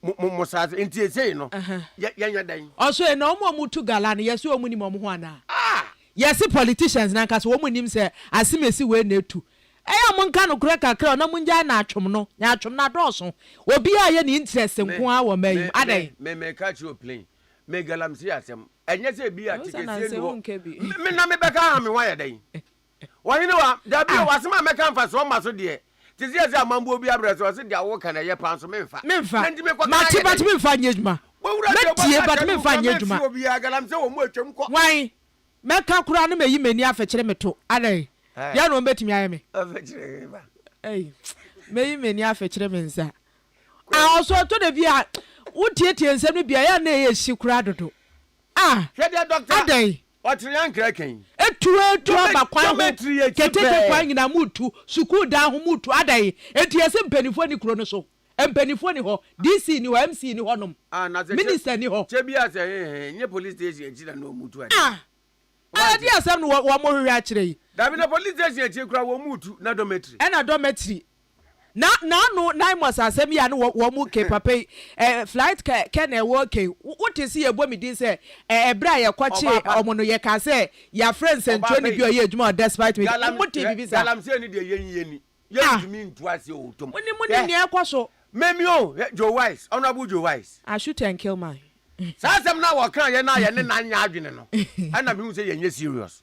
mo sa nti ese no yenya den also e no mo mutu gala ne yeso omu ni mo ho ana yes politicians na nka so omu nim se asimesi we na etu eya mo nka no kura kakra na munja na atwom no na atwom na doso obi aye ni interest nko a wo mayi adai me catch your plane me galamsey asem enye se bi atike se no me na me beka ha me waya dai wahine wa da bi wasema me kan fa so ma so de ti se amambo obi abrese o se de awo kan ye pan so me mfa mati bat me mfa nyeduma metie bat me mfa nyeduma obi galamsey wo mu atwam ko wan me ka kura no meyi mani afekere meto adai ya no betimi aye me afekere ba meyi mani afekere me nsa also to de bia utietie nsem no bia ya na ye hyi kura dodo hwede doctor adai otrian kraken etu abakwan ho keteke kwan nyina mutu sukuu dan ho mutu adai etie se mpanifo ni kuro no so mpanifo ni ho DC ni ho MC ni ho nom minister ni ho chebia se nye police station ejira no mutu adai adi asem no wo mo hwe a kire yi dabi na police station echi kura wo mutu na dormitory na dormitory na no nine months asem ya no wo mu ke papa flight can e work what is ye bo mi din say ebra ye kwache omo no ye ka say ya friends and 20 bi o ye adwuma despite me mo TV visa galamsey ni de yeni ye tumi ntu ase o tom muni ne ekwaso memi o Joe Wise honorable Joe Wise I shoot and kill mine sasem na wo kan ye na ye ne na nya adwene no ana bi hu say ye serious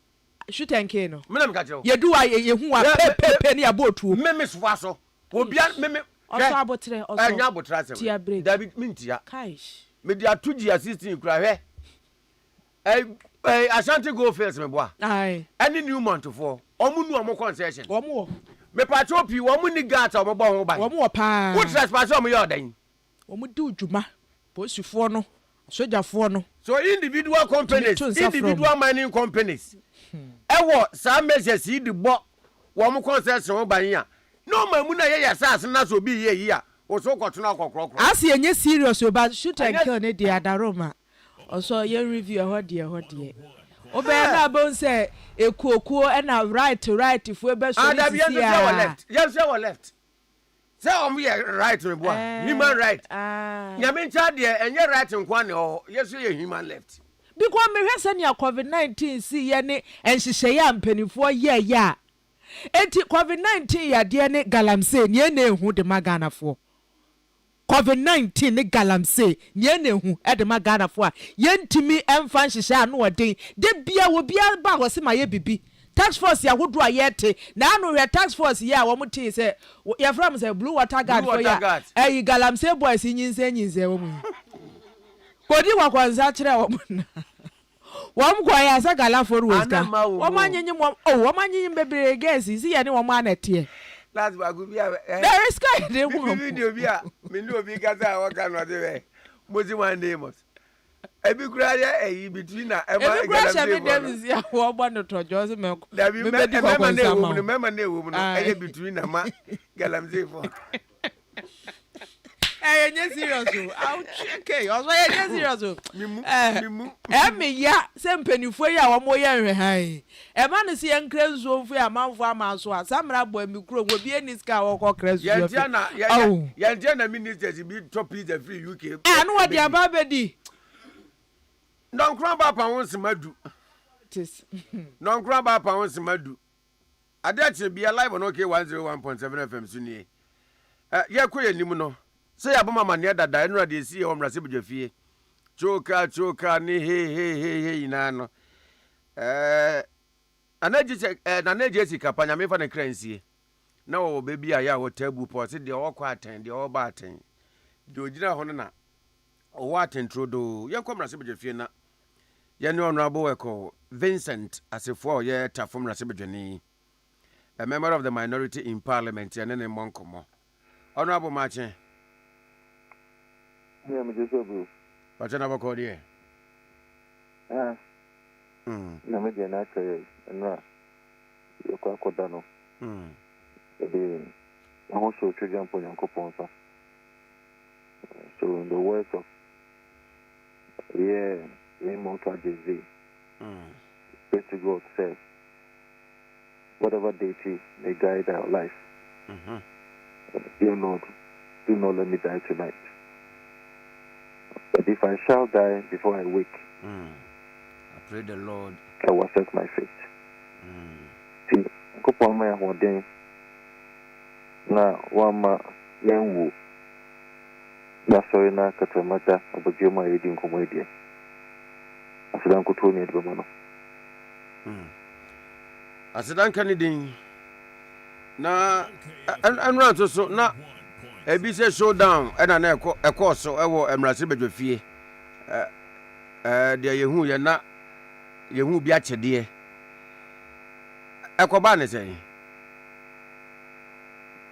shoot and kill no me na me ka kire ye do wa ye hu wa pepe ni abotu memi so so obia memi oso abotre oso anya abotre asem David mintia kaish me dia tuji assistant kura hwe Ashanti go first me boa ai any new month for omunu omo concession omo me patrol pi wo mu ni gata wo bo ho ban wo mo pa wo trespass wo mo ye odan wo mu di ujuma posifo no sojafo no so individual companies mining companies ewo some measures yi di bo wo mo concession wo ban ya no ma mu na ye yasas na so bi ye yi a wo so kwotona kokrokro asi enye serious about shoot and kill ne dia daroma also ye review ho de obe na bon say ekuokuo e na right fu ebe so this year yes say left say we right we boy human right nyame ncha de enye right nkwa ne ho yes ye human left because me hwese ne COVID-19 si ye ne enhihye ya mpanifo ye ya enti COVID-19 ya de ne galamse ne na ehu de maganafo COVID-19 ne galamse nye na ehu e de magana fo a yentimi emfa nhihye anu odin de bia wo bia ba ho se ma ye bibi tax force ya hodo a yete na anu hwe tax force ya wo muti se ya from say blue water guard for ya eh galamse boys nyinse wo mu kodi wa kwanza kire wo mu wom kwa ya sa galafo ruweska wo manyinyim wo manyinyim bebre gas si ya ne wo ma anete last bagu bia there is guy dey wo video bia me no bi gaza wa kan no de mozi one day mos ebi kura ya eyi between na e ma galamse dem si ya wo gba no tojo se me me di kwa mema na ewo mu no e between na ma galamse fo enye serious o okay also enye serious o me ya se mpanifo ya wo mo ye hwe han e ma no se ye nkranzo fu ya manfo amaso a samra bo amikro wo bi eniska wo ko kranzo ya dia na ministers bi top is the free UK anu wa dia ba bedi non kran ba pa won semadu tis non kran ba pa won semadu Ade Akye Abia live on OK 101.7 FM suni ye ko ye nim no say aboma mane dada enu ade si o mrase bujafie choka ni he ina no anaji si kapanya me fa na kransie na wo bebi aya wo tabu po se de wo kwa aten de wo ba aten de ogina ho na wo aten trodo ye ko mrase bujafie na ye ne honorable weko Vincent asefo ye tafo mrase bujani a member of the minority in parliament ye ne monkomo honorable Mache. Yeah, me just go. What's another call here? Na me dey na try na. Yo kwa koda no. Ebe na ho so children po yankopon sa. So in the words of Montwa Jay, pray to God says, whatever deity may guide our life, dear Lord, do not let me die tonight. But if I shall die before I wake, I pray the Lord, I will accept my fate. See, go for my holding. Now, one ma young na sorry na katamata abujema reading comedy. Asidan ko to ne de bama no. Asidan kanidin na anran so na ebi se showdown na na ekọ so ewo emrase bedwafie de yehu ye na yehu bi akyede ekoba ne say.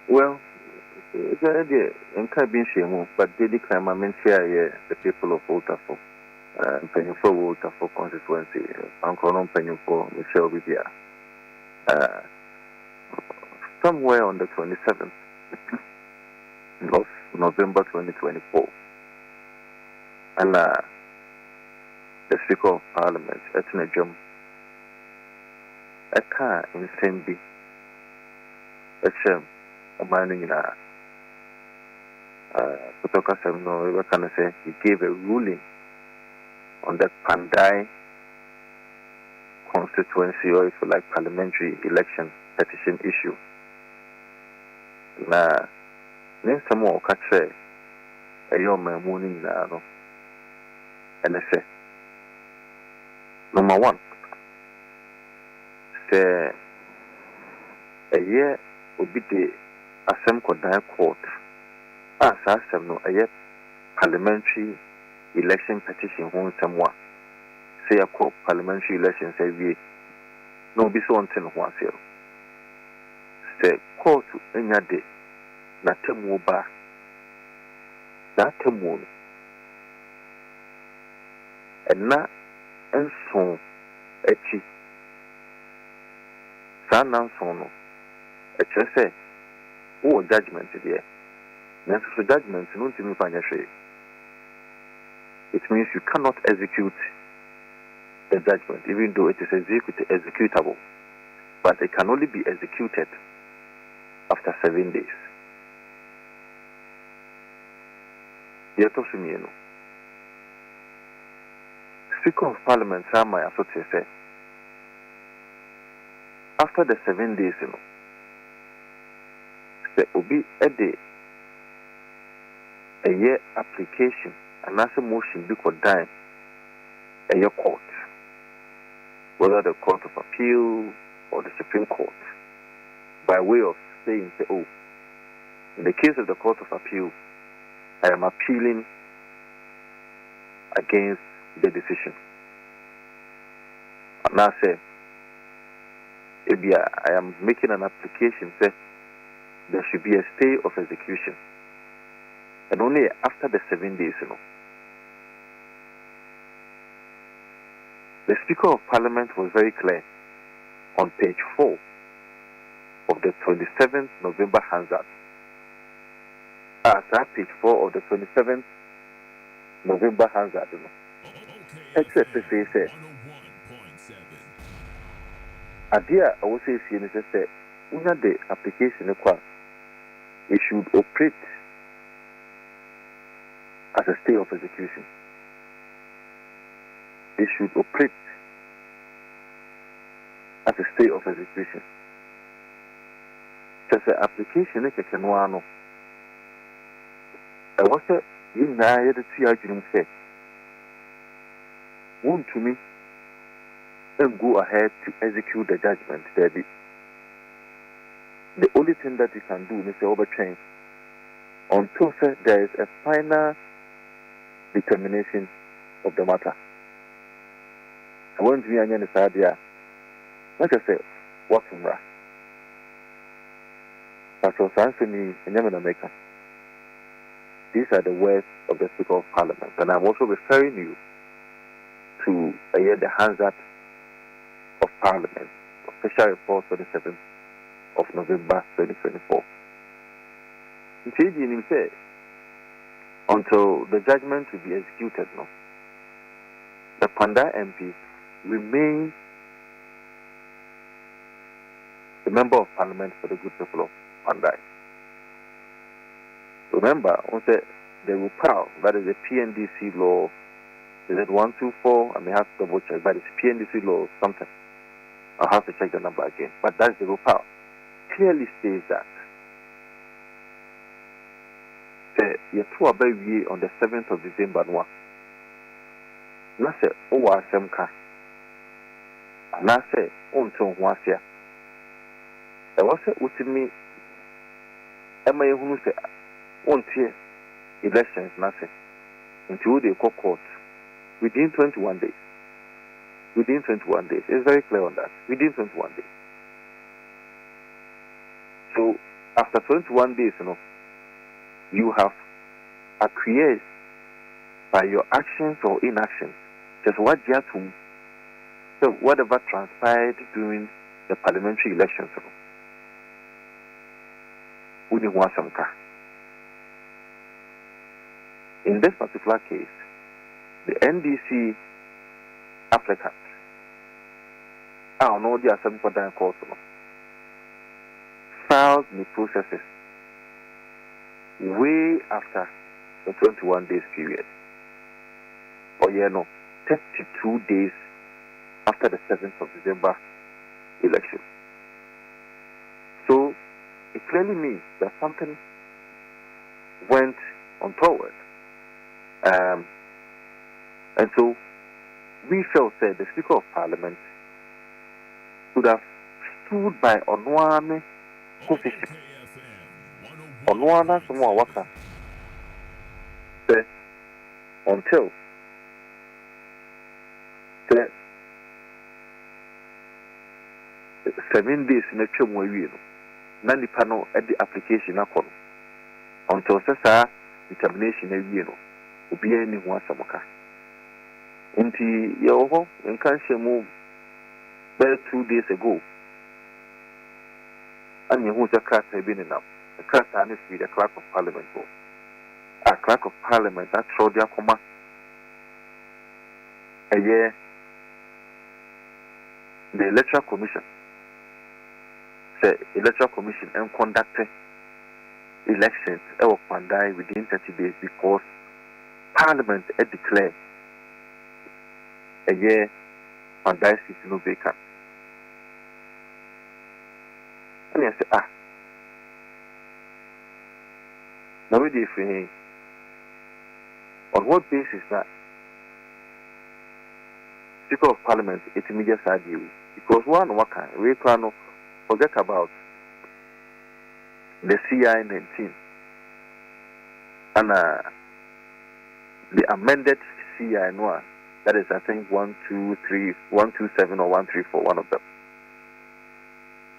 Well, it's already in shame, but the crime share the people of Waterford, Pennyford Waterford constituency, Uncle Pennyford, Michelle Bibia. Somewhere on the 27th of November 2024, and the Speaker of Parliament, Etna Jum, a car in Senbi, a shame. He gave a ruling on the Pandai constituency, or if you like, parliamentary election petition issue. Now, then some more catch a young man morning now, and I say, number one, say a year will be the Assem Kodai Court, as Assem no a parliamentary election petition won someone. Say a court parliamentary election say we no be so until 1 0. say court enya de na temu ba na temu na nson echi saa na nson no ekyerɛ sɛ wo judgment there na so judgment no ntimi fanya hwee. It means you cannot execute the judgment even though it is executable, but it can only be executed after 7 days. Yetosumieno. Speaker of Parliament Samaya Sote said, after the 7 days, there will be a day, a year application, and as a motion because dime a year court, whether the Court of Appeal or the Supreme Court, by way of saying, oh, in the case of the Court of Appeal, I am appealing against the decision. And I say, I am making an application, say, there should be a stay of execution. And only after the 7 days, The Speaker of Parliament was very clear on page 4 of the 27th November Hansard. At page 4 of the 27th November Hansard, XFFA said, Ade I will say, under the application, it should operate as a stay of execution. It should operate as a stay of execution. Just the application, I can know. I was in the theology said, won't to me and go ahead to execute the judgment, Debbie. The only thing that you can do is overtrain until there is a final determination of the matter. I want to be an idea. Like I said, what's in right? Pastor Anthony in America. These are the words of the Speaker of Parliament, and I'm also referring you to the Hansard of Parliament, official report 27th of November 2024. Until the judgment will be executed, the Panda MP remains the Member of Parliament for the good people of Pandai. Remember, the RUPAL, that is the PNDC law, is it 124? I may have to double check, but it's PNDC law or something. I'll have to check the number again. But that's the RUPAL. Clearly says that the on the 7th of December. Na se o asem ka na se onto ho asia e wo se utimi ema yehunu se ontie elections na se until they call court within 21 days. Within 21 days. It's very clear on that. Within 21 days. So after 21 days, you have acquiesced by your actions or inactions. Just what you have to, so whatever transpired during the parliamentary elections. In this particular case, the NDC applicant, I don't know the assembly for that court, filed the processes way after the 21 days period. Or 32 days after the 7th of December election. So it clearly means that something went untoward. And so we felt that the Speaker of Parliament could have stood by Onwane position. Onwana Samoa Waka until the 7 days in a chum. na nipa no the application akọ no until sasa determination awie no obi ani ho asamoka nti ye ho nkan hyemu by 2 days ago and who's a class have been enough. The class honestly the clerk of parliament go. A clerk of parliament that throw their comma a year the electoral commission say electoral commission and conducted elections within 30 days because parliament had declared a year Pandai is no vacant. And I say, now we different. On what basis that Speaker of Parliament it immediate side you? Because one waka we can forget about the CI 19 and the amended CI no that is I think 127 or 134 one of them.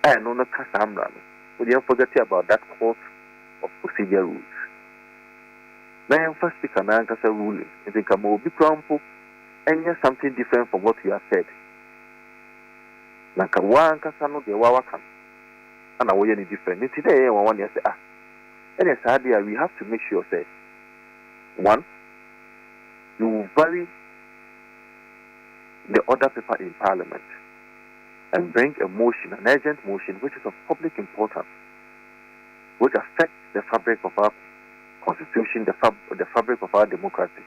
I know no Casamra. We don't forget about that court of procedure rules. Now, first speaker, now I'm ruling. I think I'm will be crumple and hear something different from what you have said. Nanka one Casano, the Wawakan, and I will any different. Today, one year say, and it's idea we have to make sure, say, one, you will vary the other paper in Parliament and bring a motion, an urgent motion, which is of public importance, which affects the fabric of our constitution, the fabric of our democracy.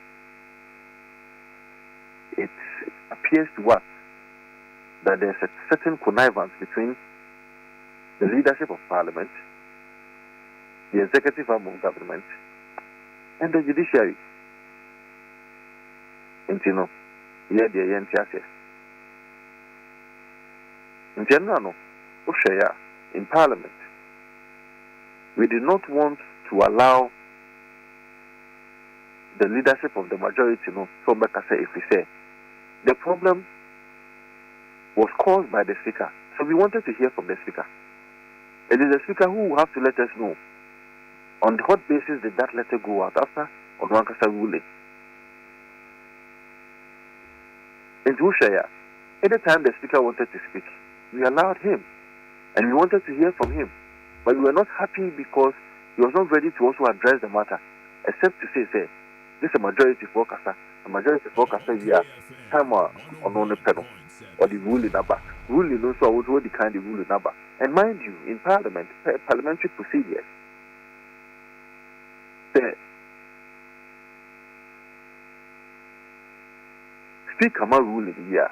It appears to us that there's a certain connivance between the leadership of Parliament, the executive arm of government, and the judiciary. And you know, in general, in Parliament, we do not want to allow the leadership of the majority, so back I say, if we say, the problem was caused by the Speaker. So we wanted to hear from the Speaker. It is the Speaker who will have to let us know on what basis did that letter go out after Onwankasa ruling. In Tushaya, anytime the Speaker wanted to speak, we allowed him and we wanted to hear from him. But we were not happy because he was not ready to also address the matter, except to say, this is a majority forecaster. A majority forecaster, we are time on the panel or the ruling number. Ruling also what the kind of ruling number. And mind you, in Parliament, parliamentary procedures, the Speaker ruling here.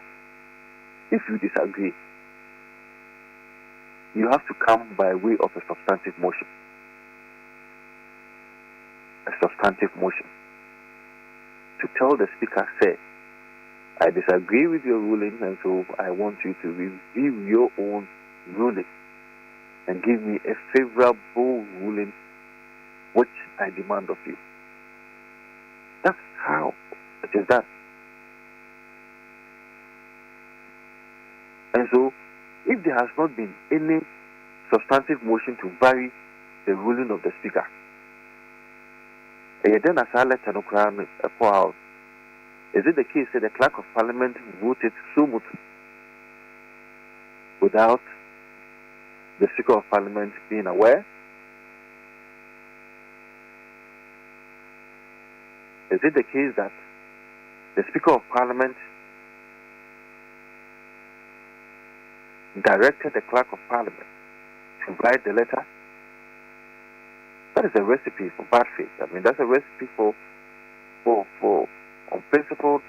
If you disagree, you have to come by way of a substantive motion. A substantive motion. To tell the Speaker, say, I disagree with your ruling, and so I want you to review your own ruling and give me a favorable ruling which I demand of you. That's how it is done. And so, if there has not been any substantive motion to vary the ruling of the Speaker, then as I let no crown pour out, is it the case that the Clerk of Parliament voted sumut without the Speaker of Parliament being aware? Is it the case that the Speaker of Parliament directed the Clerk of Parliament to write the letter? That is a recipe for bad faith. I mean, that's a recipe for unprincipled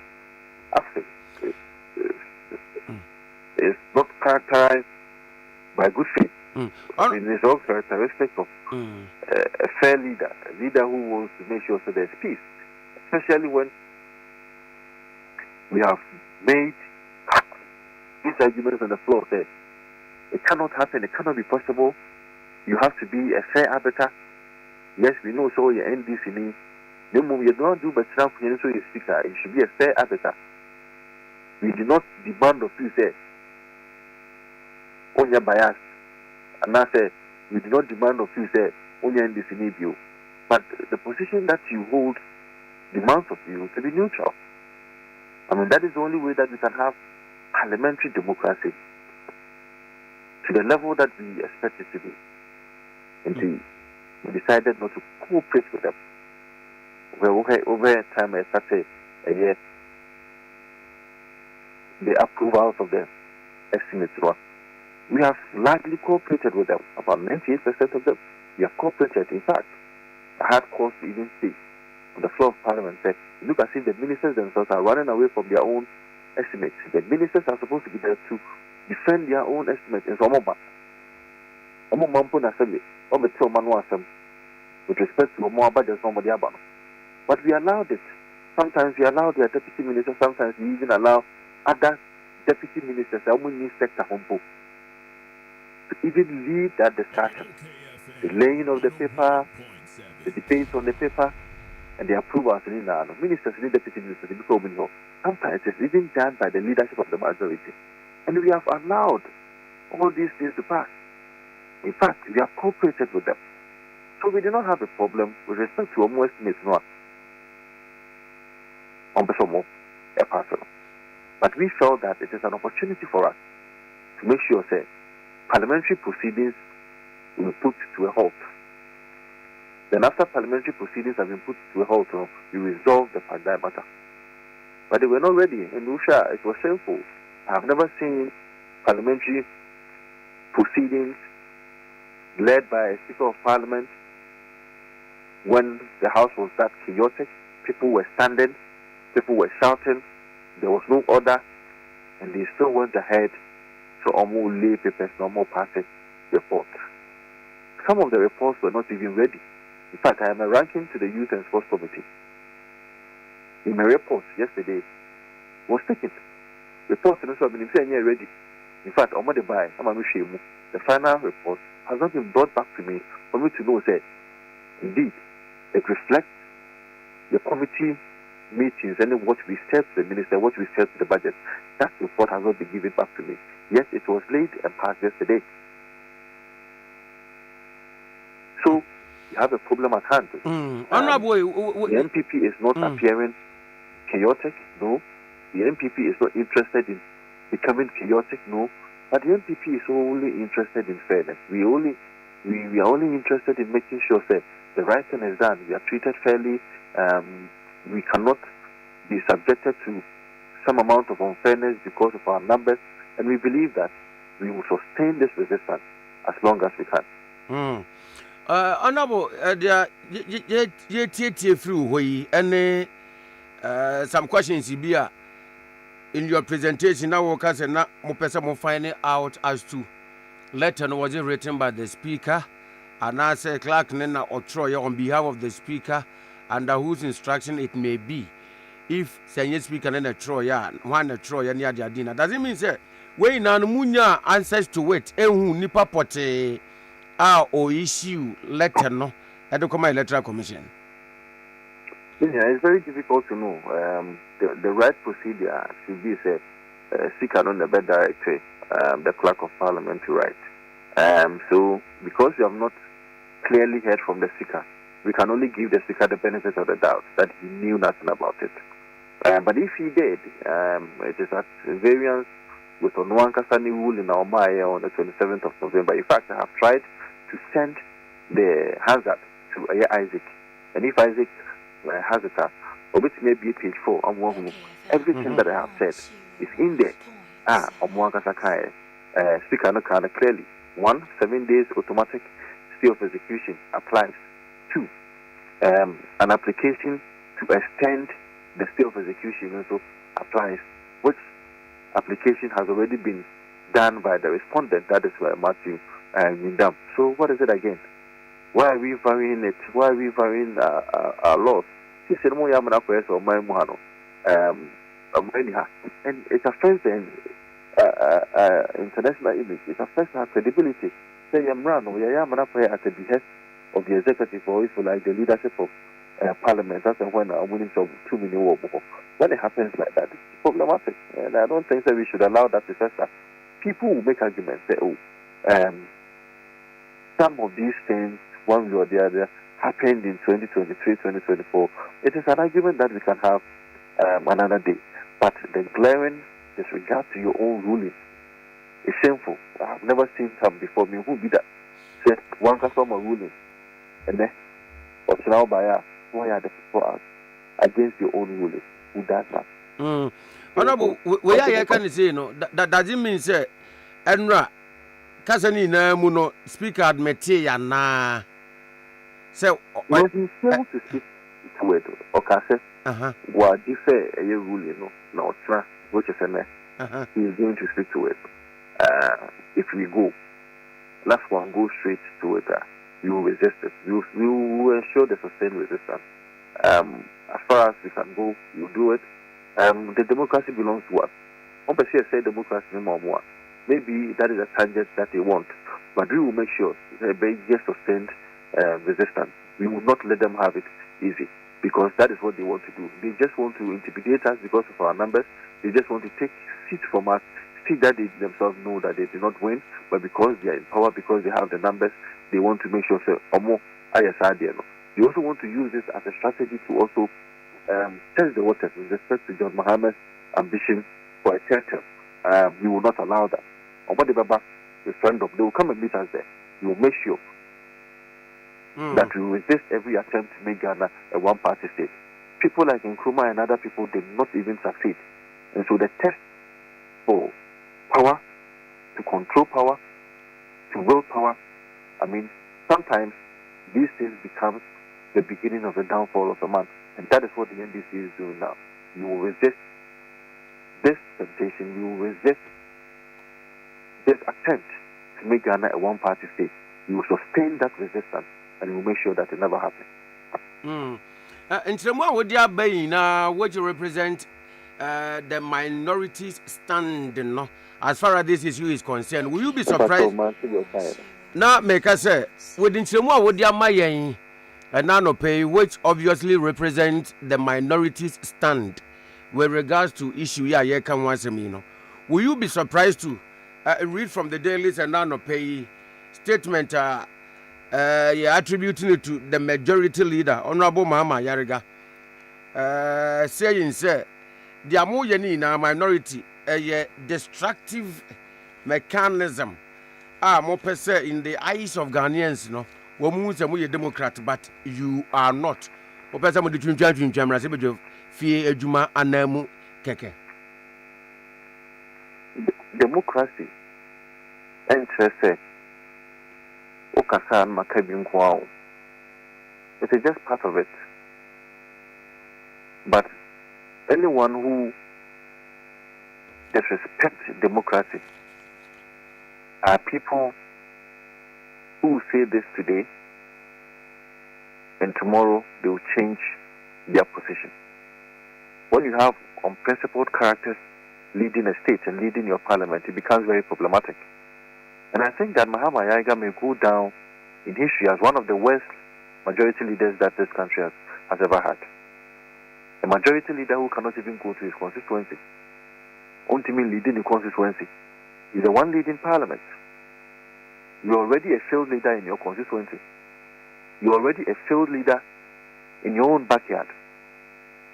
action. It's not characterized by good faith. I mean, it's all characteristic of a fair leader, a leader who wants to make sure that there's peace, especially when we have made these arguments on the floor. Say, it cannot happen, it cannot be possible. You have to be a fair arbiter. Yes, we know so you end this in the moment you don't do but now so you Speaker, it should be a fair arbiter. We do not demand of you say on your bias and now say we do not demand of you, say, only in this in you. But the position that you hold demands of you to be neutral. I mean, that is the only way that we can have parliamentary democracy to the level that we expect it to be. And we decided not to cooperate with them. Over time, I started a year, the approvals of the estimates. We have largely cooperated with them. About 98% of them, we have cooperated. In fact, I had cause to even say on the floor of Parliament that look as if the ministers themselves are running away from their own estimates. The ministers are supposed to be there to defend their own estimates. In some with respect to more budget somebody about. But we allowed it. Sometimes we allow their deputy ministers, sometimes we even allow other deputy ministers, sector to even lead that discussion. The laying of the paper, the debates on the paper, and the approvals in the ministers and deputy ministers. Sometimes it's even done by the leadership of the majority. And we have allowed all these things to pass. In fact, we have cooperated with them. So we do not have a problem with respect to almost estimates a person. But we felt that it is an opportunity for us to make sure that parliamentary proceedings will be put to a halt. Then after parliamentary proceedings have been put to a halt, we resolve the Pagdai matter. But they were not ready. In Russia, it was shameful. I have never seen parliamentary proceedings led by a Speaker of Parliament when the House was that chaotic. People were standing, people were shouting, there was no order, and they still went ahead to almost lay papers, almost passing reports. Some of the reports were not even ready. In fact, I am a ranking to the Youth and Sports Committee. In my report yesterday was taken. Reports in the saying ready. In fact, the final report has not been brought back to me for me to know that indeed it reflects the committee meetings and what we said to the minister, what we said to the budget. That report has not been given back to me. Yes, it was late and passed yesterday. So you have a problem at hand. The MPP is not appearing chaotic, no. The MPP is not interested in becoming chaotic, no. But the MPP is only interested in fairness. We are only interested in making sure that the right thing is done. We are treated fairly. We cannot be subjected to some amount of unfairness because of our numbers. And we believe that we will sustain this resistance as long as we can. Honorable, some questions in your presentation. Now, because now, we'll find out as to letter was it written by the speaker, and I say Clark Nena or Troy on behalf of the speaker, under whose instruction it may be. If senior speaker and a Troy, one a Troy and Yadia dinner, does it mean say we na munya answers to it? Who nipa pote or issue letter no at the electoral commission? Yeah, it's very difficult to know. The right procedure should be say speaker on the bed directory, the clerk of parliament to write. So because you have not clearly heard from the speaker, we can only give the speaker the benefit of the doubt that he knew nothing about it. But if he did, it is at variance with Onwankasani rule in our Maya on the 27th of November. In fact, I have tried to send the hazard to Isaac. And if Isaac has it, maybe page 4, everything that I have said is in there. Speaker no kind clearly. 1, 7 days automatic stay of execution applies. 2, an application to extend the stay of execution also applies, which application has already been done by the respondent, that is Matthew Mindam. So what is it again? Why are we varying it? Why are we varying our laws? He said, and it affects the international image. It affects our credibility. Say, at the behest of the executive or if like the leadership of parliament. That's when I'm winning of 2 million or more. When it happens like that, it's problematic. And I don't think that we should allow that to fester. People will make arguments, say, some of these things, one way or the other, happened in 2023, 2024, it is an argument that we can have another day. But the glaring disregard to your own ruling is shameful. I have never seen some before me who did that. Say, one customer ruling, and then, what's now by why are the people out against your own ruling? Who does that? Honorable, where I can say, no, that doesn't mean, say, Enra, Cassani, Muno, speaker admit, na. So, when you fail to speak to it, okay, what you say, a ruling, no, which is a he is going to speak to it. If we go, last one go straight to it, we will resist it. We will ensure the sustained resistance. As far as we can go, we will do it. The democracy belongs to us. One person say democracy more. Maybe that is a tangent that they want, but we will make sure they just sustained resistance. We will not let them have it easy, because that is what they want to do. They just want to intimidate us because of our numbers. They just want to take seats from us, see that they themselves know that they did not win, but because they are in power, because they have the numbers, they want to make sure say, Omo, they also want to use this as a strategy to also test the waters with respect to John Mohammed's ambition for a third term. We will not allow that. Omo de Baba referendum, they will come and meet us there. We will make sure that we resist every attempt to make Ghana a one-party state. People like Nkrumah and other people did not even succeed. And so the test for power, to control power, to will power, I mean, sometimes these things become the beginning of the downfall of a man. And that is what the NDC is doing now. You will resist this temptation. You will resist this attempt to make Ghana a one-party state. You will sustain that resistance, and you will make sure that it never happens. In Tremor, what you are baying now, what you represent the minorities stand, no? As far as this issue is concerned, will you be surprised? Now, make us say, within Tremor, what you are maying, and Nano Pay, which obviously represent the minorities stand with regards to issue, yeah, can once a minute. Will you be surprised to read from the dailies and Nano Pay statement? Attributing it to the majority leader, Honorable Mama Yariga, saying, sir, the Amoyani in our minority, a destructive mechanism. More per se in the eyes of Ghanaians, no, women are Democrat, but you are not. Or person with the Chamber, Fie Ejuma Anemu Keke. Democracy, interest. It is just part of it. But anyone who disrespects democracy are people who say this today and tomorrow they will change their position. When you have unprincipled characters leading a state and leading your parliament, it becomes very problematic. And I think that Mahama Yaiga may go down in history as one of the worst majority leaders that this country has ever had. A majority leader who cannot even go to his constituency, ultimately leading the constituency, is the one leading parliament. You're already a failed leader in your constituency. You're already a failed leader in your own backyard.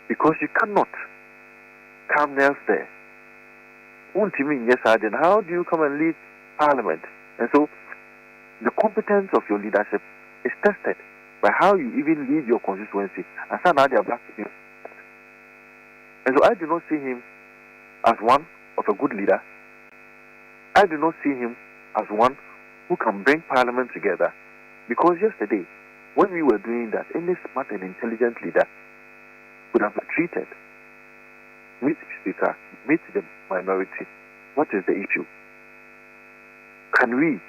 Because you cannot come elsewhere. Ultimately, yes, then how do you come and lead parliament? And so the competence of your leadership is tested by how you even lead your constituency and stand out there back to you. And so I do not see him as one of a good leader. I do not see him as one who can bring parliament together, because yesterday when we were doing that, any smart and intelligent leader would have retreated, meet the speaker, meet the minority. What is the issue? Can we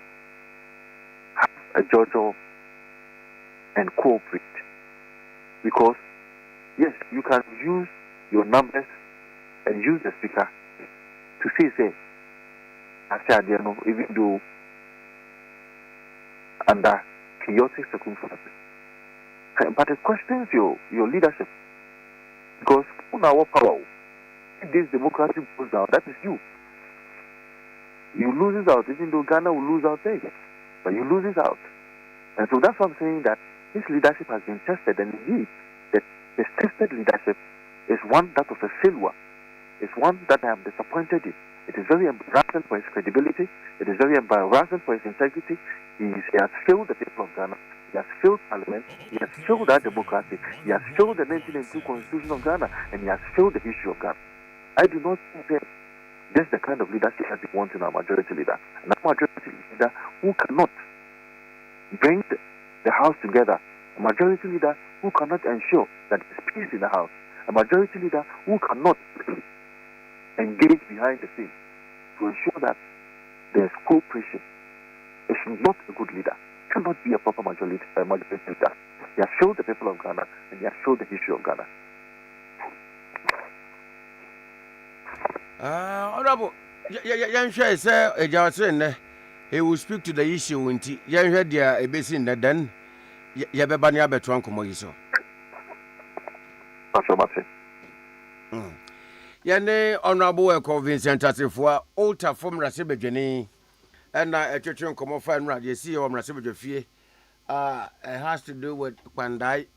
have a judge and cooperate? Because, yes, you can use your numbers and use the speaker to say, I said, even though under chaotic circumstances. But it questions your leadership. Because on our power, if this democracy goes down, that is you. You lose it out, even though Ghana will lose out there. But you lose it out. And so that's what I'm saying, that his leadership has been tested, and indeed, his tested leadership is one that was a failure. It's one that I am disappointed in. It is very embarrassing for his credibility. It is very embarrassing for his integrity. He has failed the people of Ghana. He has failed Parliament. He has failed our democracy. He has failed the 1992 Constitution of Ghana, and he has failed the history of Ghana. I do not think that this is the kind of leadership that we want in our majority leader. And our majority leader who cannot bring the House together. A majority leader who cannot ensure that there is peace in the House. A majority leader who cannot engage behind the scenes to ensure that there is cooperation. Is not a good leader. Cannot be a proper majority leader. He has failed the people of Ghana, and he has failed the history of Ghana. Honorable, Yansha say a Jarson, he will speak to the issue in tea. Yan dear a basin that then Yababania Betron Comoiso. Yane Honorable Vincent Tassifua, altar from Rasibajani, and a church on Como Fan Rad, you see, on Rasibajafie. It has to do with Pandai.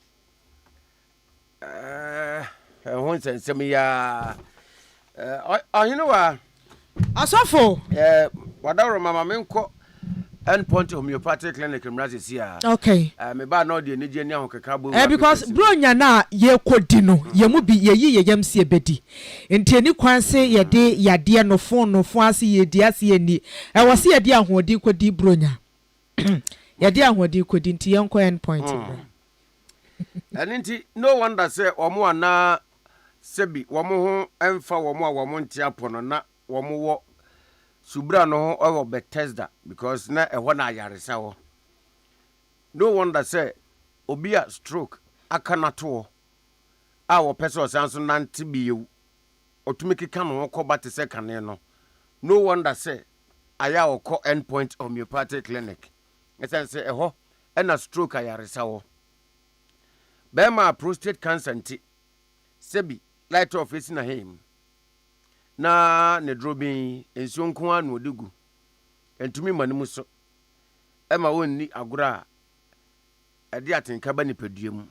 Once and some you know what? Asofo. Whatever Mama Minko and point homeopathic clinic in Brazil here. Okay. Me ba no de Nigeria Hokakabu. Because bronya na ye kodi no, ye mu bi ye yi ye yam se bedi. Enti ani kwan se ye de yade no phone ase ye di ase ye ni. E wo se ye de ahodi kodi bronya. Ye de ahodi kodi nti ye nko end point bro. And nti no wonder say omo ana sebi womo ho emfa womo a womo ntia pono na womo wo subra no ho Bethesda because na ehwo na ayaresa ho. No wonder say obi a stroke akanato a wo pese osanso nante biyu otumikika no ko bate se kane no. No wonder say aya okọ endpoint homeopathic clinic. Esense ehwo na stroke ayaresa ho. Bema prostate cancer nti sebi light of is na him na ne drobin enso nko anu odigu entumi manimu so ema wonni agora ade atenka ba nipadua mu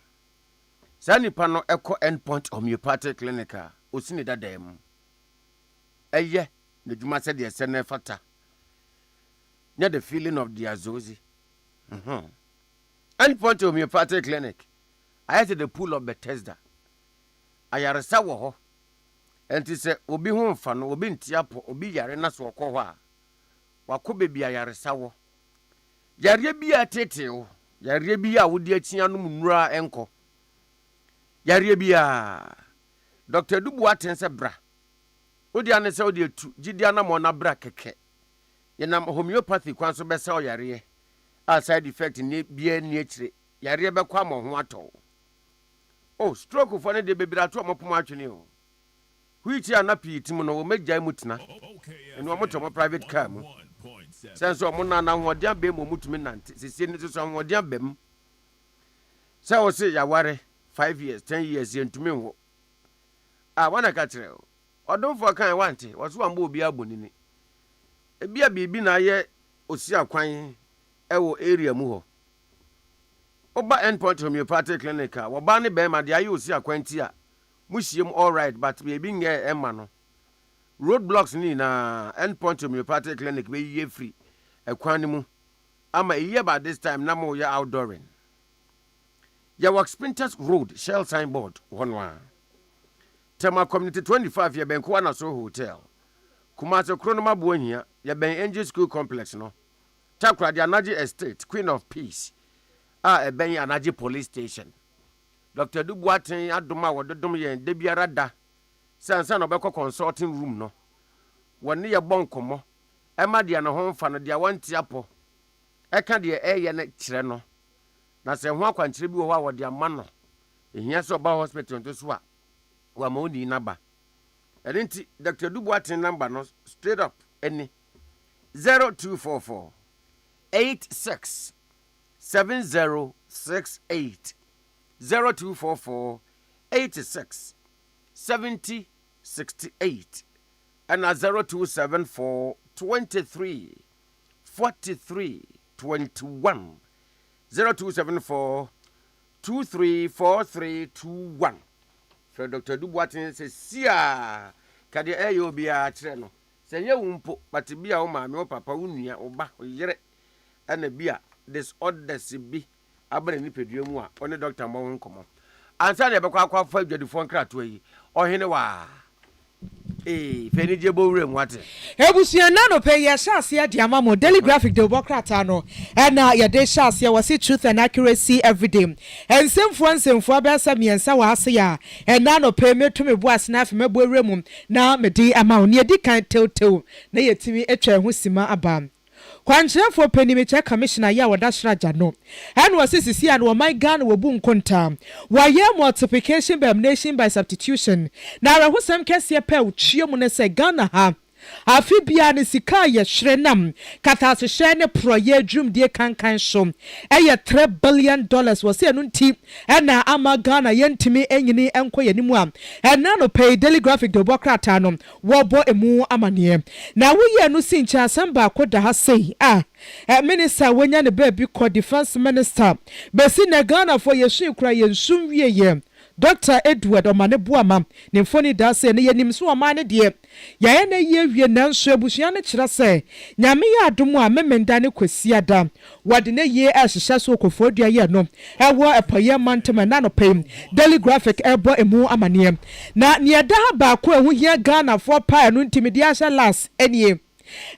sa nipa no ekọ endpoint homeopathic clinic a osini dada mu eye ne dwuma se de se na fata nya the feeling of the azozi endpoint homeopathic clinic I had the pool of Bethesda. Ayaresa wo ho. Enti se obi hu mfa no obi ntiapo obi yare na so okọ ho a. Wakobe bi ayaresa wo. Yare bi atete wo. Yare bi a wodi atia no munura enko. Yare bi a Dr. Dubu atense bra. Odi ane se odi etu gidia na mo na bra keke. Yenam homeopathy kwan so besa o yare. A side effect ni bia ni akire. Yare be kwa mo ho ato. Oh, stroke for the baby that I'm watching you. Which are not pitting no make Jamutna and one more private car. Sense of Mona what dear Bem Mutminant, the senior to some what dear Bem. So say ya worry 5 years, 10 years in to me. I want to catch you. Or don't for kind want it, was one will be a bonini. A beer be na ye, Osia Quine, Ewo area muho. Oba endpoint homeopathic clinic a wo ba ne be ma de ayi osi akwanti a muhiem all right but we be nge emma no roadblocks ni na endpoint homeopathic clinic be ye free ekwan mu ama iye by this time na mo ya outdooring ya work sprinters road shell signboard one tema community 25 ya ben kwa na so hotel Kumase kronoma buohia ya ben angel school complex no Takra de Anaji estate Queen of Peace ben Anaji police station. Dr. Dubuaten adoma wododom ye de biara da. Sansa no beko consulting room no. Woni ye bonkomo. Ema de na ho mfa no de wanti apo. Eka de ye na kire no. Na se ho akwankyere bi wo a wode ama no. Ehia so ba hospital to so a wa ma oni na ba. Edenti Dr. Dubuaten number no straight up any 0244 86 7068 0244 86 7068 and 0274 23 43 21 0274 234321 Fred Dr. Duboatin says sia kade eyo bia kire no se ye wumpo but bia wo maame wo papa wo nua wo ba wo yere ana bia disorders bi abere ni pedua mu a one doctor mo nkomo ansa na be kwa fa dwadifo nkrato yi ohene wa feni je bo wure mu ate ebusia na no pay ya shase ade amamo daily graphic de bokrata no na ya de shase was truth and accuracy every day ensemfo abesa miensa wa ase ya na no pay metumi boas na afi mebo wure mu na medi ama oni edi kan tew na yetimi etwa ho sima aba Kwanchefo Penimicha Commissioner ya wadashraja no. And was sisi and my gun wobu nkonta. Waye multiplication by elimination by substitution. Na rahusem kesi pe uchio munese Ghana ha. Afibia ni sika ye shrenam kata se shene proye drum die kankan so eye $3 billion was enu nti na ama Ghana yentimi enyini enko yenimu a na no pay daily graphic de bokrata no wobo emu amane na wo ye no sincha asamba akoda ha sei minister wonya ne baby ko defense minister besi na Ghana for yesu kura yensum wie ye Dr. Edward Omaneboama ne mfoni da se ne yanim so omane de ya na ye wie nanso abusua ne kira se nyame ya adomu a memenda ne kwasia da wade ne ye ahihya so kofodua ye no ewo epaye mantema na no pay daily graphic ebo emu amane na ne da ba ko ehu hia Ghana for pa no ntimidi ahya last enie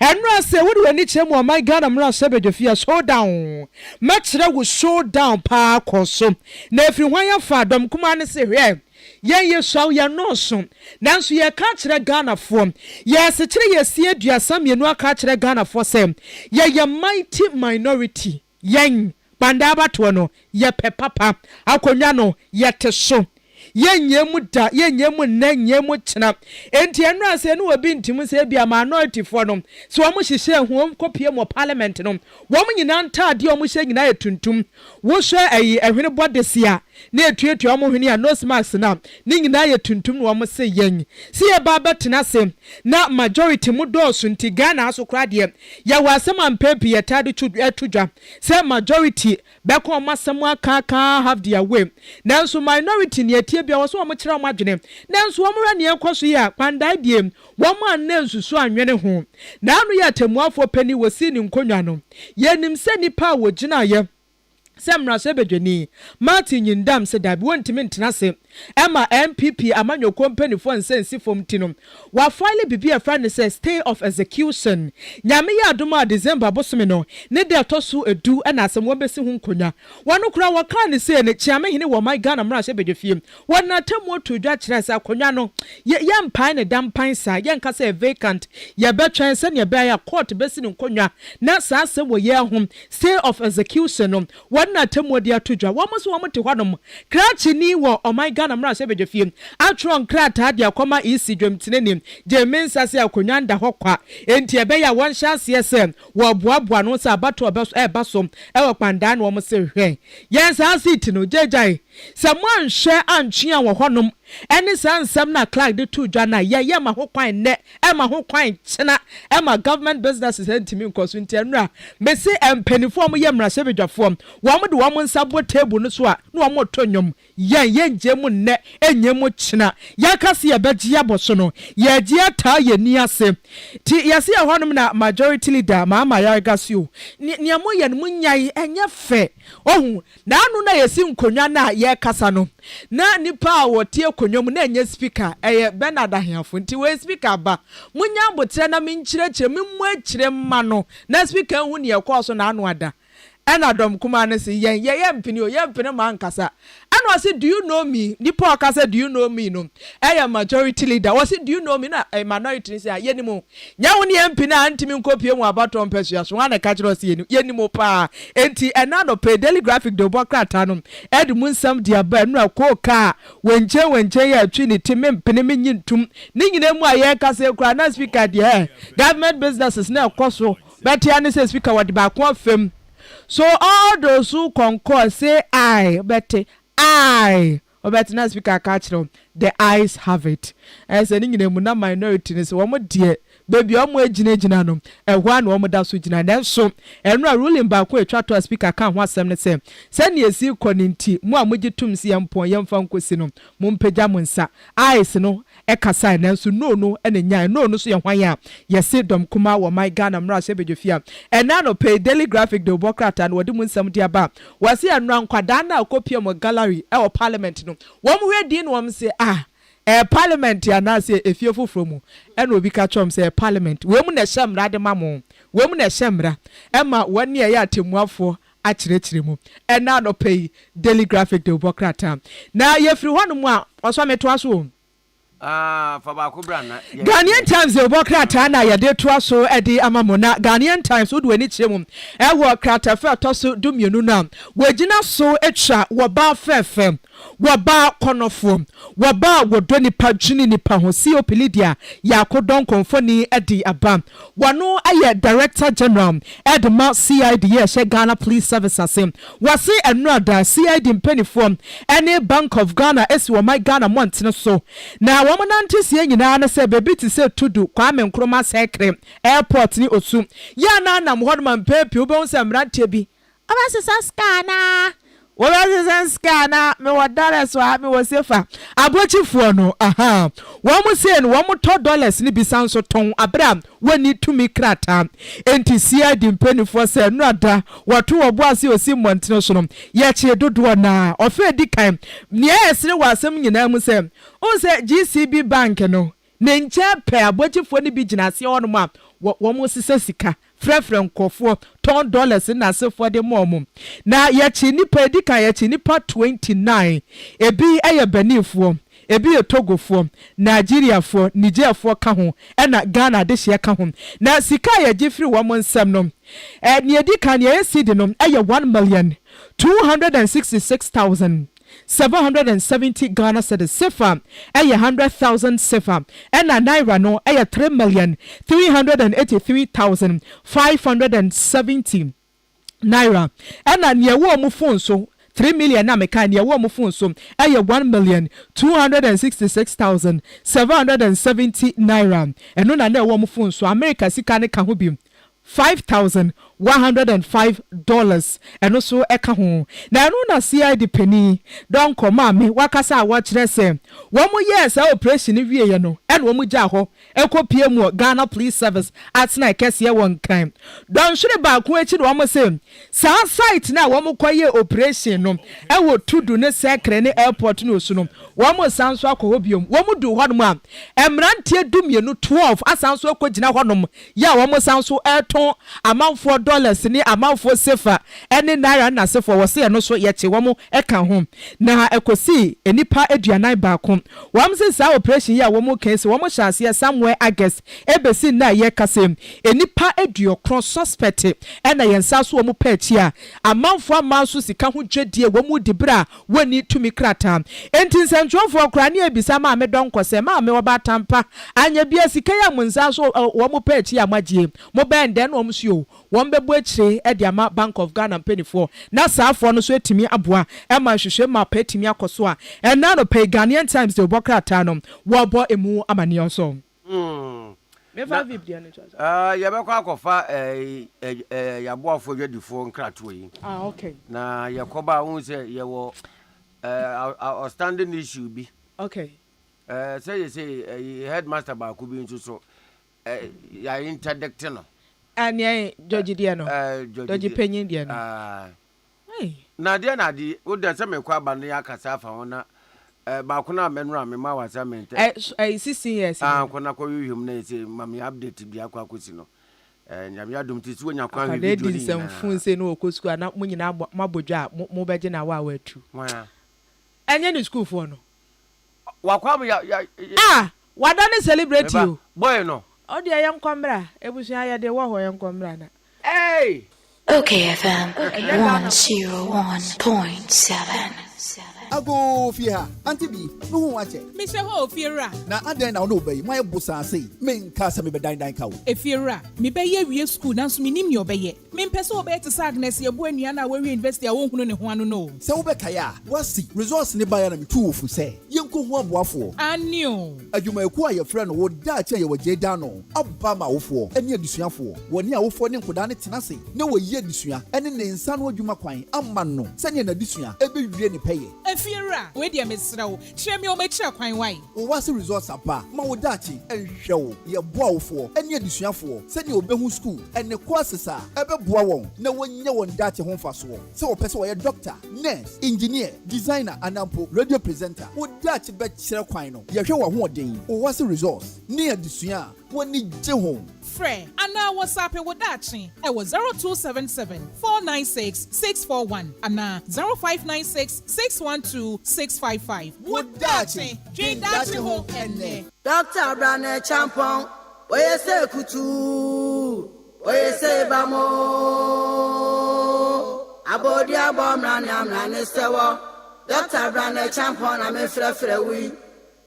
Enra se wo de ni chemu my Ghana mra sebedefia showdown matchra wo showdown pa koso na efiri hwan ya fa dom kuma ne se hwe ye shaw ya no so nanso ye ka kire Ghana fo ye se kire ye sie aduasa mienu aka kire Ghana fo se ye mighty minority yen banda abato no ye pepapa akonya no ye te so yenyemu da yenyemu nanyemu chena enti enra se no obi ntimu se bia minority for no so omo hihye hu kopie mo parliament no wo nyina ntade omo hye nyina etuntum wo hwe ayi ehwene bodesia na etuetu omo hwene a nose mask na ni nyina etuntum no omo se yen si e ba betena se na majority mu dosu nti Ghana aso krade ya wasema mpempi yetade tudwa se majority beko omasem aka have their way nanso minority ne bia wo so wo kira wo adwene nanso wo mra ne enkoso ya kwanda diem wo ma nansu so anwene ho na anu ya temuafo pani wo si ni nkonwa no ye nim se nipa wo gina ye Semra sebedweni Martin Yindam said that wontimi ntena se Emma MPP amanyo company for nsensi fom tino wa file bibi a friend says stay of execution nyame ya adoma December bosome no ne de atoso edu na asem wo besi hu nkonya wano kura wa kan se ne chiame hene wo my Ghana mra sebedwefie wona temu otudwa kire se akonya no ye mpan ne dampan sa ye nka se vacant ye betwen se ne be ya court besi ne nkonya na sa se wo ye ho stay of execution no na temu de atudwa wo mo so wo te hwanom krachi ni wo oh my Ghana mra sebedwefie atron krata de akoma isi dwemtinenim je mensase akonya nda hokwa enti ebe ya won chance se wo boaboa no sa bato basom e wo kwanda na wo mo se hwe yes asit no jejai se mo anhwe antwea wo honom eni sansam na Clark de tudwa na ye ma ho kwan ne e ma ho kwan chena e ma government businesses entimi nkoso nti enra mesi empanifo mo ye mra sebedwafo wo mo de wo mo nsabo table no so a na wo mo tonyom ye nje mu ne enye mu chena ya kase ye beji aboso no ye ji ata ye ni ase ti yesi ya honom na majority leader ma ya gasio ni amo ye mu nyai enye fe ohun na anu na yesi nkonwa na ye kasa no na nipa wo tie konwom na enye speaker Bernard Ahiafo nti we speaker ba munya abotre na menkyerechire memmu akire mma no na speaker hu ne yakọ na anu ada ena dom kuma ne se ye mpini ma nkasa anu say do you know me nipo akasa do you know me no majority leader was do you know me na minority say ye ni mo nya wo ne mpini antimi nkopie mu abato mpesua so wana ka kiro se ye ni mo pa enti ena no pay daily graphic do bokrata no ed munsam dia ba nu akoka wenche ya atwi ni timi mpini menyintum ni nyina mu aye kasa kura na speaker dia government businesses na ekoso betia ne say speaker wadi ba ko afem. So all those who concord say I, but na speaker catch them. The eyes have it. As any in a minority is one dear baby omo ejina no ehwa na omo da so jina na so enra ruling ba ko etwa to speaker kan ho asem ne se ne esi koninti mu amogitum si yempon yemfa nkosi no mu mpagya mu nsa ice no ekasa na so no enya no so ye hwan a yesi dom kuma wo my Ghana mra se bedwofia ena no pay daily graphic de bokrata no wodi mu nsam dia ba wase enra nkwada na akopia mo gallery e o parliament no wo mu hwedi no wo se parliament ya na se efie foforo mu ena obi ka chom se parliament we mu na hyemra de mamo we mu na hyemra ema woni ya atemuafo achirechire mu ena no pay daily graphic de bokrata na yefiri honu mu a oso meto aso fa ba ko bra na Ghanaian Times de bokrata na ya de to aso edi amamo na Ghanaian Times wo do ani kire mu e wo krata fa to so dumienu na wagina so etwa wo ba fefem waba konofo waba wodoni pagini ni pahosi opilidia yakodon konfoni edi abam wano aye director general edma CID ye Ghana Police Service asem wase enrada CID mpenifo ene Bank of Ghana esi wo my Ghana montene so na wo monante sie nyina na se bebi ti se tudu Kwame Nkrumah sekre airport ni osu ya na nam hodman pepi obo se mrantie bi abasesa skana Scanner, me what dollars wa me was safer. Abochi for no, One was saying $1 ni bisan so ton Abraham when need to me krata. Enti CID penny for say nada what two or bossy or sim international. Yet ye do na or fair dikime. Yes, there was some you know say. Oh, say GCB bank no. Nenche pe abochi for ni bijinasi on map. What one was sika. Frefren kofo $10 na se for the mom na ya chini pedika ya chini pa 29 ebi eye benifo ebi e togofo Nigeria fo Nigeria fo ka ho na Ghana de hye ka ho na sika ya gifri wo mo nsam no ne edika ne ya seed no eye 1,266,770 Ghana cedis sefa eye 100,000 sefa ena naira no eye 3,383,570 naira ena ne wo mu phone so 3 million na meka ne wo mu phone so eye 1,266,770 naira eno na wo mu phone so America sika ne ka ho bi $5,105 eno so eka ho na eno na CID penny don koma me wakasa wa kire se wo mu yes operation wie ye no eno wo mu ja ho ekopie mu Ghana Police Service atna kese ye won kan don hwere ba ko echi wo mu se sa site na wo mu koye operation no e wo tudu ne sekre ne airport no su no wo mu sanso akọ biom wo mu du ho no a emrantie dumienu 12 asanso akogina ho no ya wo mu sanso eton amount $4 ni amount for sefa ene naira na sefa wo se no so ye che wo mu eka ho na ekosi enipa aduanan ba ko wo am se sa operation ya wo mu kan se wo mu hyase somewhere August ebesi na ye kasem enipa aduokron suspect ena ye nsa so wo mu pa chi a amount for amanso sika ho dwedie wo mu dibra woni tumi krata enti nsentwofo kra ne ebisa ma me donkose ma me wo ba tampa anya bia sika ya mu nsa so wo mu pa chi a magie mo ben den wo mu sio wo mbebo akire e dia ma Bank of Ghana penifo na saafo no so etimi aboa e ma hwehwe ma pa etimi akoso a ena no pay Ghanaian Times de bokrata no wo bo emu amane oso me fa vip dia no ya be kwa akofa ya boafo dwadifo nkrato yi okay na yakoba won se ye wo outstanding issue bi okay say headmaster ba ku bi nso so ya interdict no anya George dia no George penyin dia no na dia na di wo da se me kwa ba no ya kasa fa wona ba ku na menura me ma wasa mente 16 years ko na ko yuhum na se mami update bia kwa kosi no nyame adom ti wo nya kwa video ni sem funse no okosu na mo nyina mabodwa mo beje na wa watu anya ni school for no wakwa mo ya wadani celebrate you boy no o dia yam kwamra ebusu ya de wo ho yam kwamra na Okay FM 101.7 Ago fiha anti bi no ho ache me se ho fiera na aden na no bayi my bossa say men ka se me bedan ka wo efiera me be ye wie school na so minim ye obeye me mpese obeye te Agnes ye bo anua na we university a wo hunu ne ho ano no se wo be kaya wasi resource ne ba ya na me tu ofu say yenko so ho aboafo Anio adwumaku a yɛfrɛ no wo daakye a yɛwɔ gye dan no aba ma awofo ɛne adusuafo wɔne awofo ne nkodaa ne tenase na wɔyi adusua ɛne ne nsa no adwuma kwan ama no sɛnea n'adusua ɛbɛwie ne pɛyɛ Efiera we dia mesrawo kyerɛ me o mɛkyerɛ kwan wai Owase resource apa ma wo daakye ɛhwɛ wo yɛboa awofo ɛne adusuafo sɛnea obehu school ɛne courses a ɛbɛboa wɔn na wɔnyɛ wɔn daakye ho mfasoɔ sɛ wɔpɛ sɛ wɔyɛ doctor nurse engineer designer anampo radio presenter wo daakye bɛkyerɛ kwan no yɛhwɛ wɔ hoɔden Owase resource ne adusua wɔne gye ho frɛ ana WhatsApp wo daakye ɛwɔ 0277 496 641 ana 0596 612 655 wo daakye dwe daakye ho ɛnɛ Dr. Brane Champon oye se kutu oye se bamo abodi abomra ne amra ne sewo Dr. Brane Champon na me frefre wi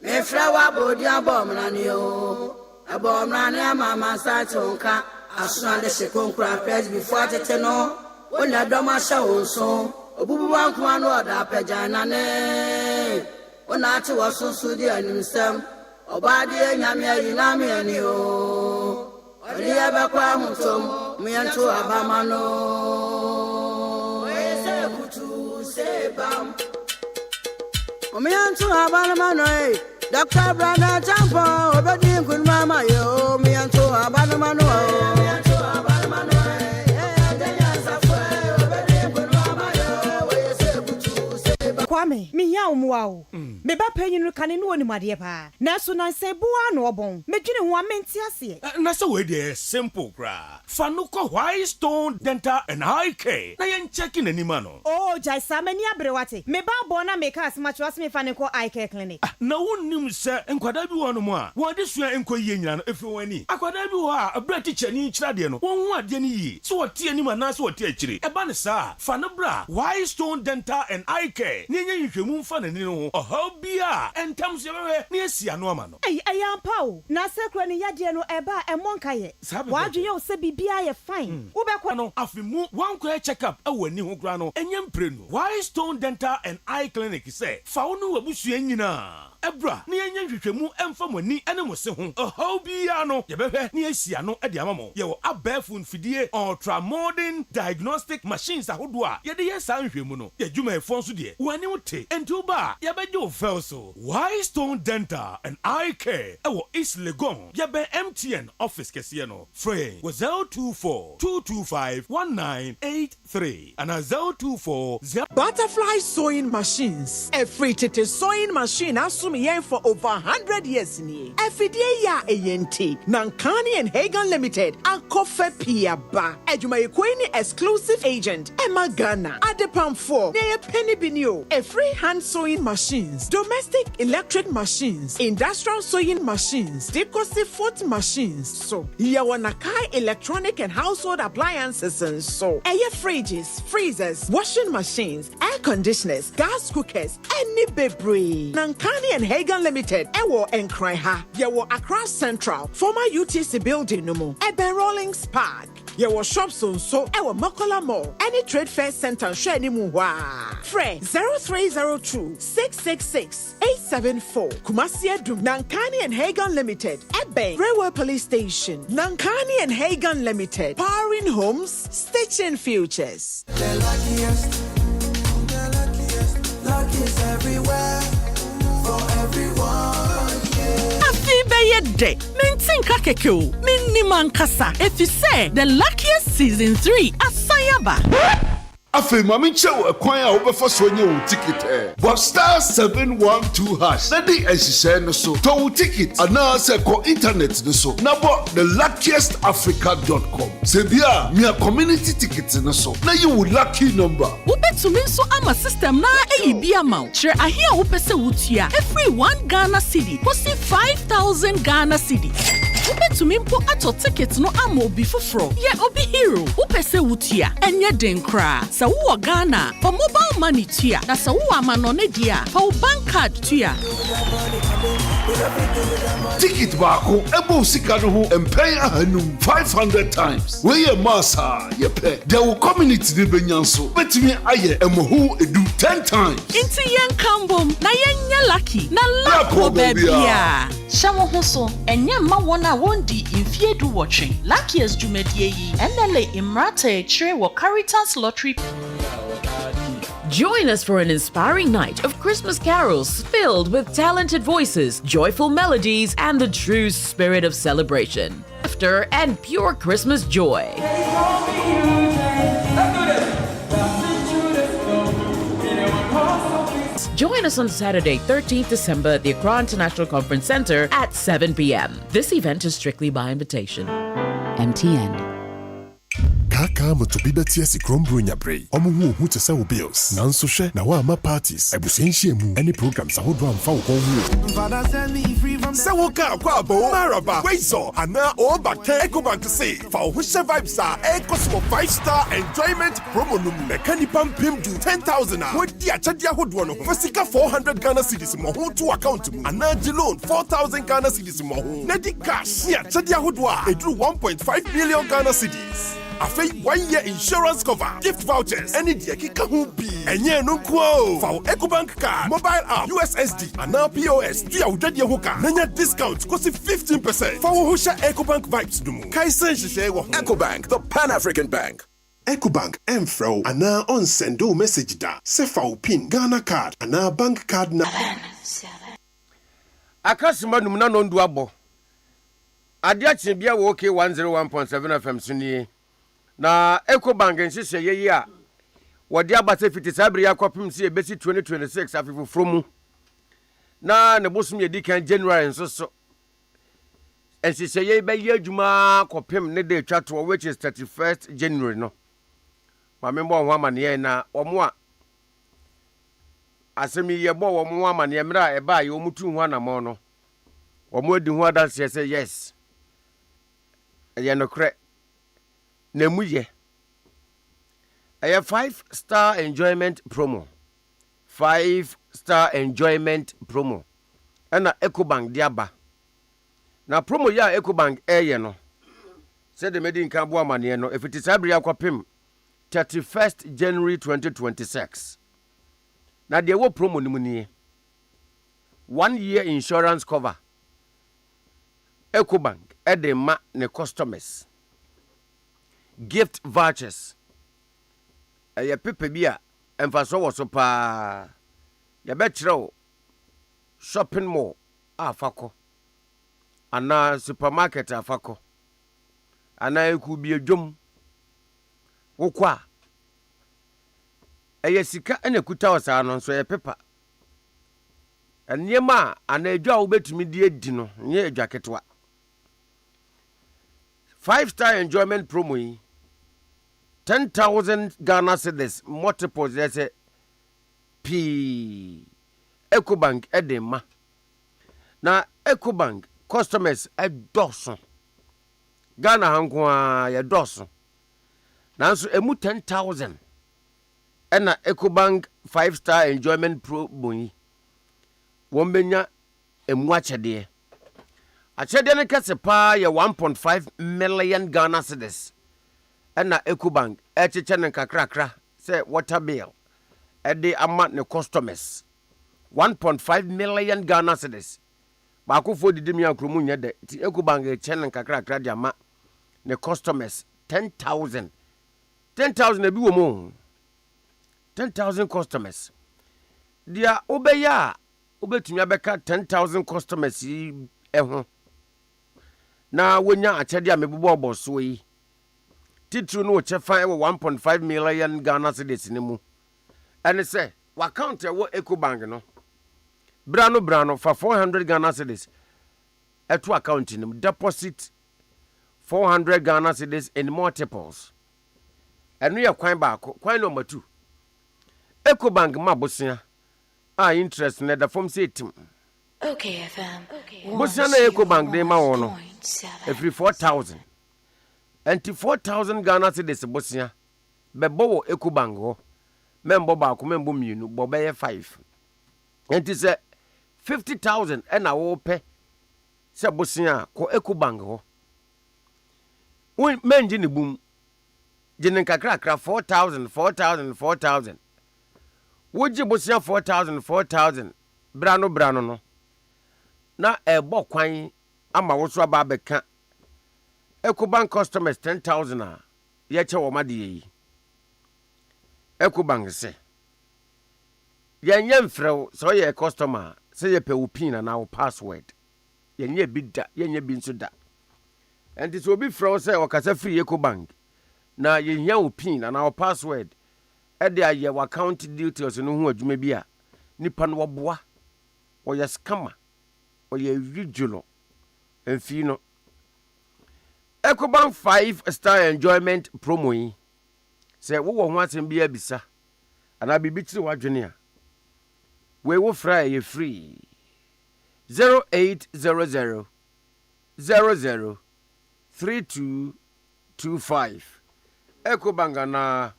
me frewa abodi abomra ne o abomra ne mama sa tonka asuna de shekonkura press before tete no onya doma sha wonso obubu wanko anu oda pejana ne ona ati wosunsu di animsem obadi enyame ayiname ani o odi abakwa mutom mianto abamano ese kutu sebam mianto abamano Dr. Brana Champo obedi kun mama yo mianto abamano mianto abamano Kwame, mi ya umwa me ba panyin kane no ni made pa. Na so na se boa no obon. Me dwene ho amenti ase. Na so we dey simple kra. Fa no ko White Stone Dental and Eye Care. Na yen checking anima no. Oh, jai samani abrewate. Me ba bo na me ka asma chwas me fa ne ko Eye Care clinic. Na wonnim se enkwada bi wo no mo a. Wo de sua enko yie nyina no efi wani. Akwada bi wo a abra teacher ni kyira de no. Won hu ade ni yi. So wo tie anima na so wo tie akire. E ba ne sa. Fa no bra White Stone Dental and Eye Care. Ni nya nhwemu mfa na ni no ho. Bia entam so yebwe na esia no ama no ayampa o na sekro ne yade no eba emonka ye wadwe o se bibia ye fine wo be ko no afimu one kwa check up awani ho kra no enyem pre no White Stone Dental and Eye Clinic say fa wo no wabusua nyina ebra na yenye nhwehwemu emfa mani ene mo se ho bia no yebehwe na esia no de ama mo ye wo abafu mfidie ultra modern diagnostic machines ahodo a ye de ye sa nhwehmu no ye dwuma efo nso de wani wote enti ba ye beje o felso White Stone Dental and Eye Care ewo East Legon ye be MTN office kese no free was 024 225 1983 and 024 Butterfly sewing machines. Every tete sewing machine assume yen for over 100 years ni. Every day ya ANT. Nankani and Hagan Limited. Ankofe Piaba. Ejuma Equini exclusive agent. Emma Ghana. Adepam 4. Neye Penny Binio. A free hand sewing machines. Domestic electric machines. Industrial sewing machines. Decorative foot machines. So, Yawanakai electronic and household appliances and so. Air fridges, freezers, washing machines, air conditioners, gas cookers, any baby. Nankani and Hagan Limited. Ewo Enkrai Yawo Accra Central. Former UTC building no more. Eben Rawlings Park. Yawo shops on so. Ewo Makola Mall. Any trade fair center share ni muwa. Fre 0302 666 874. Kumasi Adum. Nankani and Hagan Limited. Eben Railway Police Station. Nankani and Hagan Limited. Powering homes, stitching futures. The luckiest everywhere for everyone. Afi beye de mentinka kekeo minni mankasa if you say the luckiest season 3 asayaba. Afi mami chew ekwan a obefa so nye wo ticket but star 712 hash na di ehihye no so to wo ticket ana se ko internet no so na bo theluckiestafrica.com se bia mia community ticket no so na you would lucky number wo betumi so ama system na bia ma kire ahia wo pese wutua every 1 Ghana cedi kosi 5000 Ghana cedi betumi mpo ato ticket no ama obi foforo ye obi hero wo pese wutua enye den kra sa wo Ghana for mobile money tua na sa wo amano ne dia for bank card tua Ticket baako ebo sika no ho empay ahanum 500 times. We ye massa ye pe. There will community ni benyanso. Betimi aye emohu edu 10 times. Inti yen kambom na yen lucky na lako bebia. Shawo hoso enye ma wona wondi infiedu watching. Luckiest jumedie yi enele imrate chire wo Caritas Lottery. Join us for an inspiring night of Christmas carols filled with talented voices, joyful melodies, and the true spirit of celebration, laughter, and pure Christmas joy. Join us on Saturday, 13th December at the Accra International Conference Center at 7 p.m. This event is strictly by invitation. MTN. Kaka motobiba tiesi krombrunya brei. Omu hu tese wo bills. Nanso hwe na wa ama parties. Ebusenhie mu any programs ahodo amfa wo kon hu. Se wo ka kwa abo maraba. Weiso ana o bakke Ecobank say. Fa wo hwe vibes a Ecosmo 5-star enjoyment promo num. Mekanipa mpem du 10,000 a. Wodi achade ahodo no. Fasika 400 Ghana cedis mo ho to account mu. Ana di loan 4,000 Ghana cedis mo ho. Na di cash. Ni achade ahodo a eduru 1.5 million Ghana cedis. Afei 1 year insurance cover, gift vouchers, any dia kika hu bi. Enye no nko. For Ecobank card, mobile app, USSD, and now POS. Dia udade ho ka. Nanya discount kosi 15%. For wo sha Ecobank vibes dumu. Kaisen hye wo. Ecobank, the Pan-African Bank. Ecobank Mfro ana on sendo message da. Se fa pin Ghana card ana bank card na. Akasima num na no ndu abo. Ade Akye Abia wo OK 101.7 FM suni. Na Ecobank nhihye yeyi a wodi abase fiti sabri akopim se ebesi 2026 afifu from na ne bosum yedi kan January nsoso nhihye yeyi be ye adwuma kopim ne de twato which is 31st January no ma membo ho amane na omo a asemi ye bo wo mo amane mra e ba ye omutu ho anamo no omo adi ho adanse say yes ye no kre Nemuye. A 5-star enjoyment promo. 5-star enjoyment promo. And a Ecobank diaba. Na promo ya Ecobank no. Said the medin Kabua Maniano. If it is Abria Kwapim 31st January 2026. Na there were promo nimuni. 1 year insurance cover. Ecobank edema ne customers. Gift vouchers. Aya pepe bia emfaso wo so pa. Ya betro shopping mall afako. Ana supermarket afako. Ana eku bi edwom. Wokwa. Aya sika ene kuta wasa no so ya pepa. Eniema ana edwa wo betumi di edi no, nye edwa ketwa. 5-star enjoyment promo yi 10,000 Ghana cedis multiples let's say P Ecobank edema na Ecobank customers edoso Ghana hankwa ya doso nanso emu 10,000 ena Ecobank 5-star enjoyment promo yi wombenya emu achede Achede ne kese pa ye 1.5 million Ghana cedis. Ena Ecobank echeche ne kakrakra say water bill. Ede ama ne customers 1.5 million Ghana cedis. Ba akofo didi mi akromu nya de. Ti Ecobank echeche ne kakrakra di ama ne customers 10,000. 10,000 ebi wo mo. 10,000 customers. Dia obeya obetumi abeka 10,000 customers yi eho. Na wonya achede a mebebo oboso yi titru no chefa e 1.5 million Ghana cedis ne mu ene se wa account e wo Ecobank no brano for 400 Ghana cedis eto account ne mu deposit 400 Ghana cedis in multiples eno ye kwan baako kwan number 2 Ecobank mabosia a interest ne da form say tim Okay FM. Bosiana Ecobank de ma wono. Every 4,000. And 4,000 Ghana cedis bosia. Bebo Ecobank ho. Membo ba ko membo mienu bo be 5. And it is 50,000 ɛna wo pɛ sɛ bosia ko Ecobank ho wo menji ne bum gene kakrakra 4,000 woji bosia 4,000 brano no na ebo kwan ama wo so aba beka Ecobank customers 10,000 a ye che wo ma de yi Ecobank se ye nya mfrew so ye customer se ye pe wo pin na wo password ye nya bi da ye nya bi nso da enti so obi frew se wo kasa free Ecobank na ye nya wo pin na wo password e de aye wo account details no ho adwuma bi a nipa no wo boa wo ye scammer wo ye rijulo enfi no Ecobank 5-star enjoyment promo yi se wo ho asem bi abisa ana bibi kire wadwene a we wo fra ye free 0800 00 3225 Ecobank na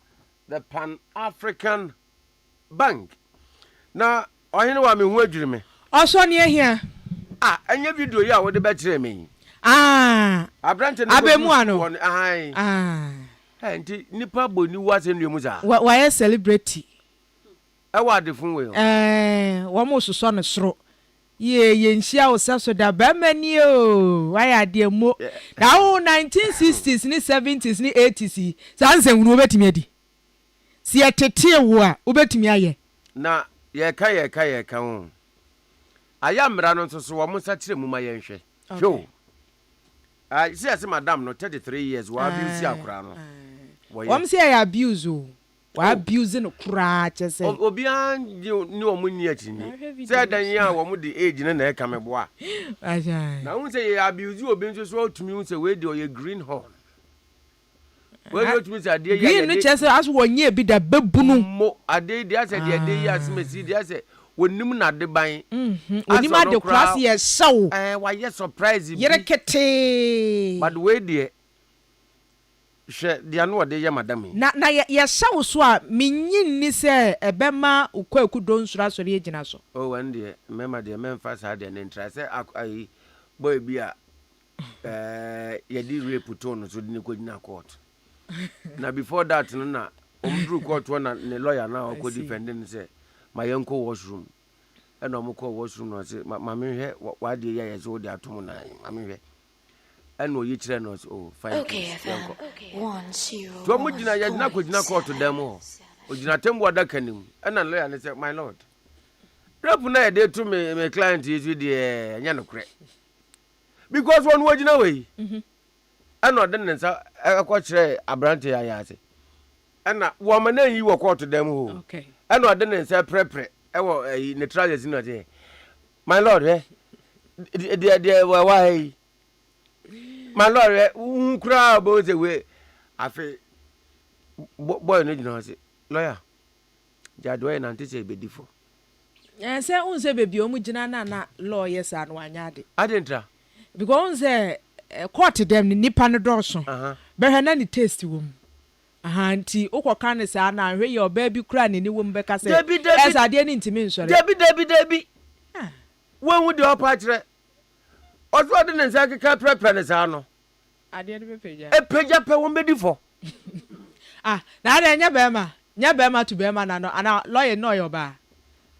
the Pan-African Bank na ohene wa me ho adwiri me oso ne ahia anya video ya wo de be kire me abrante no abemu ano enti nipa boni wase nnuemu za wa ye celebrity wa de fun we wo mo soso no soro ye nhia wo saso da ba mani o wa ya de mo na wo 1960s ni 70s ni 80s sanse wunu obetimi adi si etete wo a obetimi aye na ye ka ho aya mra no so wo mo sa kire mu ma ye nhwe hwo see madam no 33 years wa abuse akura no wom say ya abuse o wa abuse no kura chese obi an ni omu ni achinyi say dan ya wo mu de age na e ka meboa na won say ya abuse obi nso so otumi won say we de o ye greenhorn we do otumi say ade ya green no chese as wonye bi da babunu mo ade de ase de ade ya asemesi de ase wonim na de ban wonim ade class ye show wa ye surprise bi yere kete but we de she dia no de ye madam na ye show so a menyi ni se ebema ukwaku don sura sori egina so one de mema de memfa sa de ne ntra se ai boy bi a ye di rape to no so de ne ko gina court na before that no na omdru court na ne lawyer na ko defending say my uncle washroom and omko washroom no say mama hwe wa de ya yeso de atom na mama hwe and oyi kire no oh fine okay 10 to mo gina ya na ko gina court dem ho o gina tembo adaka nim and na lawyer say my lord rep na dey to me client is with the nya no kre because one wo gina we and no den nsa akọ kire abrante ya ya say and na wo ma na yi wo court dem ho okay and no den nsa prepare ewo neutralize no dey my lord the why my lord unkra about the way afi boy no gina say lawyer jadwe na ntise be difo say unse be bi omu gina na lawyers anu anyade adentra because unse court dem ni nipa no dorso be hana ni taste wom nti okoka ne sa na hwe ye oba bi kura ne ni wom be ka say esa de ni ntimi nsore debi won wu de opa kire ozo de ne nsa keka prepare ne sa no ade de peja peja pe won be difo na de nya be ma to be ma na no ana lawyer no yo ba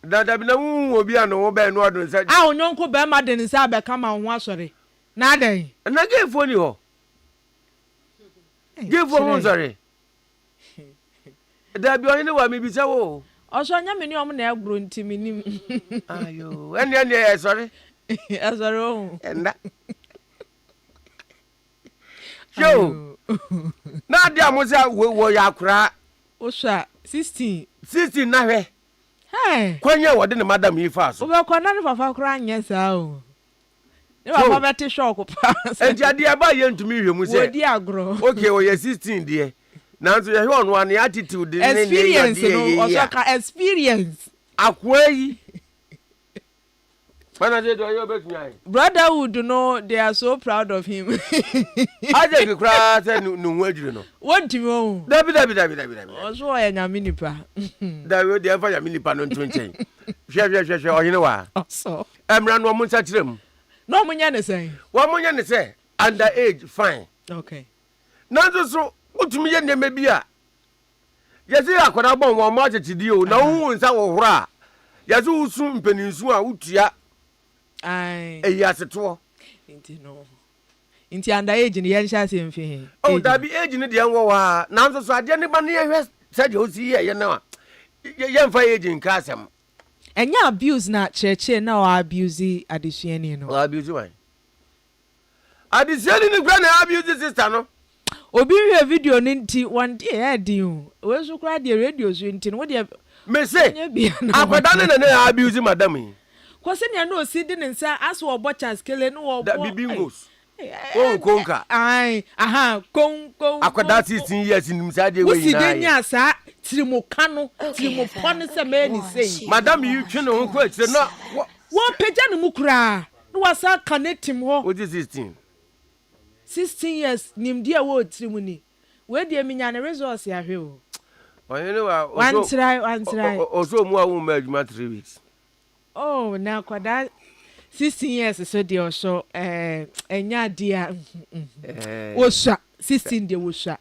da bi na wu obi an wo be no odun sa onyonko be ma de nsa be ka ma ho asore na de na gefo ni ho gefo ho sorry da bi onye wa mi bi se wo oso nya me ni om na agro ntimi nim ayo ene sorry asore o enda yo na dia mo se wo ya akura o sha 16 na hwe kwanye wo de ne madam yi fa so o be ko na ne papa kura anya sa o ne papa beti shock pa enti ade aba ye ntumi hwe mu se wo di agro okay o ye 16 de na nso ye hwe onu an attitude ne experience no o so ka experience akwa yi Brotherhood, no, they are so proud of him. I think you cry no word, you know. What do you want? David. Also, I am a mini pa. That will the fire mini pan on 20. Sure, you know what? So, I'm run 1 month at them. No, Munyana say. 1 month, say, underage, fine. Okay. Not so, what to me, and there may be a. Yes, I could have bought 1 month to you. No one's our ra. Yazoo soon peninsula, Utia. Aye. Yes, at all. No. Into underage in the Yansha same. Oh, that be aging in the young war. Now, so I didn't money said you see here, you know. Young fire agent Cassam. And you abuse not church, now abuse addition, you know. Abuse why? I decided the grand abuse the sister, no? Obi a video ninti one day had you. Where's you cried the radios into what you may say? I've done an abuse, madam. Question you know, sitting and say, as well, butchers killing or that be bingos. Oh, Conca. Aye, aha, Conco. I could that 16 years in inside the way. Sir, Trimocano, Trimoponis a man is saying, Madame, you can know question. No, what Pejan Mukra? No, was I connect him? What is 16? 16 years, Nim dear word, Trimony. Where dear Minan resource ya hill? Well, you know, one try. Also, more woman, my 3 weeks. Oh, now, that 16 years so dear, so, and ya dear was shot 16 dear was shot.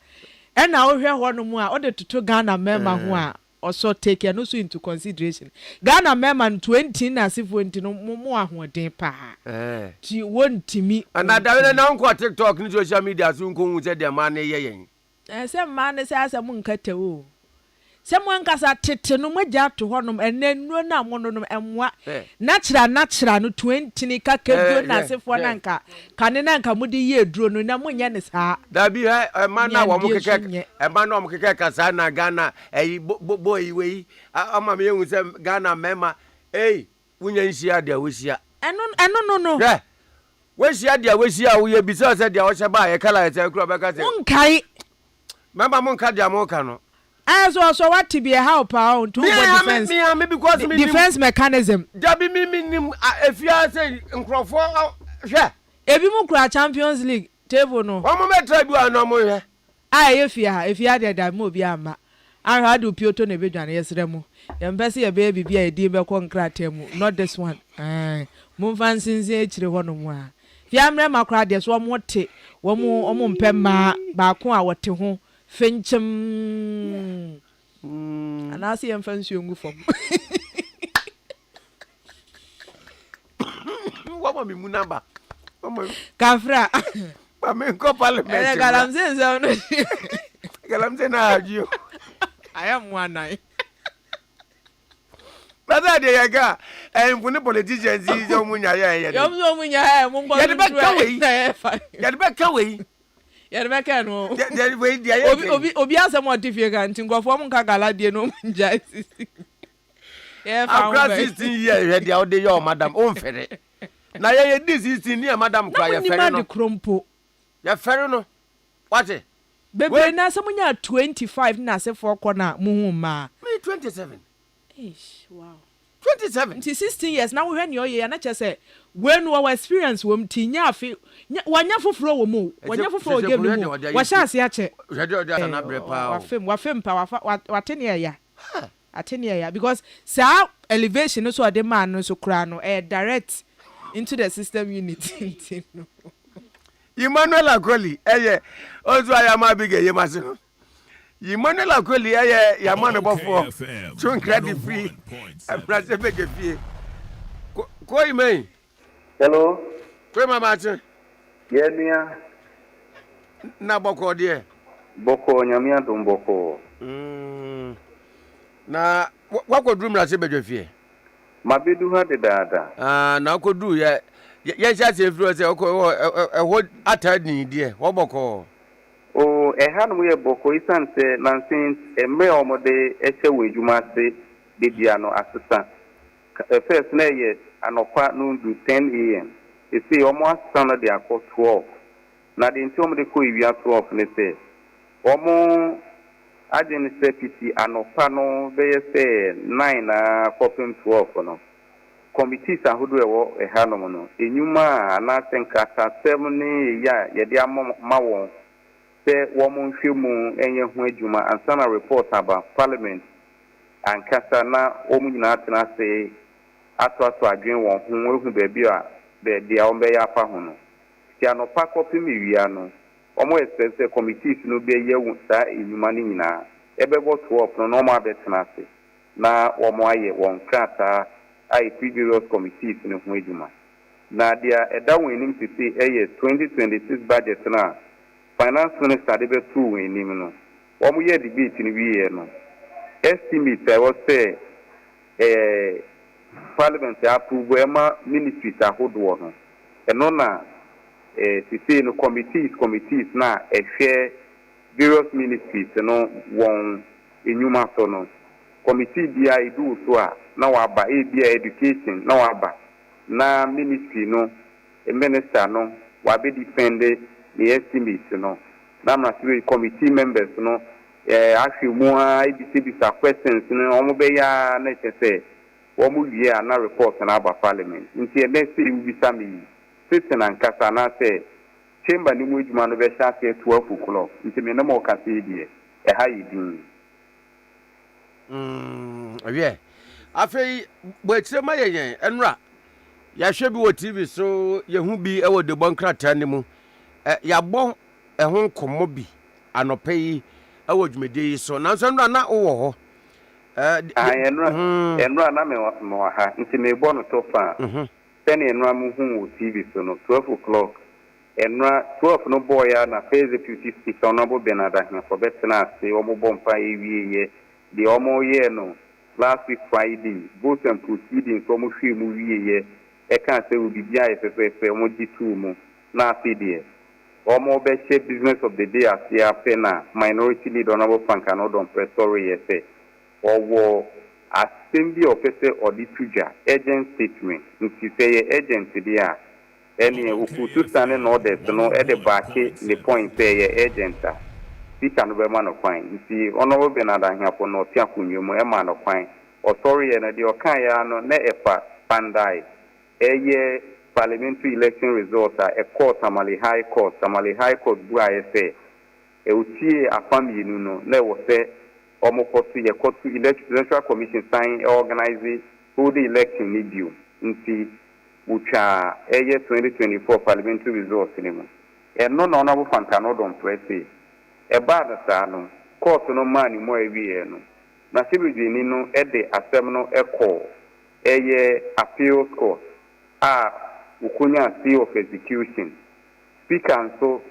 And now here one more order to Ghana member who are also take and also into consideration. Ghana member 20 as if went to no more who day pa. She won't to me. And I don't know what TikTok in social media soon come with their money. Some man says a monk at the someone has a tete no more to honum and then no na mononum and what natural no 20 kaka as if one anchor cananka mudi ye drone no munyan is ha that be a man now a man of Kasana Ghana a boy way I'm with Ghana member hey when she had their wish ya and no yeah when she had their wish ya we be so said there was a buy a color at a club okay Mama Monka Jamocano. As also what to be a help to defense. Defense mechanism. Jabi me if you are saying Crawford, yeah. If you move Champions League table no. One moment try do no more. If you had that move yama. I had to Piotr Nevidan yesterday. Embassy a baby be a dear concratemu, not this one. Move and since age one more. Fiamre Macra, there's one more tea, one more pemma, Bakua, what to home. Fincham and I see him fancy young from what will be Munamba? Kafra, I mean, Copal, you. I am one night. But that day I got, and when the politicians see your munya, get back away. Yɛrebɛka no obi asɛm ɔte ka nti nkɔfoɔ mo nka gala deɛ no mgya sisi yɛfa 16 years hwɛ deɛ wode yɛ ɔ madam ɔmfɛre na yɛyɛ di 16 ne madam kora yɛfɛre no krompo yɛfɛre no wate bebree na sɛ monya 25 na asefoɔ kɔ na mohu mmaa me 27 wow 27 nti 16 years na wohwɛ ne ɔyɛ na kyɛ sɛ when our experience wom ti nya afi wanya foforo wo mu wanya foforo game mu wa chance ya che wafem pa watene ya atene ya because sa elevation so the man no so kra no direct into the system unit no Emmanuel Akoli ozu ayama big yemase no Emmanuel Akoli yamane bofo tun credit free press beg fie ko ime. Hello. Kwe mama ati? Yemia. Na boko die. Boko nyamia dum boko. Na wakodru mra se bedwe fie. Mabedu ha de dada. Na wakodru ye sha se firo se ho atani die. Wo boko. Oh, ha no ye boko isan se nansin emre omode eche wejuma se de dia no assistant. First na ye anopa no do 10 am. You see, almost standard they are called 12. Now the interim they call you 12. They say, almost I didn't say PT anopa no they say 9 copying 12 no. committees ahodo ewo ehanom no enyuma na senkata 7 ne ya yede ama won se wo mo nhwe mu enye ho adwuma ansana report about parliament ankasa na omu nyina tena se ato adwen won ho ehu baabi a be a ombe ya afa ho no tia no pakopi mi wia no omo expense committees no be ye sa enyuma ni nyina ebebo to up no normal betena se na omo aye won krata ai previous committees no ho adwuma na dia eda wenim titi 2026 budget na finance minister de be tu wenim no omo ye debate ni wiye no estimate was say parliament approve ema ministries ahodo no eno na titi no committees na share various ministries no won enyuma so no committee dia idu so a na waba ebia education na waba na ministry no minister no wabe defend the estimate no na masiwe committee members no afi mu a ibisa questions no omo be ya na chese omo wie na report na aba parliament nti e next we bisa me sitting and kasa na say chamber ni mu ejuma no be sha 12 o'clock nti me na mo kasa die ha yidin awie afei bo etire ma yenyen enra ya hwe bi wo TV so yehu bi e wo de bonkrata ne mu ya bo ehun komo bi anope yi e wo dwumede yi so nanso enra na wo ho enra na me wa ha nti me bo no to fa tani enra mu hu wo TV so no 12 o'clock enra 12 no boy ya na face deputy speaker honorable Benada here for betna say omo bompa ewiye the omo ye no last week Friday vote and proceedings omo hwe mu wiye e kan say obi bia efefe omo ditu mu na afide omo be share business of the day as ya pena minority leader honorable Fankano don presori ye say owo assembly officer audituja agent statement nti say agent dia any ukutu standing orders no at the back the point say agent speaker no be man of fine nti honorable Benada here for no tia kunyomo e man of fine authority na the okan ya no na efa pandai eye parliamentary election result a court Tamale High Court bu ayefe e utie afami nu no na wo se omokotu ye kotu electoral commission sign organize hold the election ni biu nti ucha eye 2024 parliamentary results ni mo no na ona bu Fankano don presse e ba da sa no court no mani mo ewie no na sibidini no e de asem no call eye appeals court ukunya stay of execution speaker so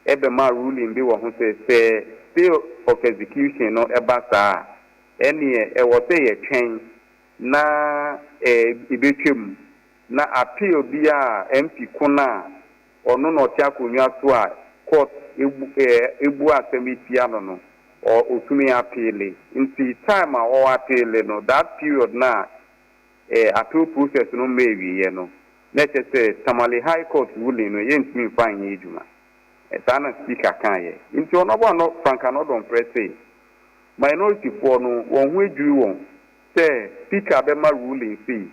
ebe ma ruling bi wo ho say stay of execution no eba saa ene e wo say ye twen na ibetwem na appeal bi a MP kuna ono no tia konwa so a court ebu asemiti ano no o otumi appeal nti time a o appeal no that period na appeal process no maybe ye no let's say Tamale High Court ruling no yentimi fine ejuma sana speaker kan ye nti onobo no Fankano don press minority for no won hu eduru won say speaker be ma ruling see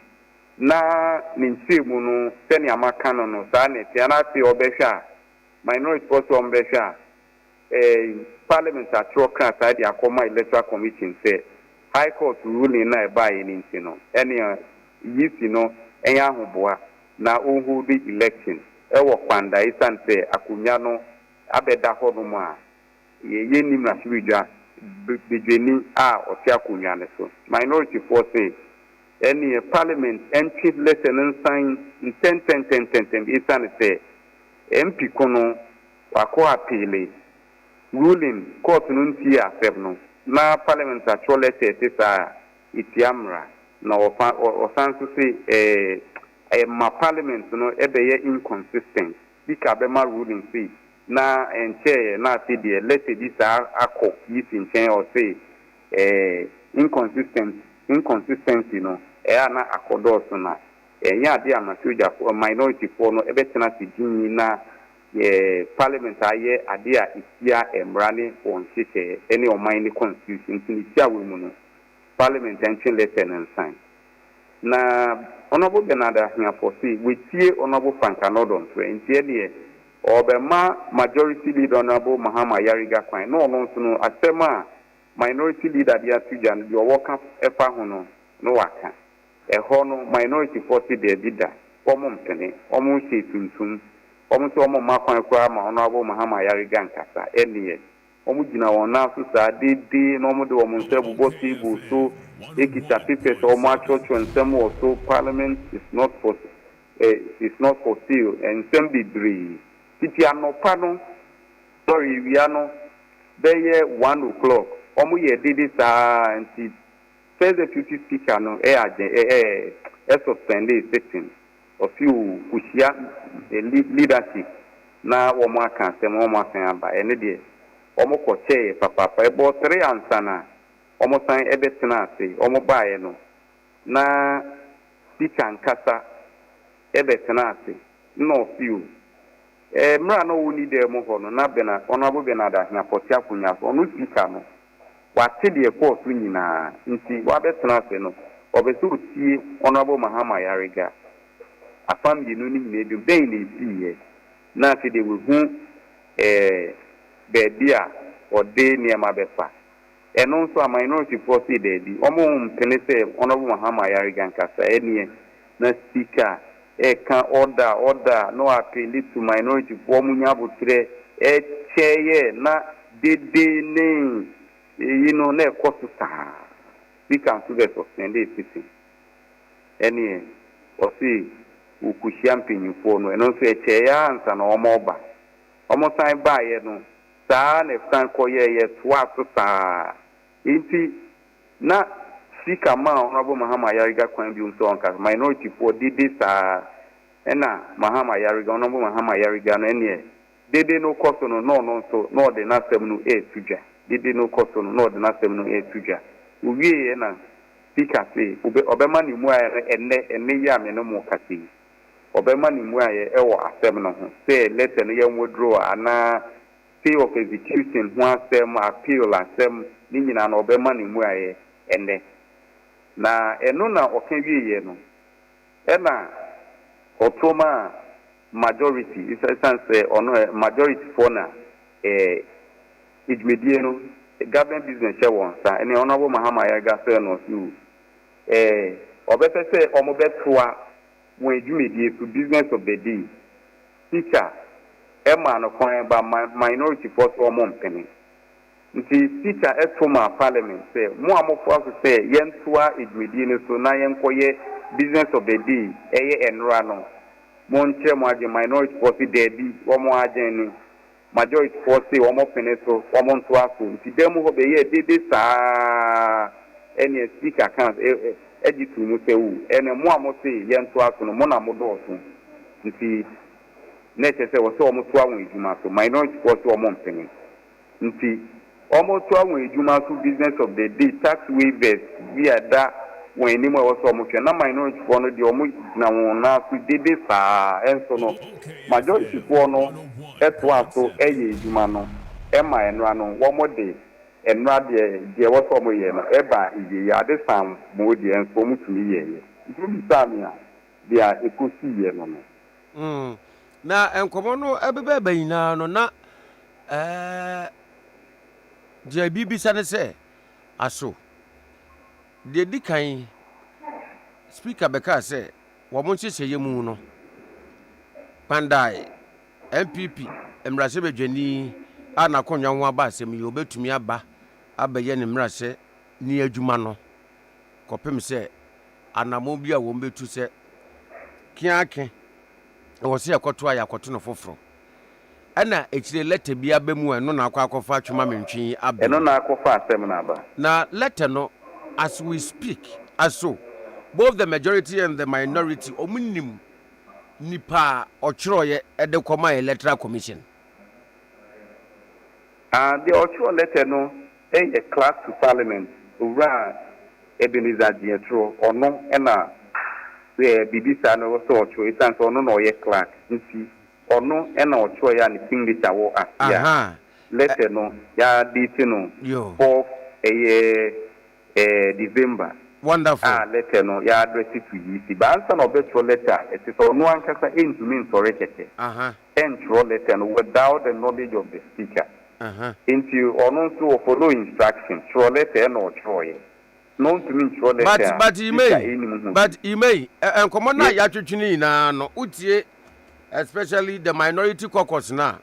na ninchemu no seni amaka no sa na ti ana ti obehwa minority for so obehwa parliament atro-kan side akoma electoral commission say High Court ruling na e ba ye nti no ene yisi no enya ahoboa na ohu the election ewo kwanda isan say akunya no abeda hodo mu a ye nim na sibidwa bejeni a oti akunya ne so minority for say any parliament entry lesson sign 10 isan say MP kono wako appeal ruling court no nti accept no na parliament actually say sa itiamra na osanso say my parliament no ebeye inconsistent speaker be ma ruling say na enche na say the let's say this akọ this in or say inconsistency no na akodo so na nya de amasuja for minority for no ebetena tidini na parliament aye ade a itia emrane on chese any o mine constitution tinisia we mu no parliament enche lesson and sign na Honorable Benada here for see we see Honorable Frankanodon to intie Obema majority leader Honorable Mahama Yariga Kwan no no asema minority leader dia tujan the worker efa hono no waka hono minority force de bida omum tene omu se tuntum omu to omu makwan kwa ma Honorable Mahama Yariga nkasa eniye omu gina wona so sa dede no omu de omu nsebu botibu so ekita papers omu achocho nsem so parliament is not for sale and nsem bidri titi anopa no sorry wiano beye 1 o'clock omu ye dede sa anti first deputy speaker no suspend sitting of you kushia leadership na omu aka nsem omu asan aba ene de omu koche papa ebo 3 ansana omu san ebetena ase omu baaye no na speaker nkasa ebetena ase no few mra no woni de mo ho no na bena Honorable Benada na poti akunya so no speaker no wate de course nyina nti wa betena ase no obeso tie Honorable Mahama Yariga afam yi no ni nyina bi den na esiye na ase de we hu bedia ode niema befa eno nso a minority force de di omo mpene se Honorable Mahama Yariga nkasa enie na speaker can order no appeal to minority for munyabutire cheye na dede ne na ekosu ta we can to get suspend it sitting any o see uku champagne for no eno so cheya ansa na omoba omo san ba ye no saa na fan koye to asuta inti na Sika ma Honorable Mahama Yariga Kwan bi unso onka minority for dede sa ena Mahama Yariga Honorable Mahama Yariga no ene dede no koso no so no de na sem no tuja dede no koso no de na sem no tuja uwie na Sika say obema ni mu aye enne ya me no mo kase obema ni mu aye ewo asem no ho say letter no yam withdraw ana pay of execution ho asem appeal asem ni nyina na obema ni mu aye enne na eno na okenwiye no ena otoma majority is ono majority for na idmedie no government business share won sa ene Honorable Mahama Yariga say no su obetese omobetoa won idmedie to business of the day speaker ema no kwan ba minority force omompene nti speaker etoma parliament say mo amofo aso say yentoa idmedie no so na yenkoye business of the day enra no mo nche mo age minority force dey bi wo mo age ni majority force wo mo pene so wo mo nto aso nti dem ho be ye dede saa ene speaker kan ejitu mu se wu ene mo amo say yento aso no mo na mo do so nti neche se wo so wo mo to awon ejuma so minority force wo mo pene nti wo to awon ejuma so business of the day tax waivers via that when ni mo so mo na minority for no de omo na won na so dede saa enso no majority for no eto aso eye ejuma no ema enra no wo mo de enra de wo so mo ye no eba iye ya de sam mo de enso mo tumi ye nti bi sam ya dia ekosi ye no no na enkomo no ebebe bayina no na je bibisa ne se aso de dikan speaker beka say wo mo nchese yemu no pandai MPP emrase bedwani ana konwa ho aba asem ye obetumi aba abaye ne mrase ni adwuma no kopem se anamo bia wo mbetu se kiake wo se akoto ayakoto no foforo ana echire letter bia bemu eno na akwakofa atwuma mentwi aba eno na akofa asem na aba na letter no as we speak so both the majority and the minority omunim nipa ochroye edekoma electoral commission the ochro letter no a class to parliament ura Ebenezer Dietro ono ena bibisa no so ochro isan so ono no ye class nti ono ena ochro ya ni signature wo asia letter no ya date no for December Wonderful. Letter no, ya address it to you. But answer no best letter. It is on one case into mean for record. Entry letter no without the knowledge of the speaker. Into or not to follow instructions. Throw letter no troy. Known to mean throw letter. But you may. And come on now, Yachuni no utie, especially the minority caucus now.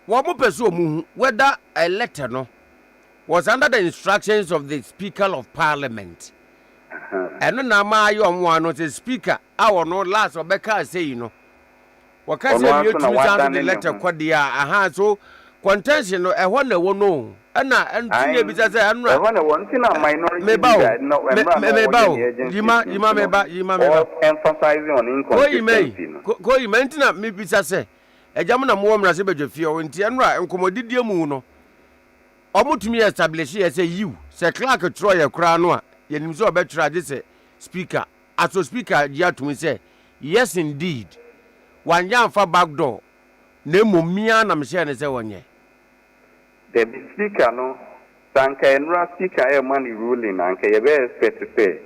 What more pursue whether a letter no was under the instructions of the Speaker of Parliament. And no ma you on one was the speaker. Our no last or Becca say you know. What can you to the letter quadia? So contention I wonder won't know. And because I want to minority. Emphasizing on inconsistency. Go you maintain maybe say. A Jamana more Rasibaj Fio in Tianra and Commodity Muno. Omutumi establish as a you, Sir Clark Troy Cranoa, Yenimso Betra, this speaker. As a speaker, yet to me say, yes, indeed. One young far back door. Nemo Mian, I'm sharing as a 1 year. The speaker, no, Sanka and Ra speaker, a money ruling, and Kayabes to say.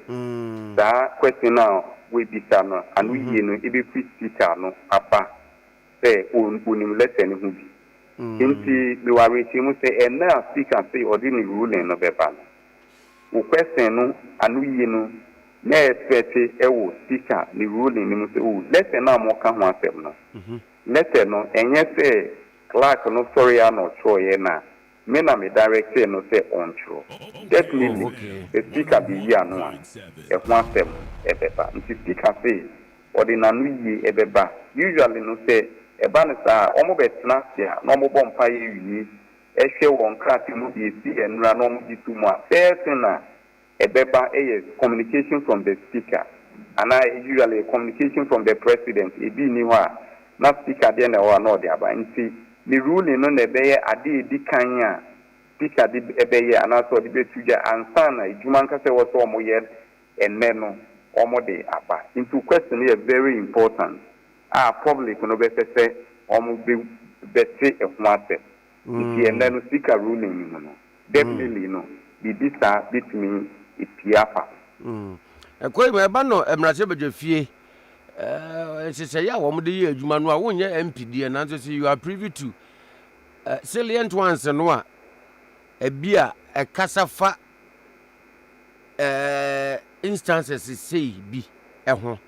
That question now, we be Sana, and we, you know, it be free speaker, no, apa. Say, unim let any Inti the Warrior say, and now speaker say, ordinary ruling of a ban. O question no, and we know, ne expect a speaker, the ruling, let a now more come one let no, and yes, say, Clark no, sorry, I no, Troy, na. Men are me direct say, no, say, on true. Definitely, the speaker be here, no one, if one step, a pepper. If the speaker say, ordinary a beba, usually no say, a banner, almost last year, normal bomb fire you, a show on cracking and run on too much. Fair sinner, a beba a communication from the speaker, and I usually communication from the president, a be new not speaker then or no, the see the ruling on the bay, a de Kanya, speaker the bay, and also the betuja and sana, Jumanka was almost yet, and Meno, almost the upper. Into question here, very important. Probably can be say almost be better of matter. And then speaker ruling, you know. Definitely, no. The dista between it piapa. A quite my banner, Emraseba Fee. She say, yeah, one day, Jumanua, 1 year MPD, and answer say you are privy to salient ones and one a beer, a casafa instances, say, be a home.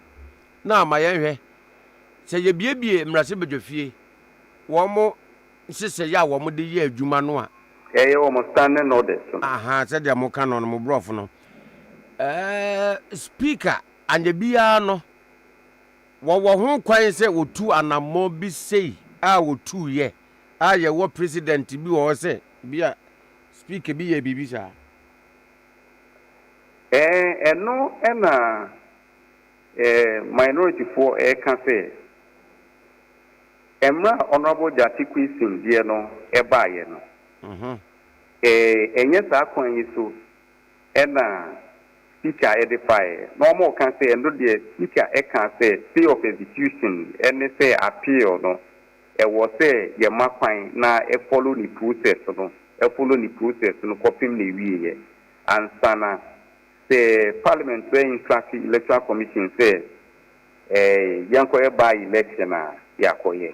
Now, my young. Say ye bie mrasebe fie wo mo sese ya wo mo de ye adwuma no a almost standing orders said the mo kan no mo brof no speaker anye bia no wo ho kwan se otu anamo bi sei a otu ye a ye wo president bi wo se bia speaker bi ye bibi sa no na minority for can say Emra honorable Jati Quisin, dear no, a buyer no. And yes, I can you so, and speaker edify. No more can say, and the speaker can say, stay of execution, and they say appeal no. It was say, your marquine now a follow the process no, a follow the process no, copy me we and sana. The Parliament Instructive Electoral Commission says, Yanko by election, Yakoye.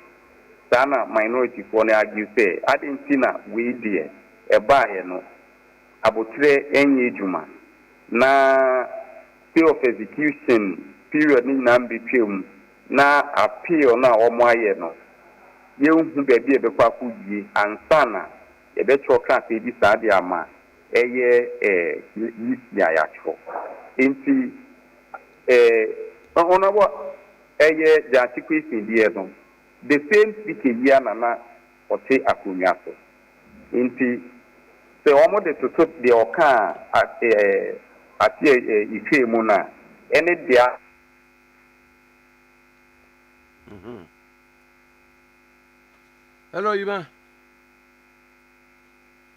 Sana minority for argue say, I didn't see we dear, a buyer no, abotre any juma. Na stay of execution period in between na appeal na or my no. You be a baby and sana, a better class, a disadiama. Yacho. Inti honorable Jati Christian Diazon. The same speaking Yanana or say Akunyaso. Inti the almost to put the Oka at Ife Muna. Any dia. Hello, Ima.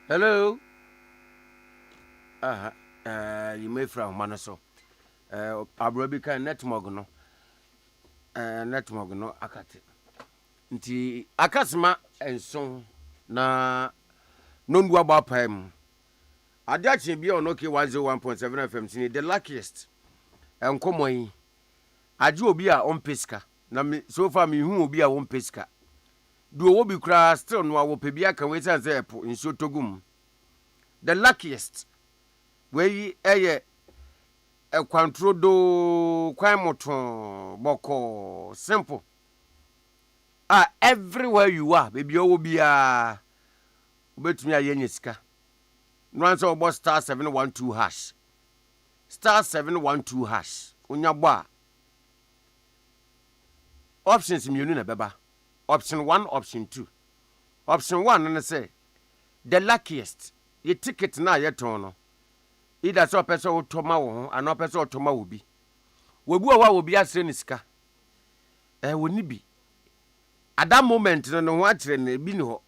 Hello. You may from Manaso. Abrabika netmog no akate. Nti akasma enso na nondu aba paim. Ade Akye Abia on OK 101.7 FM sini the luckiest. Enkomo yi. Aje obi a on pesika. Na me so far me hu obi a on pesika. Do wo bi kra still no wo pe bia kan we san say epo nso togum. The luckiest. We eye e kwantro do kwan moto boko simple. Everywhere you are, baby o bi a obetumi ayenye sika. No answer about star 712 hash. Star 712 hash. Unyabwa. Options mienu na beba. Option 1, option 2. Option 1 na say the luckiest. Ye ticket na ye tono. Either so person otoma wo and no person otoma wo bi. Webu a wo bi asre ni sika. Woni bi. At that moment no ho akire na bi ni ho.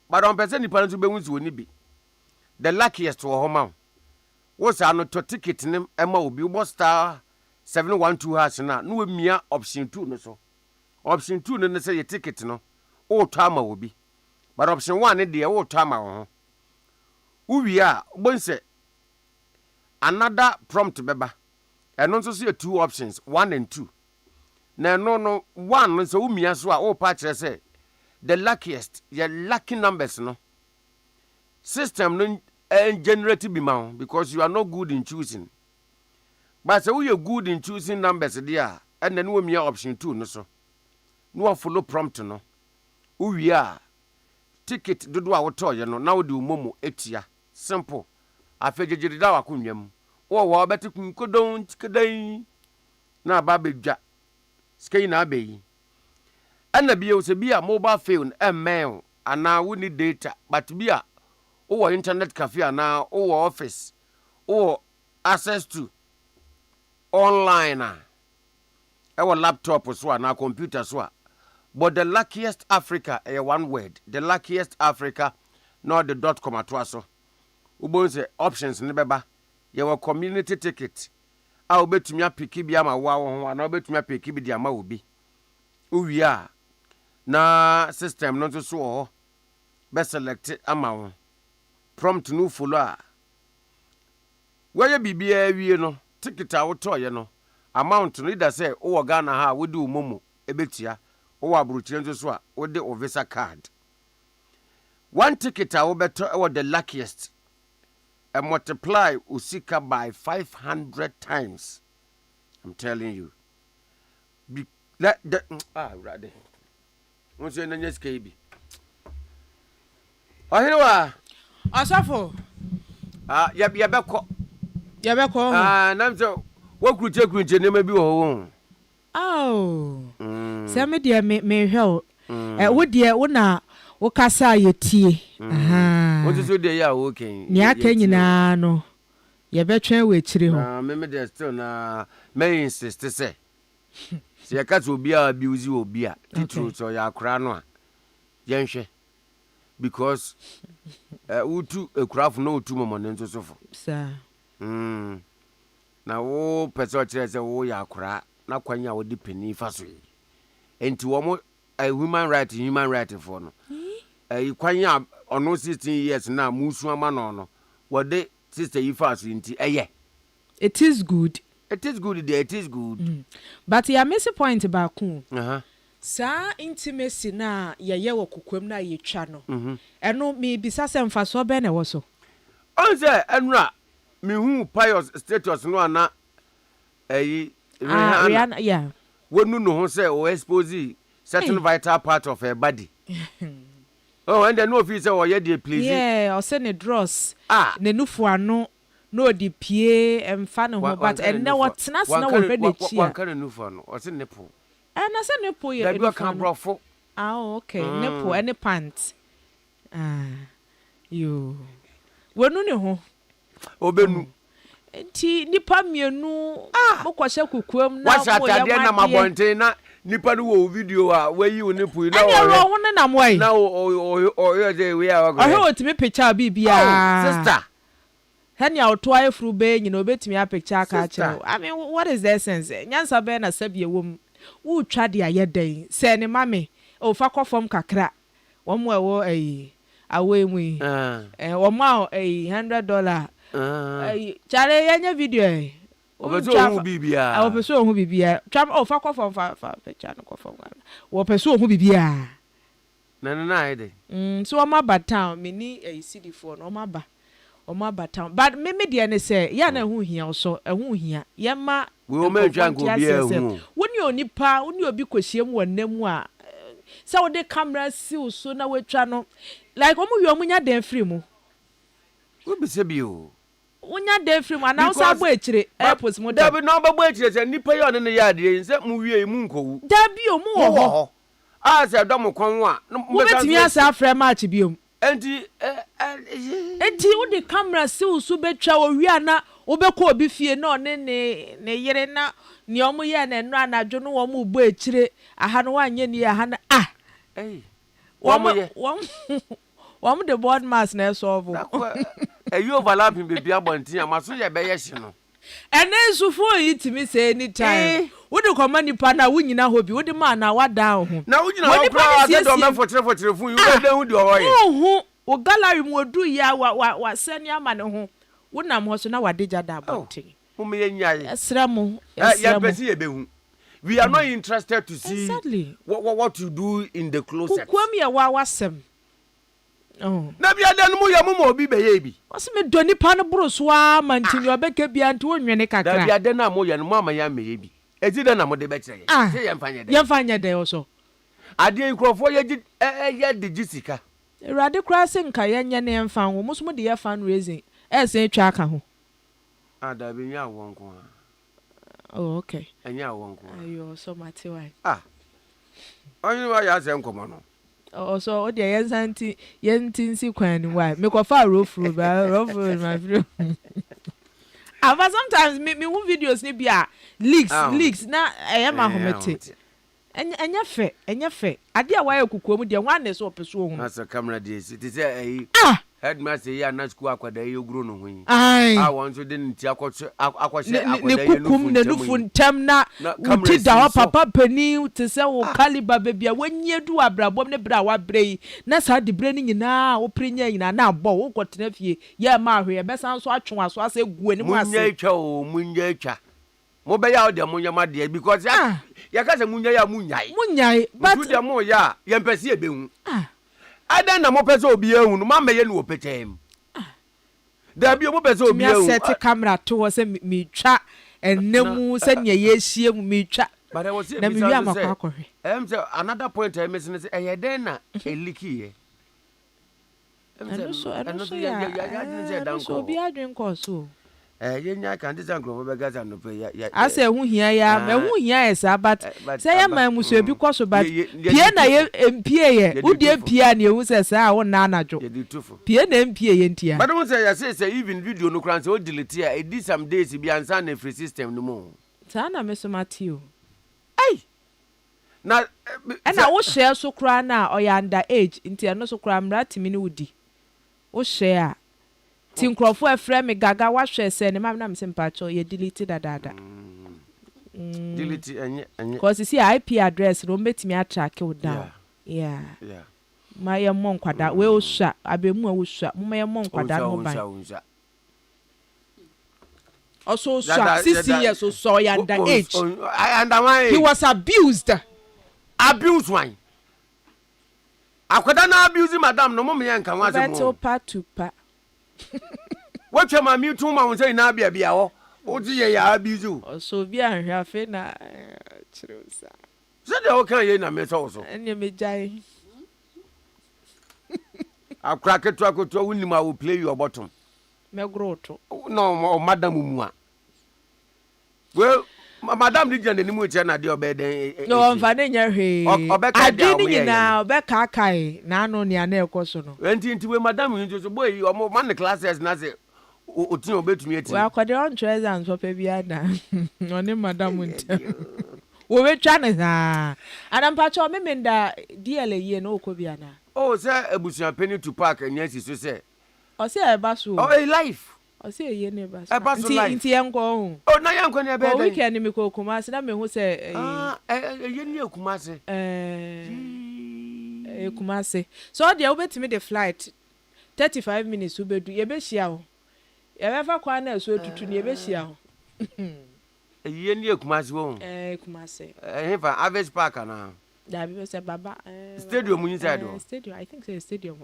But on person nipa no be hu si woni bi. The luckiest wo homa. Wo sa no to ticket nim ema obi wo star 712 hash na no mia option 2 no so. Option 2 no say your ticket no o to ama obi. But option 1 ne de o to ama wo. Uwi a bon say another prompt beba. And also see 2 options, 1 and 2. No 1 so umia so a o pa kire say the luckiest, your lucky numbers no. System no generate be man because you are not good in choosing. But so you are good in choosing numbers there and then we option 2 no so. No follow prompt no. We are ticket dodo a woto ye no na wo de momo etia simple. Afejejiri da wakunwam. Wo betikun kodon tikedan na ba bedwa. Skei na abeyi. Ana biye se bia mobile phone email ana wo ni data but bia wo internet cafe ana wo office wo access to online our laptop so na computer so but the luckiest Africa one word the luckiest Africa not the .com atwaso ubon say options ne beba your community ticket a obetumi apiki bia ma wa ho ana obetumi apiki bi dia ma obi uwia na system no so ho be select ama wo prompt no follow a where bibia wie no ticket a woto ye no amount no either say o Ghana ha wo di umomo ebetia o abruchire so a wo de o visa card one ticket a wo beto e the luckiest and multiply usika by 500 times. I'm telling you. Rather. What's your name, KB? Oh, here are. Asafo. Yabeko. Namso. What could take you to maybe home? Oh. Some dear me help. Would dear una. Okasa yetie what is the ya okay ni aka nyina no ye betwen we chire ho me dey still na me insist say se ya kasa obi a abuse obi a titru so ya akra no a yenhwe because utu ekurafo no utu momone nso sofo sa na wo pese chire say wo ya akra na kwanya wo dipeni fa so enti wo mo human right for no kwanya ono 16 years na musu ama no wode sister yifa so nti it is good there it is good but ya miss point about ku sa intimacy na ye wo kokwam na ye twa no eno me bisa se mfa so be na wo so onse enura me hu pious status no ana yeah wonu no ho say o expose certain vital part of her body. Oh, and then no fees or ye please. Yeah, or send a dross. Ne nufu ano no di pie emfa ho but and now what's na we chia. One kind of nufu no, or send nipple. And I send nipple ye. That can brofo. Okay, nipple any pants. You. Wonu ne ho. Obenu. Enti nipa mienu bokwahye kukuam na mo ya na mabonte na nipa no wo video a wayi wo nipu na wo na moy na o dey we are go o otimi picture bibia sister hanya oto afuru be nyina obetimi a picture ka kire I mean what is the essence nyansa be na sabie wom wo twa de ayeden se ne mame o fa kofom kakra wo mo ewo ayi awe mu wo ma $100 Chare yenya video eh. Obeso ohun bibia. Obeso ohun bibia. Tram fa kwafo fa pecha no kwafo. Wo peso ohun bibia. Na ide. So o ma ba town me ni CD4 no ma ba. O ma ba town. But me de ne say ya na hu hia so ehun hia. Ye ma we o ma twa go bia ehun. Woni onipa, woni obi kwahiem wonam a say wo de camera si so na we twa no. Like omu wi omunya den free mu. We be se bi o. Unya dey free man now say boy chire airport mo da bi no ba boy chire say nipa yo ne ya de say mu wie mu nkowu da bi o mu ho a say do mo kon wa mo betimi asa afre match bi o enti wo de camera si usu betwa o wi ana wo be ko obi fie na ne yere na ni omo ye na enu anadwo no wo mu bo echire aha no wanye ni aha na wo mo the board mass na solve you overlapping baby abontin amaso ye be yeshi no ene sufo yi timi say anytime wo de koma nipa na wo nyina hobi wo de ma na wa down ho na wo nyina wo pra ase do me fotre fun you dey hu de o ye ho wo gallery mu odu ya wa sani ama ne ho wo nam ho so na wa deja da abontin wo me yenyaye esra mo ya pesi ye be hu we are not interested to see exactly what you do in the closet kwam ye wa wasem na bia dan mu ya mu mo obi be ye bi wase me doni pa no broso a mantini obeka bia nti wonwene kakra da bia dan na mo ya no ma ya me ye bi eti dan na mo de be kire ye ye mfanye de oso ade nkrofo ye de gisika erade kra se nka ye nye ne mfa ho muso mo de ye fan raising ese twa aka ho ada bi nya wonko oh okay anya wonko ayo so mate why onye wa ya se nkomo no so o de yenti nsi kwan why me ko fa rofro my video but sometimes me videos ni bia leaks na ma homete enya fe ade a why kukuom de wan ne so opeso ohun na so camera dey sit say headmaster ya na school akwada ye oguro no hoyi won so de nti akwohye akwada ye ne nufu ntam na uti da wa papa pani te se wo caliber bebia wanye du abrabom ne bra wa brei na sa de bre ni nyina wo prenya nyina na abo wo kotena fie ya ma hwe e besan so atwon aso ase gu ani mu ase munya twa mo be ya o de munya ma de because ya ka se munya ya munyai but de mo ya ye mpesi e be hu adan na mo pese obi ehun no ma meye no opetem da bi mo pese obi ehun me set camera to wo se me twa enemu se ne ye hie mu me twa but I was say na me wi amakwa akọhwe say another point I missing say den na eliki ye eno so ya so obi adwen ko so yenya kan dey sankrofo be gaza no pe ya ase hu hia ya me hu hia esa but say ya man muso ebi kwaso but pie na ye empie ye udi pie na ehu se sa wo na anajo pie na empie ye ntia but won say ya say even video no kran say o delete ya e di some days bi ansa na free system no mo sa na me so matio na wo share so kra na o ya under age ntia no so kra mra timi ni udi wo share ti nkrofo afre me gaga wa hwe se ne mam na me sempacho ye delete dada delete enye cause see IP address no betimi attrack you down yeah ma ye mon kwada we osua abemu a osua mo ye mon kwada no ban also osua 6 years so ya under age he was abused why akwada na abuse madam no mo me yanka waze mo beto patupa what you mama too ma won say na bia ho o ti ye ya abuse so bi anhwe afi na chirusa so de o kan ye na me so enya me jai akra ketu wunima will play your bottom me groto no madam mu a well madam di jande ni mu che na de obeden no mfa ne nya hwe ade ni na obeka kai na anu ne ana ekoso no enti we madam yin so boy o man classes na say o tin obetumi ati we akwade on treasure so pa bia na oni madam ntem wo we twa ne ha adam pa cho me nda DL ye na okobia na oh say ebusuan penny to park nyasi so say o say e ba so oh a life o say ye ne ba so nti enko ho oh na yanko ne be o weekend me ko Kumasi na me hu say ye ni Kumasi Kumasi so there obetimi the flight 35 minutes ubedu ye be hia o Ever kwana so tutu ne behia ho. Ye ni Kumasi wo. Kumasi. Hefa Average Park na. Da be say baba. Stadium inside o. Stadium, I think say stadium.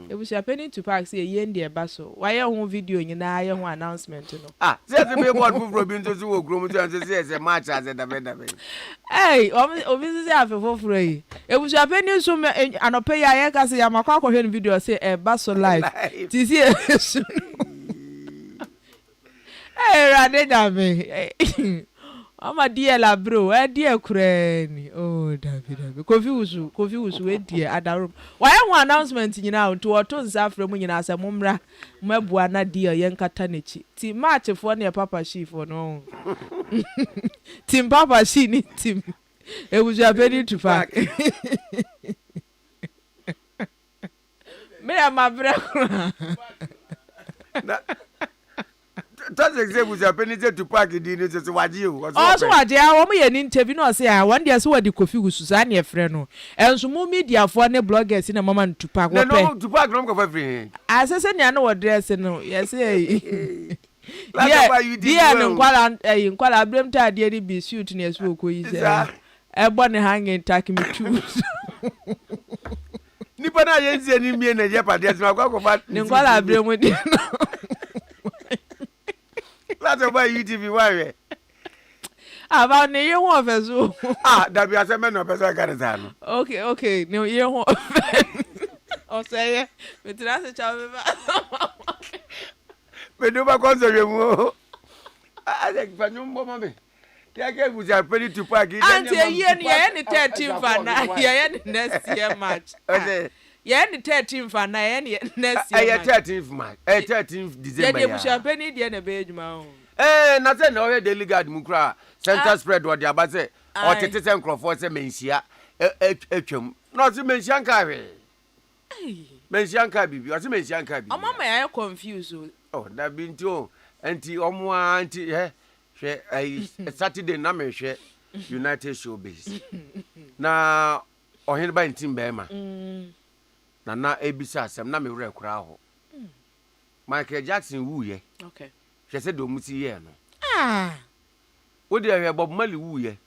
E bu happening to park say ye ndi eba so. Why ho video nyina ye ho announcement no. Say the billboard fufuro bi nto so wo krom to say match as da be. Hey, obi say afefoforo yi. E bu happening so anope ya ye ka say ya makwa akọ hwe video say eba so live. Ti see Hey, Radejame. I'm a dear la bro, a dear cranny. Oh, David. Kofi was with dear at the room. Why one announcement in now to our tons after when you ask a mumra, Mabuana dear Yanka Tanichi. Tim March for near Papa she for no. Tim Papa she need Tim. It was your penny to pack. Me and my brother. That's exactly what happened to park in the so what you. Also, what they are an interview no say one day so the Kofi Susan your friend no. And so more media for ne bloggers in a moment to park. No, to park no go free. As I say no address no. Yes eh. Yeah, you did. Yeah, no kwala blame ta dey be suit near so ko yi say. E bo ne hanging take me too. Nipa na yenzi ni mie na je pade asma kwa fa. Ne kwala blame dey no. That's about UTV why. About ne you want feso. That be asema no person can say no. Okay, no you want. O say, me tira se cha me ba. Me do ba konso we mu. Ade fa nyumbo mame. Dia ke bu ja peli to park. Auntie ye ni 13 fa na ye ni next year match. Okay. Ye ni 13 fa na ye ni next year. 13th March. 13th December. Ye dey bu champagne dey na be adwuma o. Na say na o dey legal mu kra. Center spread what dey aba say. O tete say nkrofo say menhia atwam. No say menhia nka we. Menhia nka bibi. O say menhia nka bibi. Mama ya confused o. Oh, that be nti anti omo anti hwe Saturday na me hwe United Showbiz. Na Ohenenana ntim be ma. Na ebisa asem na me wura kura ho. Michael Jackson wu ye. Okay. She said do musi ye no. Wo de hwe Bob Marley wu ye.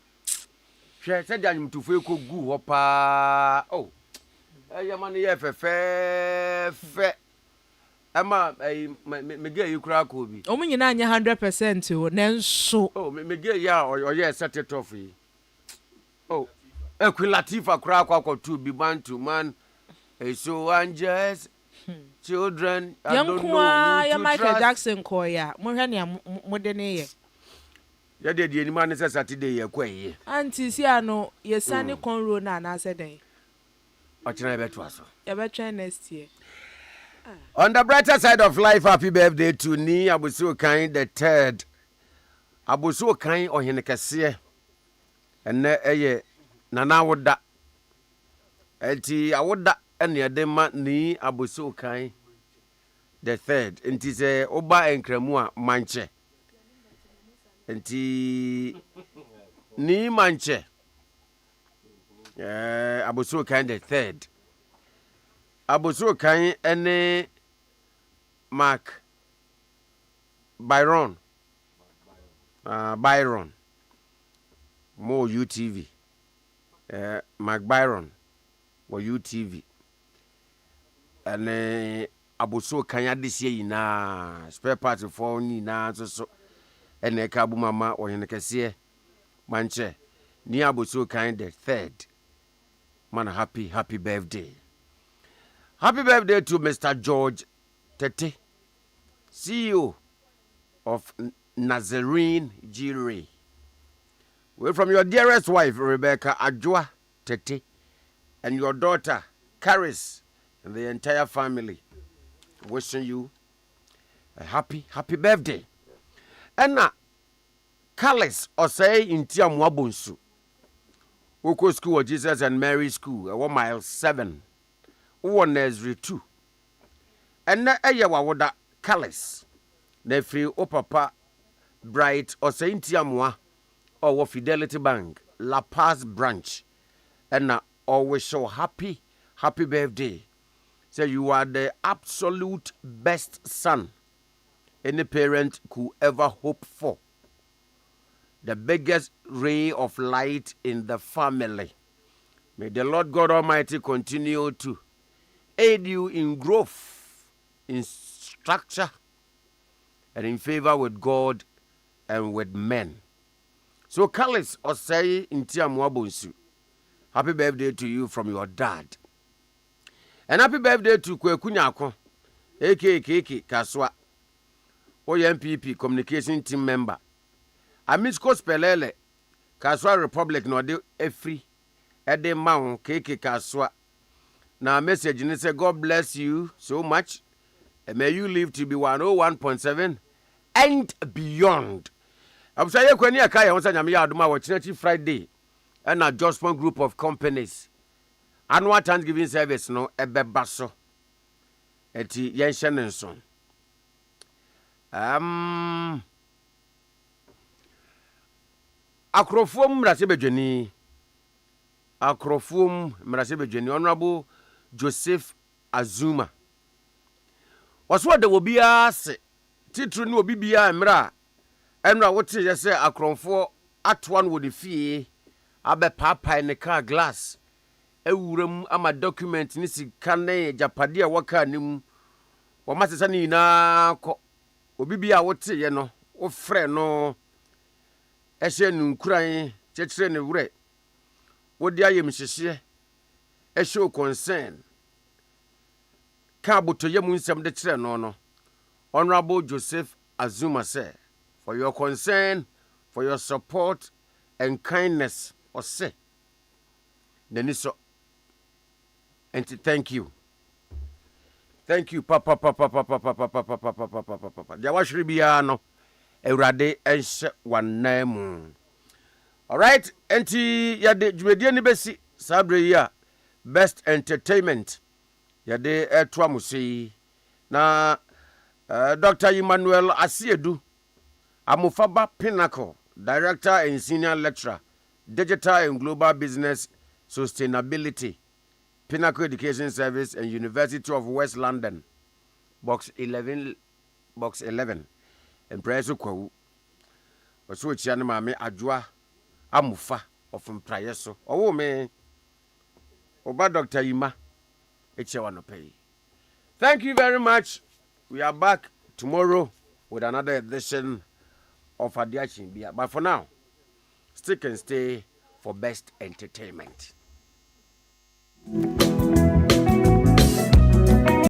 She said anyum tufo eko gu ho pa. Oh. Man ye fe. Ama me ge yikura ko bi. O munyina anya 100% o nenso. Oh, me ge ya o ye set it off yi. Oh. Latifa kura kwa tu bi man to man. So unjust children I don't know who to Michael Jackson koya mo hwe ne mo de ne ye ya de ni man say Saturday ye kwaye anti si ano ye sane konro na say den o chira beto aso ye be try next year. On the brighter side of life, happy birthday to Ni Abusu Kan the third. Abusu Kan Ohenekase ene eye nana woda enti awoda ene de ma Ni Abusu Kan the third enti se oba enkramu a manche enti Ni manche Abusu Kan the third Abusu Kan ene Mark Byron Mo UTV Mark Byron wo UTV ene Abusu Kan adesie yina spare part for ni na so ene ka bu mama Ohenekase manche Ni Abusu Kan the third man happy birthday. Happy birthday to Mr. George Tete, CEO of Nazarene Jewelry. We're from your dearest wife, Rebecca Ajua Tete, and your daughter, Caris, and the entire family. Wishing you a happy birthday. And now, Calis Osei in Tiamwabunsu. Woko School of Jesus and Mary School, 1 mile 7. One Nursery 2. And na eyewa woda Calis. Na free o papa Bright or Saint Yamwa or Fidelity Bank, La Paz branch. And na always show happy birthday. Say you are the absolute best son any parent could ever hope for. The biggest ray of light in the family. May the Lord God Almighty continue to aid you in growth, in structure, and in favor with God and with men. So, Kalis Osei Intiamwabonsu, happy birthday to you from your dad. And happy birthday to Kwekunyako, aka Kaswa, OMPP communication team member. Amisko Spelele, Kaswa Republic, no de every Ede Maun, KK Kaswa. Now, message and say, God bless you so much. And may you live to be 101.7 and beyond. I'm saying, when you are on Sunday, Friday, and a Jospon group of companies. Annual Thanksgiving service, no, Ebe Basso. Eti Yenshen and Son. Akrofum Rasebejeni. Akrofum Rasebejeni. Honorable Joseph Azuma. Was what there will be a titru no bibia mra. Emra what you say akrofo at one would the fee. Abe papa in the car glass. Ewuram ama document ni sikane japade a waka nim wo masesa ni na ko obibia wote ye no wo frɛ no ehye nunkuran kyekere ne wure wodi ayem hyehye ehye concern ka botoye mu nsɛm de kyerɛ no Honorable Joseph Azuma said, for your concern, for your support and kindness or say Deniso. And thank you. Thank you, Papa. Jawashri biano. Eurade ense wanemu. Alright, enti yade jumedie ni besi sabre ya best entertainment. Yade etwa musi. Na Dr. Emmanuel Asiedu Amufaba Pinnacle, Director and Senior Lecturer, Digital and Global Business Sustainability, Pinnacle Education Service and University of West London, Box 11, and Preso Kwawu. Oso chiane mame adwoa amufa of Mprayeso. Oh me. Oba Dr. Ima echewa no pay. Thank you very much. We are back tomorrow with another edition of Ade Akye Abia. But for now, stick and stay for best entertainment.